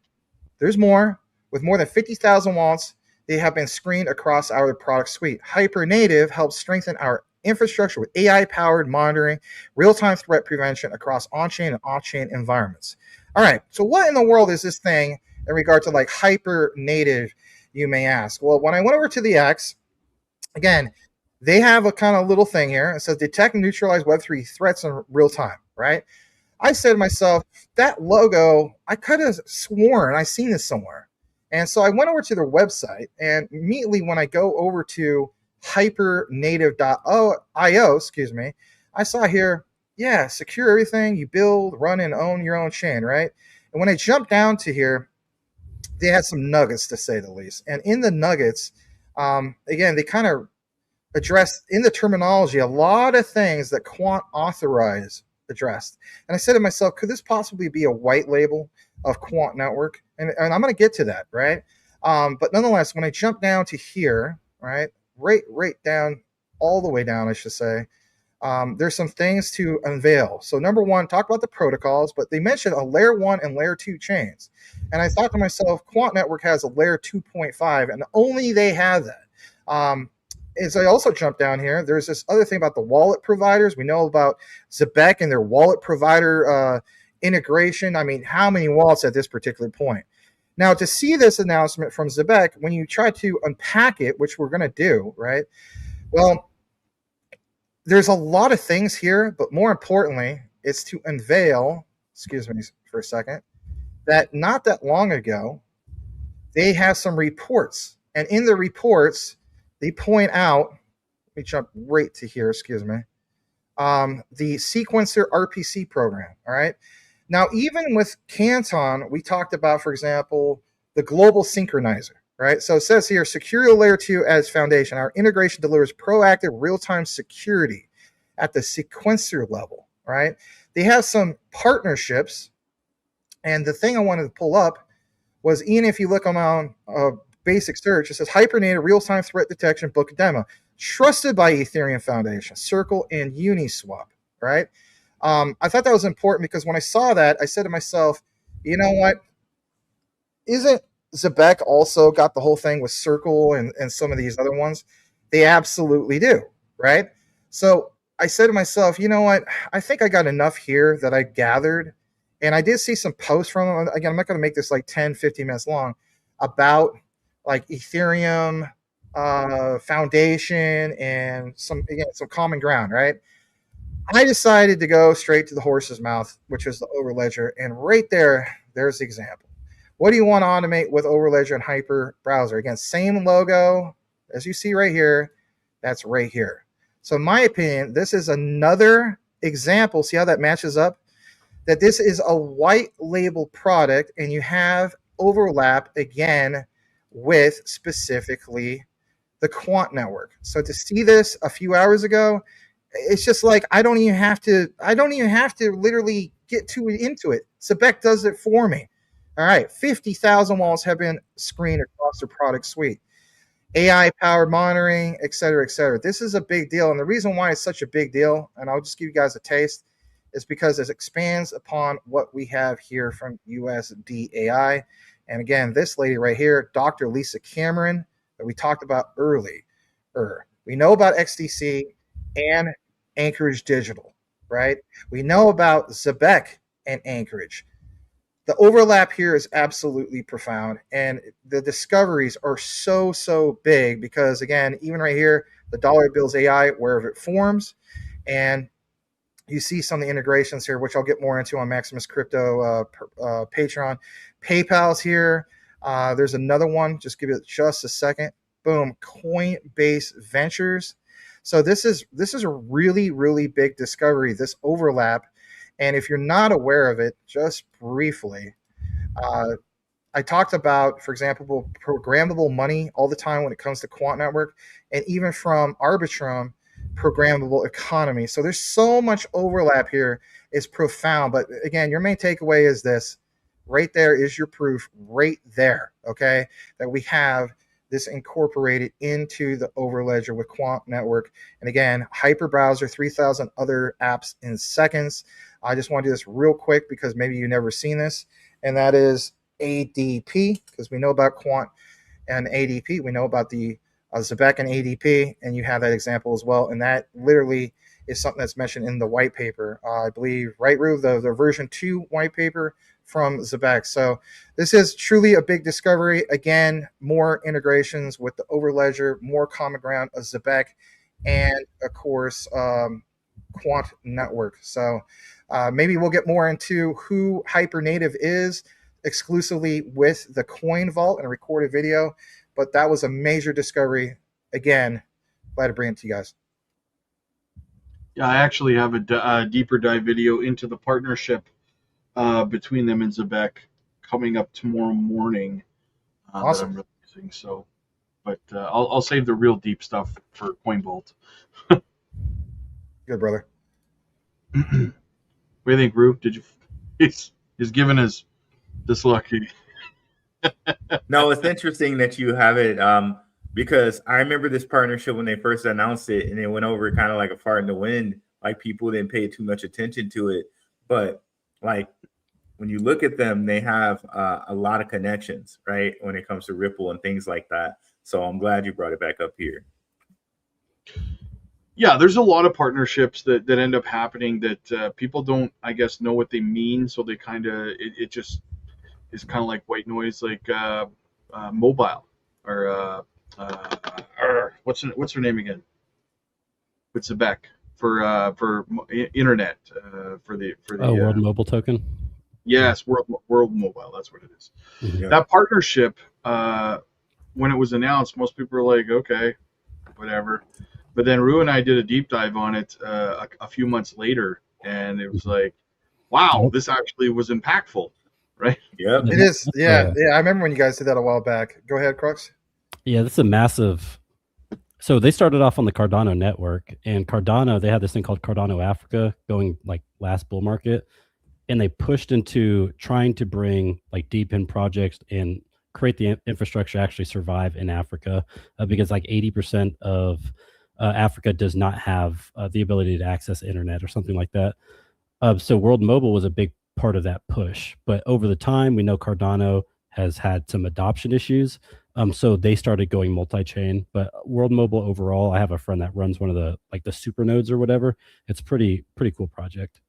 There's more. With more than 50,000 wallets, they have been screened across our product suite. Hyper-native helps strengthen our infrastructure with AI-powered monitoring, real-time threat prevention across on-chain and off-chain environments. All right, so what in the world is this thing in regard to like hyper-native, you may ask? Well, when I went over to the X, again, they have a kind of little thing here. It says detect and neutralize Web3 threats in real time, right? I said to myself, that logo, I could have sworn I seen this somewhere. And so I went over to their website, and immediately when I go over to hypernative.io, I saw here, yeah, secure everything, you build, run, and own your own chain, right? And when I jumped down to here, they had some nuggets, to say the least. And in the nuggets, again, they kind of addressed in the terminology a lot of things that Quant authorized addressed. And I said to myself, could this possibly be a white label of Quant Network? And I'm going to get to that, right? But nonetheless, when I jump down to here, right down, all the way down, I should say, there's some things to unveil. So number one, talk about the protocols, but they mentioned a layer 1 and layer 2 chains. And I thought to myself, Quant Network has a layer 2.5, and only they have that. As I also jump down here, there's this other thing about the wallet providers. We know about zebec and their wallet provider integration. I mean, how many wallets at this particular point? Now, to see this announcement from zebec, when you try to unpack it, which we're going to do, right? Well, there's a lot of things here, but more importantly, it's to unveil, excuse me for a second, that not that long ago, they have some reports. And in the reports, they point out, let me jump right to here, excuse me, the sequencer RPC program, all right? Now, even with Canton, we talked about, for example, the global synchronizer, right? So it says here, secure layer 2 as foundation. Our integration delivers proactive real-time security at the sequencer level, right? They have some partnerships, and the thing I wanted to pull up was, Ian, if you look on basic search, it says hypernative real-time threat detection book demo, trusted by Ethereum Foundation, Circle, and Uniswap, right? I thought that was important because when I saw that, I said to myself, you know what? Isn't zebec also got the whole thing with Circle and some of these other ones? They absolutely do, right? So I said to myself, you know what? I think I got enough here that I gathered. And I did see some posts from them. Again, I'm not going to make this like 10, 15 minutes long about like Ethereum Foundation and some common ground, right? I decided to go straight to the horse's mouth, which is the Overledger, and right there's the example. What do you want to automate with Overledger and Hyper Browser? Again, same logo as you see right here. That's right here. So in my opinion, this is another example. See how that matches up? That this is a white label product, and you have overlap again with specifically the Quant network. So to see this a few hours ago, it's just like I don't even have to literally get into it. zebec does it for me. All right, 50,000 wallets have been screened across the product suite. AI-powered monitoring, et cetera, et cetera. This is a big deal, and the reason why it's such a big deal, and I'll just give you guys a taste, is because it expands upon what we have here from USDAI. And again, this lady right here, Dr. Lisa Cameron, that we talked about earlier. We know about XDC and Anchorage Digital, right? We know about zebec and Anchorage. The overlap here is absolutely profound, and the discoveries are so big because, again, even right here, the dollar bills AI, wherever it forms, and you see some of the integrations here, which I'll get more into on Maximus Crypto Patreon. PayPal's here. There's another one. Just give it just a second. Boom, Coinbase Ventures. So this is a really, really big discovery, this overlap. And if you're not aware of it, just briefly, I talked about, for example, programmable money all the time when it comes to quant network, and even from Arbitrum, programmable economy. So there's so much overlap here. It's profound. But again, your main takeaway is this. Right there is your proof right there, okay, that we have this incorporated into the Overledger with Quant Network. And again, hyper browser, 3,000 other apps in seconds. I just want to do this real quick because maybe you've never seen this, and that is ADP, because we know about Quant and ADP. We know about the zebec and ADP, and you have that example as well. And that literally is something that's mentioned in the white paper. I believe, right, Rue, the version 2 white paper from zebec. So this is truly a big discovery. Again, more integrations with the Overledger, more common ground of zebec, and of course, Quant Network. So maybe we'll get more into who Hypernative is exclusively with the Coin Vault and a recorded video. But that was a major discovery. Again, glad to bring it to you guys.
Yeah, I actually have a deeper dive video into the partnership between them and zebec coming up tomorrow morning.
Awesome.
That I'm releasing. So, but I'll save the real deep stuff for Coin Vault.
Good, brother.
What do you think, Rue? Did you? He's giving us this lucky.
No, it's interesting that you have it because I remember this partnership when they first announced it, and it went over kind of like a fart in the wind. Like people didn't pay too much attention to it, but like when you look at them, they have a lot of connections, right? When it comes to Ripple and things like that. So I'm glad you brought it back up here.
Yeah, there's a lot of partnerships that end up happening that people don't, I guess, know what they mean. So they kind of, it just is kind of like white noise, like mobile or what's her name again? It's zebec for internet for the
World Mobile Token.
Yes, World Mobile. That's what it is.
Mm-hmm.
That partnership, when it was announced, most people were like, okay, whatever. But then Rue and I did a deep dive on it a few months later, and it was like, wow, this actually was impactful, right?
Yeah,
it is. Yeah, I remember when you guys did that a while back. Go ahead, Crux.
Yeah, this is a massive. So they started off on the Cardano network, and Cardano, they had this thing called Cardano Africa going like last bull market, and they pushed into trying to bring like deep in projects and create the infrastructure to actually survive in Africa, because like 80% of Africa does not have the ability to access internet or something like that. So World Mobile was a big part of that push. But over the time, we know Cardano has had some adoption issues. So they started going multi-chain. But World Mobile overall, I have a friend that runs one of the like the super nodes or whatever. It's pretty cool project.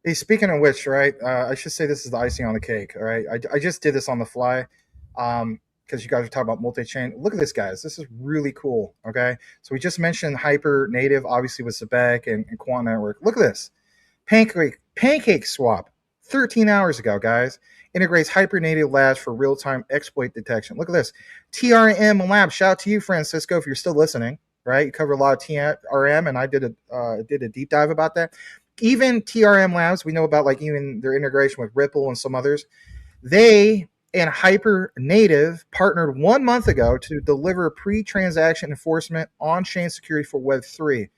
Hey, speaking of which, right, I should say this is the icing on the cake. All right, I just did this on the fly. Because you guys are talking about multi-chain. Look at this, guys. This is really cool. Okay, so we just mentioned Hyper Native, obviously with zebec and Quant Network. Look at this, Pancake Swap, 13 hours ago, guys. Integrates Hyper Native Labs for real-time exploit detection. Look at this, TRM Labs. Shout out to you, Francisco, if you're still listening. Right, you cover a lot of TRM, and I did a deep dive about that. Even TRM Labs, we know about like even their integration with Ripple and some others. They and Hyper Native partnered 1 month ago to deliver pre-transaction enforcement on-chain security for Web3.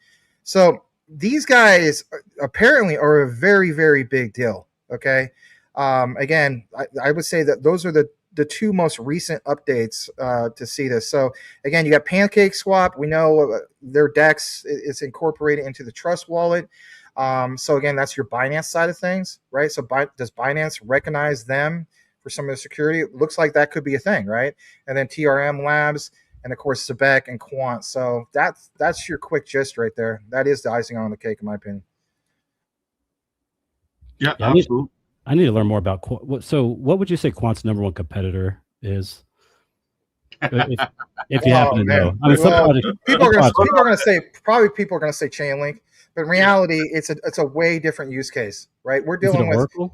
So these guys apparently are a very, very big deal. Okay. Again, I would say that those are the two most recent updates to see this. So again, you got Pancake Swap. We know their DEX is incorporated into the Trust Wallet. So again, that's your Binance side of things, right? So does Binance recognize them for some of the security? It looks like that could be a thing, right? And then TRM Labs, and of course zebec and Quant. So that's your quick gist right there. That is the icing on the cake, in my opinion.
Yeah, absolutely.
I need to learn more about Quant. So what would you say Quant's number one competitor is? If you happen to know. I mean,
people are going to say Chainlink, but in reality, it's a way different use case, right? We're dealing with Oracle?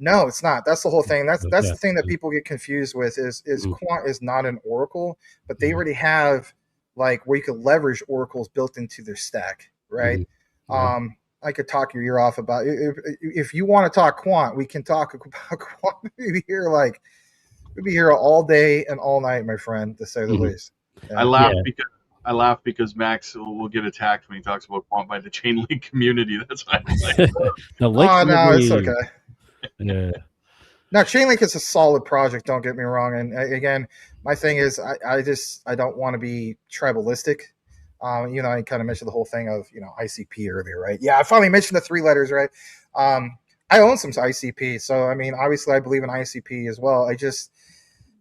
No, it's not. That's the whole thing. That's
Yeah.
the thing that people get confused with is Quant is not an Oracle, but they
Mhm.
already have like where you could leverage oracles built into their stack, right?
Yeah.
I could talk your ear off about if you want to talk Quant, we can talk about Quant. We'd be here all day and all night, my friend, to say the
Mhm.
least.
I
Yeah.
laugh because Max will get attacked when he talks about Quant by the chain link community. That's why I'm like,
The link
Oh
in the
no, it's
green.
okay.
Yeah.
Now, Chainlink is a solid project. Don't get me wrong. And again, my thing is, I don't want to be tribalistic. I kind of mentioned the whole thing of ICP earlier, right? Yeah, I finally mentioned the 3 letters, right? I own some ICP, so I mean, obviously, I believe in ICP as well.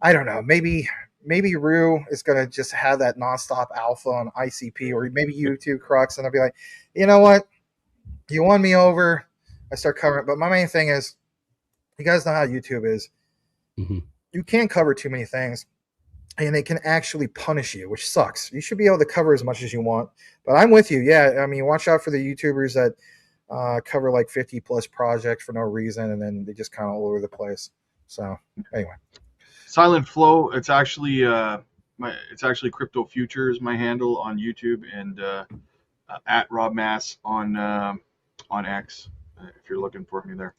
I don't know. Maybe Rue is going to just have that nonstop alpha on ICP, or maybe you too, Crux, and I'll be like, you know what? You won me over. I start covering, but my main thing is, you guys know how YouTube is.
Mhm.
You can't cover too many things, and it can actually punish you, which sucks. You should be able to cover as much as you want. But I'm with you. Yeah, I mean, watch out for the YouTubers that cover like 50 plus projects for no reason, and then they just kind of all over the place. So anyway,
Silent Flow. It's actually Crypto Futures, my handle on YouTube, and at Rob Mass on X, if you're looking for me there.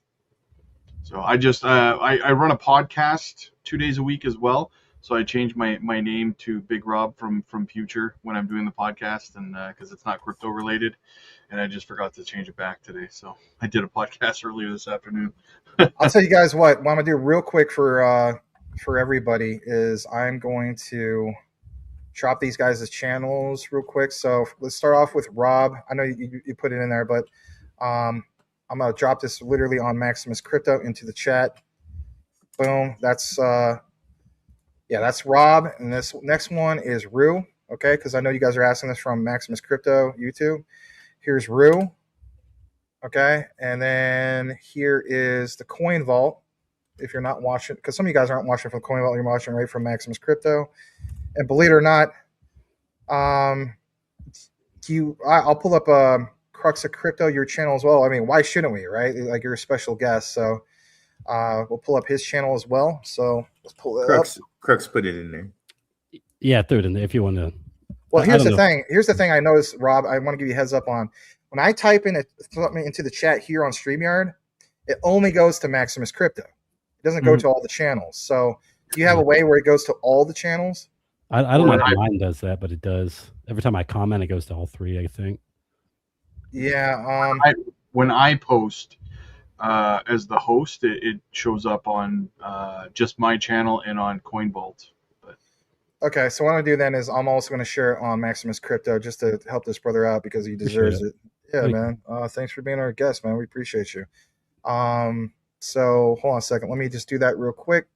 So I just I run a podcast 2 days a week as well. So I changed my name to Big Rob from Future when I'm doing the podcast, and because it's not crypto related, and I just forgot to change it back today. So I did a podcast earlier this afternoon.
I'll tell you guys what I'm gonna do real quick for everybody is I'm going to drop these guys' channels real quick. So let's start off with Rob. I know you put it in there, but I'm gonna drop this literally on Maximus Crypto into the chat. Boom. That's Rob, and this next one is Rue. Okay, because I know you guys are asking this from Maximus Crypto YouTube. Here's Rue. Okay, and then here is the Coin Vault. If you're not watching, because some of you guys aren't watching from Coin Vault, you're watching right from Maximus Crypto. And believe it or not, I'll pull up Crux of Crypto, your channel as well. I mean, why shouldn't we, right? Like, you're a special guest, so we'll pull up his channel as well. So let's pull it up.
Crux put it in there.
Yeah, throw it in there if you want to.
Well, here's the thing. Here's the thing I noticed, Rob. I want to give you a heads up on. When I type in something into the chat here on StreamYard, it only goes to Maximus Crypto. It doesn't go to all the channels. So do you have a way where it goes to all the channels?
I don't know if mine does that, but it does. Every time I comment, it goes to all 3, I think.
Yeah.
When I post as the host, it shows up on just my channel and on Coin Vault.
Okay, so what I'm going to do then is I'm also going to share it on Maximus Crypto just to help this brother out because he deserves it. Yeah, man. Thanks for being our guest, man. We appreciate you. So hold on a second. Let me just do that real quick.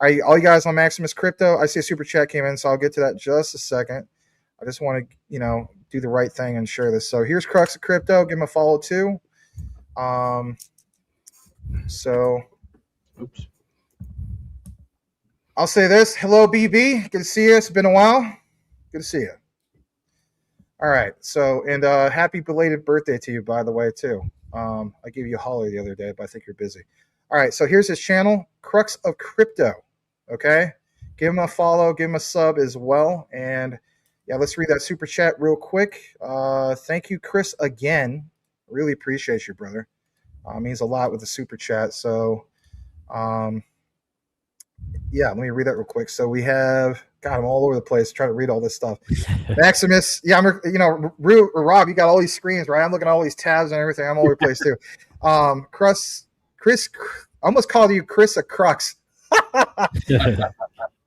All you guys on Maximus Crypto, I see a super chat came in, so I'll get to that in just a second. I just want to, do the right thing and share this. So here's Crux of Crypto. Give him a follow too. So
Oops.
I'll say this. Hello, BB. Good to see you. It's been a while. Good to see you. All right. So, and happy belated birthday to you, by the way, too. I gave you a holiday the other day, but I think you're busy. All right. So here's his channel, Crux of Crypto. Okay. Give him a follow. Give him a sub as well. And yeah, let's read that super chat real quick. Thank you, Chris, again. Really appreciate you, brother. Means a lot with the super chat. So, yeah, let me read that real quick. So we have, God, I'm all over the place trying to read all this stuff. Maximus, yeah, Rob, you got all these screens, right? I'm looking at all these tabs and everything. I'm all over the place too. Chris, I almost called you Chris a Crux.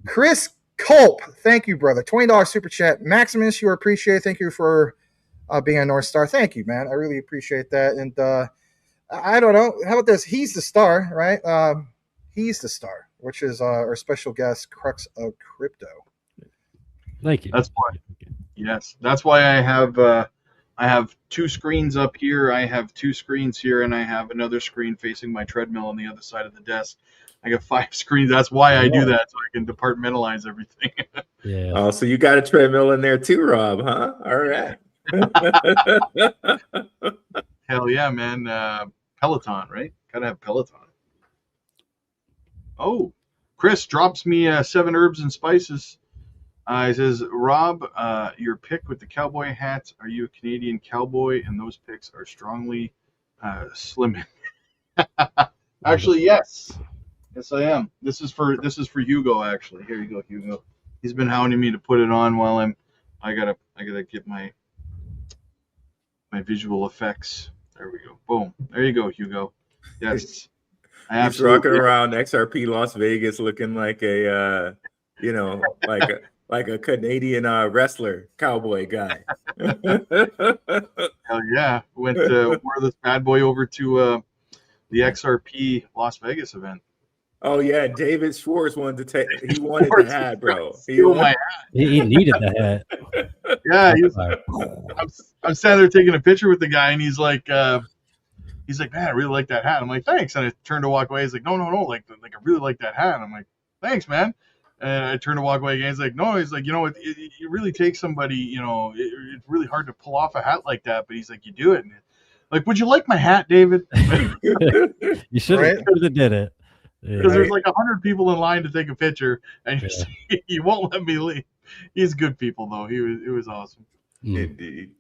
Chris Culp, thank you, brother. $20 super chat. Maximus, you are appreciated. Thank you for being a North Star. Thank you, man. I really appreciate that. And I don't know. How about this? He's the star, right? He's the star, which is our special guest, Crux of Crypto.
Thank you.
That's why. Yes, that's why I have 2 screens up here. I have 2 screens here, and I have another screen facing my treadmill on the other side of the desk. I got 5 screens. That's why I do that, so I can departmentalize everything.
Yeah.
Oh, so you got a treadmill in there too, Rob, huh? All right.
Hell yeah, man. Peloton, right? Gotta have Peloton. Oh, Chris drops me 7 herbs and spices. He says, Rob, your pick with the cowboy hat. Are you a Canadian cowboy? And those picks are strongly slimming. Actually, yes. Yes, I am. This is for Hugo. Actually, here you go, Hugo. He's been hounding me to put it on while I gotta get my visual effects. There we go. Boom. There you go, Hugo. Yes.
He's rocking around XRP Las Vegas looking like a like a Canadian wrestler cowboy guy.
Hell yeah. Wore this bad boy over to the XRP Las Vegas event.
Oh yeah, David Schwartz wanted the hat, bro.
He needed the hat.
Yeah, I'm standing there taking a picture with the guy, and he's like, man, I really like that hat. I'm like, thanks. And I turned to walk away. He's like, no, like I really like that hat. And I'm like, thanks, man. And I turned to walk away again. He's like, no. He's like, it really takes somebody. It's really hard to pull off a hat like that. But he's like, you do it. And like, would you like my hat, David?
You should have did it.
Because there's like 100 people in line to take a picture, and he won't let me leave. He's good people, though. It was awesome.
Indeed.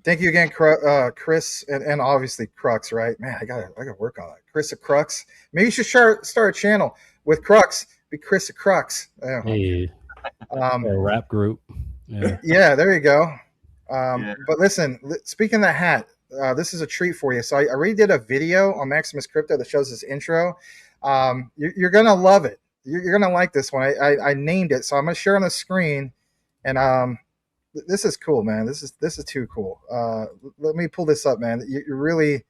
Thank you again, Chris, and obviously Crux, right? Man, I gotta work on it. Chris at Crux. Maybe you should start a channel with Crux. Be Chris at Crux.
Hey, a rap group.
Yeah, there you go. But listen, speaking of the hat, this is a treat for you. So I already did a video on Maximus Crypto that shows this intro. You're gonna love it. You're gonna like this one. I named it, so I'm gonna share on the screen, and this is cool, man. This is too cool. Let me pull this up, man. You really,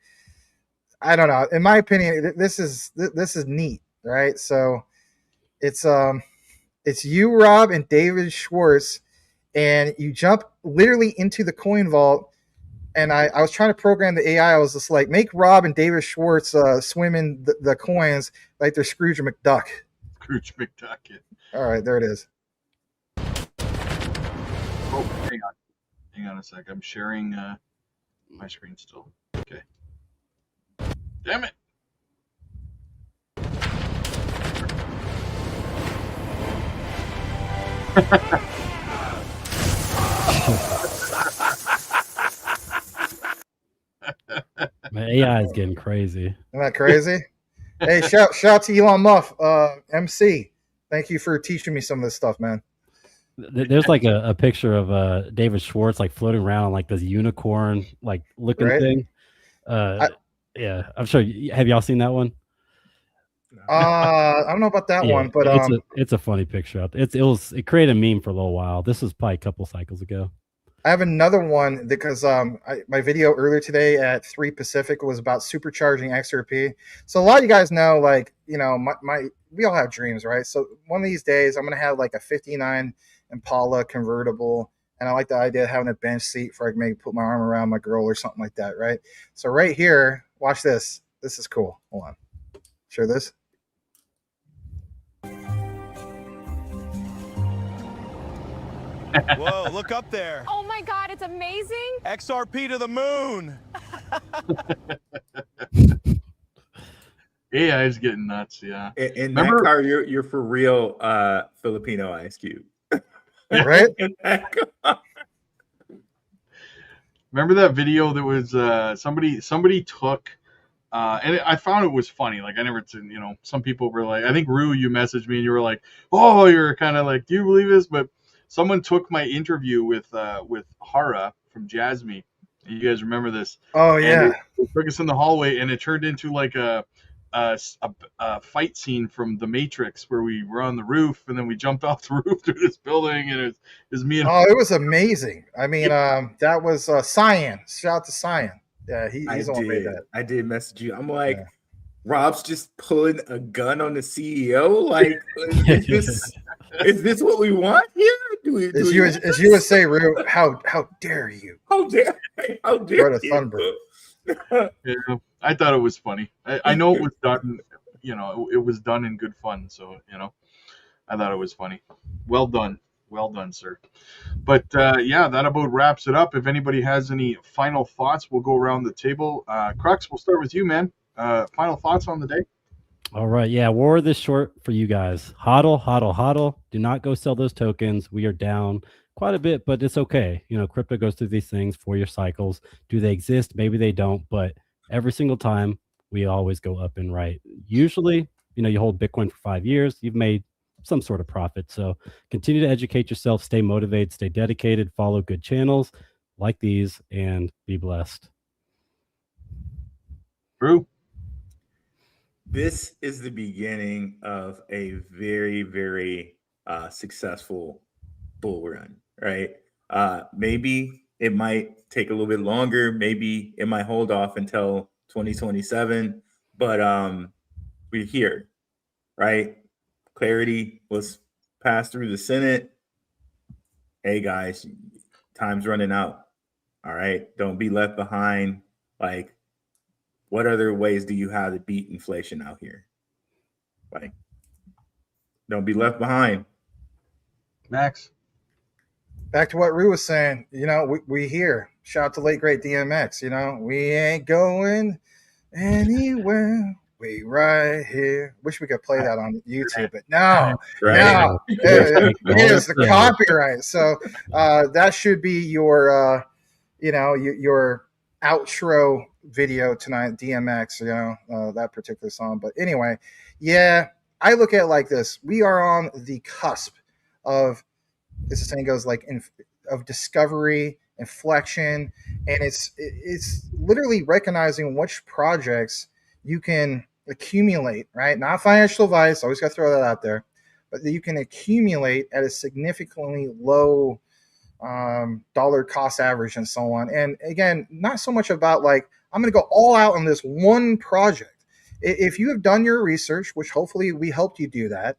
I don't know. In my opinion, this is neat, right? So it's you, Rob, and David Schwartz, and you jump literally into the coin vault. And I was trying to program the AI. I was just like, make Rob and David Schwartz swim in the coins like they're Scrooge McDuck.
Scrooge McDuck. Yeah.
All right, there it is.
Oh, hang on a sec. I'm sharing my screen still. Okay. Damn it.
My AI is getting crazy.
Isn't that crazy? Hey, shout to Elon Musk, MC. Thank you for teaching me some of this stuff, man.
There's like a picture of David Schwartz like floating around on like this unicorn like looking thing. Yeah, I'm sure. Have y'all seen that one?
I don't know about that one, but
it's a funny picture out there. It created a meme for a little while. This was probably a couple cycles ago.
I have another one because my video earlier today at 3 Pacific was about supercharging XRP. So a lot of you guys know, like, we all have dreams, right? So one of these days I'm going to have like a 59 Impala convertible. And I like the idea of having a bench seat for I can maybe put my arm around my girl or something like that, right? So right here, watch this. This is cool. Hold on. Share this.
Whoa, look up there.
Oh my God, it's amazing.
XRP to the moon.
AI is getting nuts, yeah.
In that car, you're for real Filipino Ice Cube.
Right?
Remember that video that was somebody took and I found it was funny. Like I never, some people were like, I think Rue, you messaged me and you were like, oh, you're kind of like, do you believe this? But someone took my interview with Hara from Jasmine. You guys remember this?
Oh yeah.
And it took us in the hallway and it turned into like a fight scene from The Matrix where we were on the roof and then we jumped off the roof through this building and it was me and
it was amazing. I mean, that was Cyan. Shout out to Cyan. Yeah, he's the one who made that.
I did message you. I'm like, Rob's just pulling a gun on the CEO. Like, is this what we want here?
As you would say, Rue, how dare you?
How dare
you?
Yeah, I thought it was funny. I know it was done. It was done in good fun. So I thought it was funny. Well done, sir. But that about wraps it up. If anybody has any final thoughts, we'll go around the table. Crux, we'll start with you, man. Final thoughts on the day?
All right. Yeah. War this short for you guys. Hodl, hodl, hodl. Do not go sell those tokens. We are down quite a bit, but it's okay. You know, crypto goes through these things for your cycles. Do they exist? Maybe they don't, but every single time we always go up and right. Usually, you know, you hold Bitcoin for 5 years, you've made some sort of profit. So continue to educate yourself, stay motivated, stay dedicated, follow good channels like these, and be blessed.
True.
This is the beginning of a very, very successful bull run, right? Maybe it might take a little bit longer. Maybe it might hold off until 2027, but we're here, right? Clarity was passed through the Senate. Hey guys, time's running out. All right, don't be left behind. Like, what other ways do you have to beat inflation out here? Like, don't be left behind.
Max.
Back to what Rue was saying, you know, we here. Shout out to late great DMX, you know, we ain't going anywhere. We right here. Wish we could play that on YouTube, but no,
Right.
no, it is the copyright. So that should be your, you know, your outro video tonight, DMX, you know, that particular song. But anyway, yeah, I look at it like this. We are on the cusp of, as the saying goes, like of discovery, inflection, and it's literally recognizing which projects you can accumulate, right? Not financial advice, always got to throw that out there, but that you can accumulate at a significantly low dollar cost average and so on. And again, not so much about like, I'm going to go all out on this one project. If you have done your research, which hopefully we helped you do that,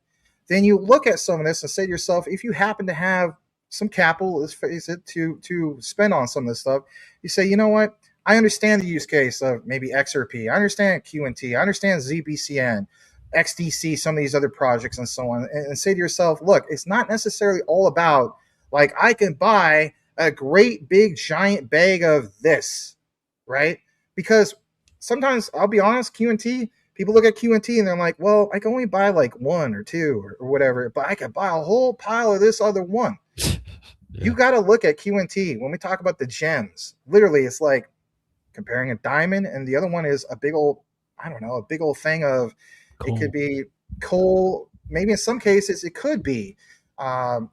then you look at some of this and say to yourself, if you happen to have some capital, let's face it, to spend on some of this stuff, you say, you know what? I understand the use case of maybe XRP. I understand QNT. I understand ZBCN, XDC, some of these other projects and so on. And say to yourself, look, it's not necessarily all about like I can buy a great big giant bag of this, right? Because sometimes, I'll be honest, QNT, people look at QNT and they're like, well, I can only buy like one or two or whatever, but I could buy a whole pile of this other one. Yeah. You got to look at QNT when we talk about the gems. Literally, it's like comparing a diamond and the other one is a big old, I don't know, a big old thing of coal. It could be coal. Maybe in some cases it could be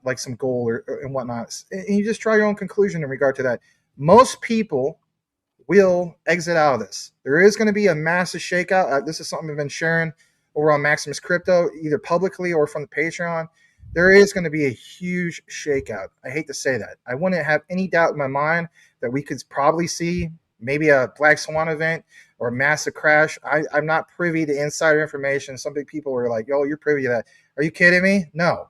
like some gold or and whatnot. And you just draw your own conclusion in regard to that. Most people will exit out of this. There is going to be a massive shakeout. This is something I've been sharing over on Maximus Crypto, either publicly or from the Patreon. There is going to be a huge shakeout. I hate to say that. I wouldn't have any doubt in my mind that we could probably see maybe a Black Swan event or a massive crash. I'm not privy to insider information. Some big people are like, "Oh, you're privy to that." Are you kidding me? No.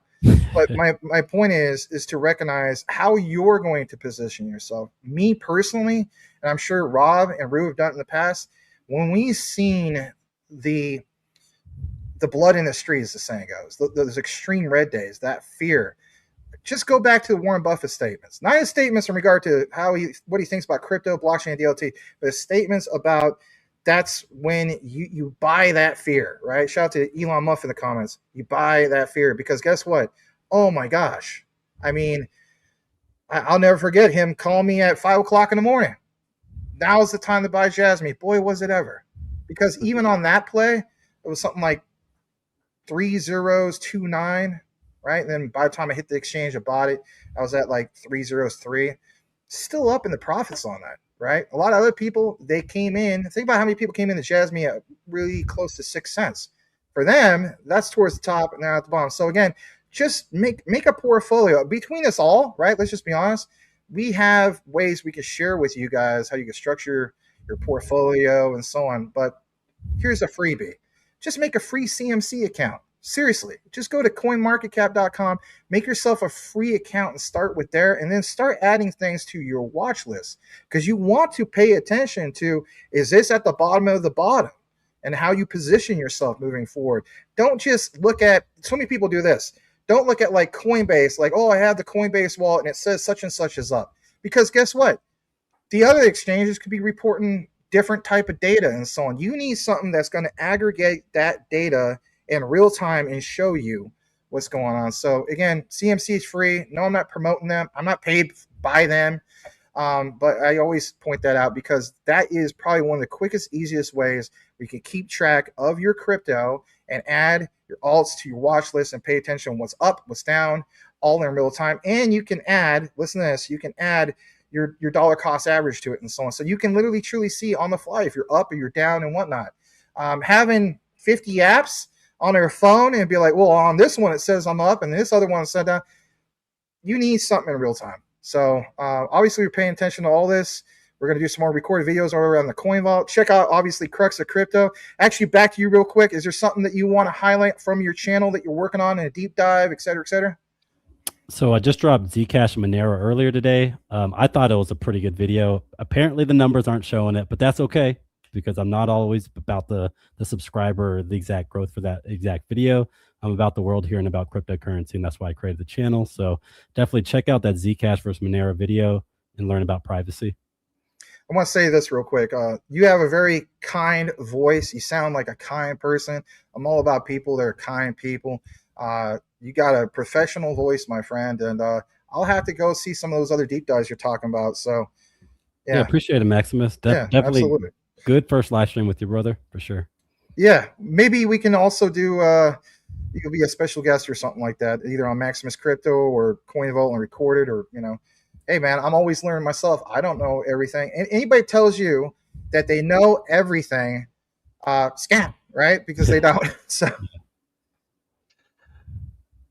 But my point is to recognize how you're going to position yourself. Me personally, and I'm sure Rob and Rue have done it in the past, when we've seen the blood in the streets, the saying goes, those extreme red days, that fear, just go back to the Warren Buffett statements. Not his statements in regard to what he thinks about crypto, blockchain, and DLT, but his statements about that's when you buy that fear, right? Shout out to Elon Musk in the comments. You buy that fear because guess what? Oh my gosh. I mean, I'll never forget him calling me at 5 o'clock in the morning. Now is the time to buy Jasmine. Boy, was it ever. Because even on that play, it was something like 3029, right? And then by the time I hit the exchange, I bought it. I was at like 303. Still up in the profits on that, right? A lot of other people, they came in. Think about how many people came in to Jasmine at really close to 6 cents. For them, that's towards the top and now at the bottom. So again, just make a portfolio between us all, right? Let's just be honest. We have ways we can share with you guys how you can structure your portfolio and so on. But here's a freebie. Just make a free CMC account. Seriously, just go to coinmarketcap.com, make yourself a free account and start with there, and then start adding things to your watch list because you want to pay attention to, is this at the bottom of the bottom and how you position yourself moving forward. Don't just look at, so many people do this. Don't look at like Coinbase, like, oh, I have the Coinbase wallet and it says such and such is up. Because guess what? The other exchanges could be reporting different type of data and so on. You need something that's going to aggregate that data in real time and show you what's going on. So again, CMC is free. No, I'm not promoting them. I'm not paid by them. But I always point that out because that is probably one of the quickest, easiest ways we can keep track of your crypto and add your alts to your watch list and pay attention to what's up, what's down, all in real time. And you can add, listen to this, you can add your dollar cost average to it and so on. So you can literally truly see on the fly if you're up or you're down and whatnot. Having 50 apps on your phone and be like, well, on this one it says I'm up and this other one said down. You need something in real time. So obviously we're paying attention to all this. We're going to do some more recorded videos all around the Coin Vault. Check out, obviously, Crux of Crypto. Actually, back to you real quick. Is there something that you want to highlight from your channel that you're working on in a deep dive, et cetera, et cetera?
So I just dropped Zcash Monero earlier today. I thought it was a pretty good video. Apparently the numbers aren't showing it, but that's okay because I'm not always about the subscriber or the exact growth for that exact video. I'm about the world hearing about cryptocurrency, and that's why I created the channel. So definitely check out that Zcash versus Monero video and learn about privacy.
I want to say this real quick. You have a very kind voice. You sound like a kind person. I'm all about people that are kind people. You got a professional voice, my friend, and I'll have to go see some of those other deep dives you're talking about. So,
yeah, appreciate it, Maximus.
Yeah,
definitely
absolutely.
Good first live stream with your brother, for sure.
Yeah, maybe we can also do, you could be a special guest or something like that, either on Maximus Crypto or Coin Vault and record it, or, hey, man, I'm always learning myself. I don't know everything. And anybody tells you that they know everything, scam, right? Because they don't. So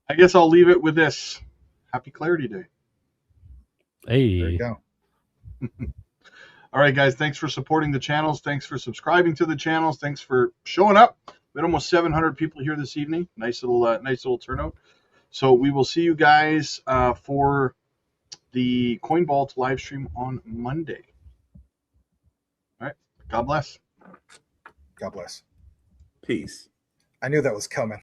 I guess I'll leave it with this. Happy Clarity Day.
Hey.
there you go.
All right, guys, thanks for supporting the channels. Thanks for subscribing to the channels. Thanks for showing up. We had almost 700 people here this evening. Nice little turnout. So we will see you guys for the Coin Vault live stream on Monday. All right. God bless.
God bless.
Peace.
I knew that was coming.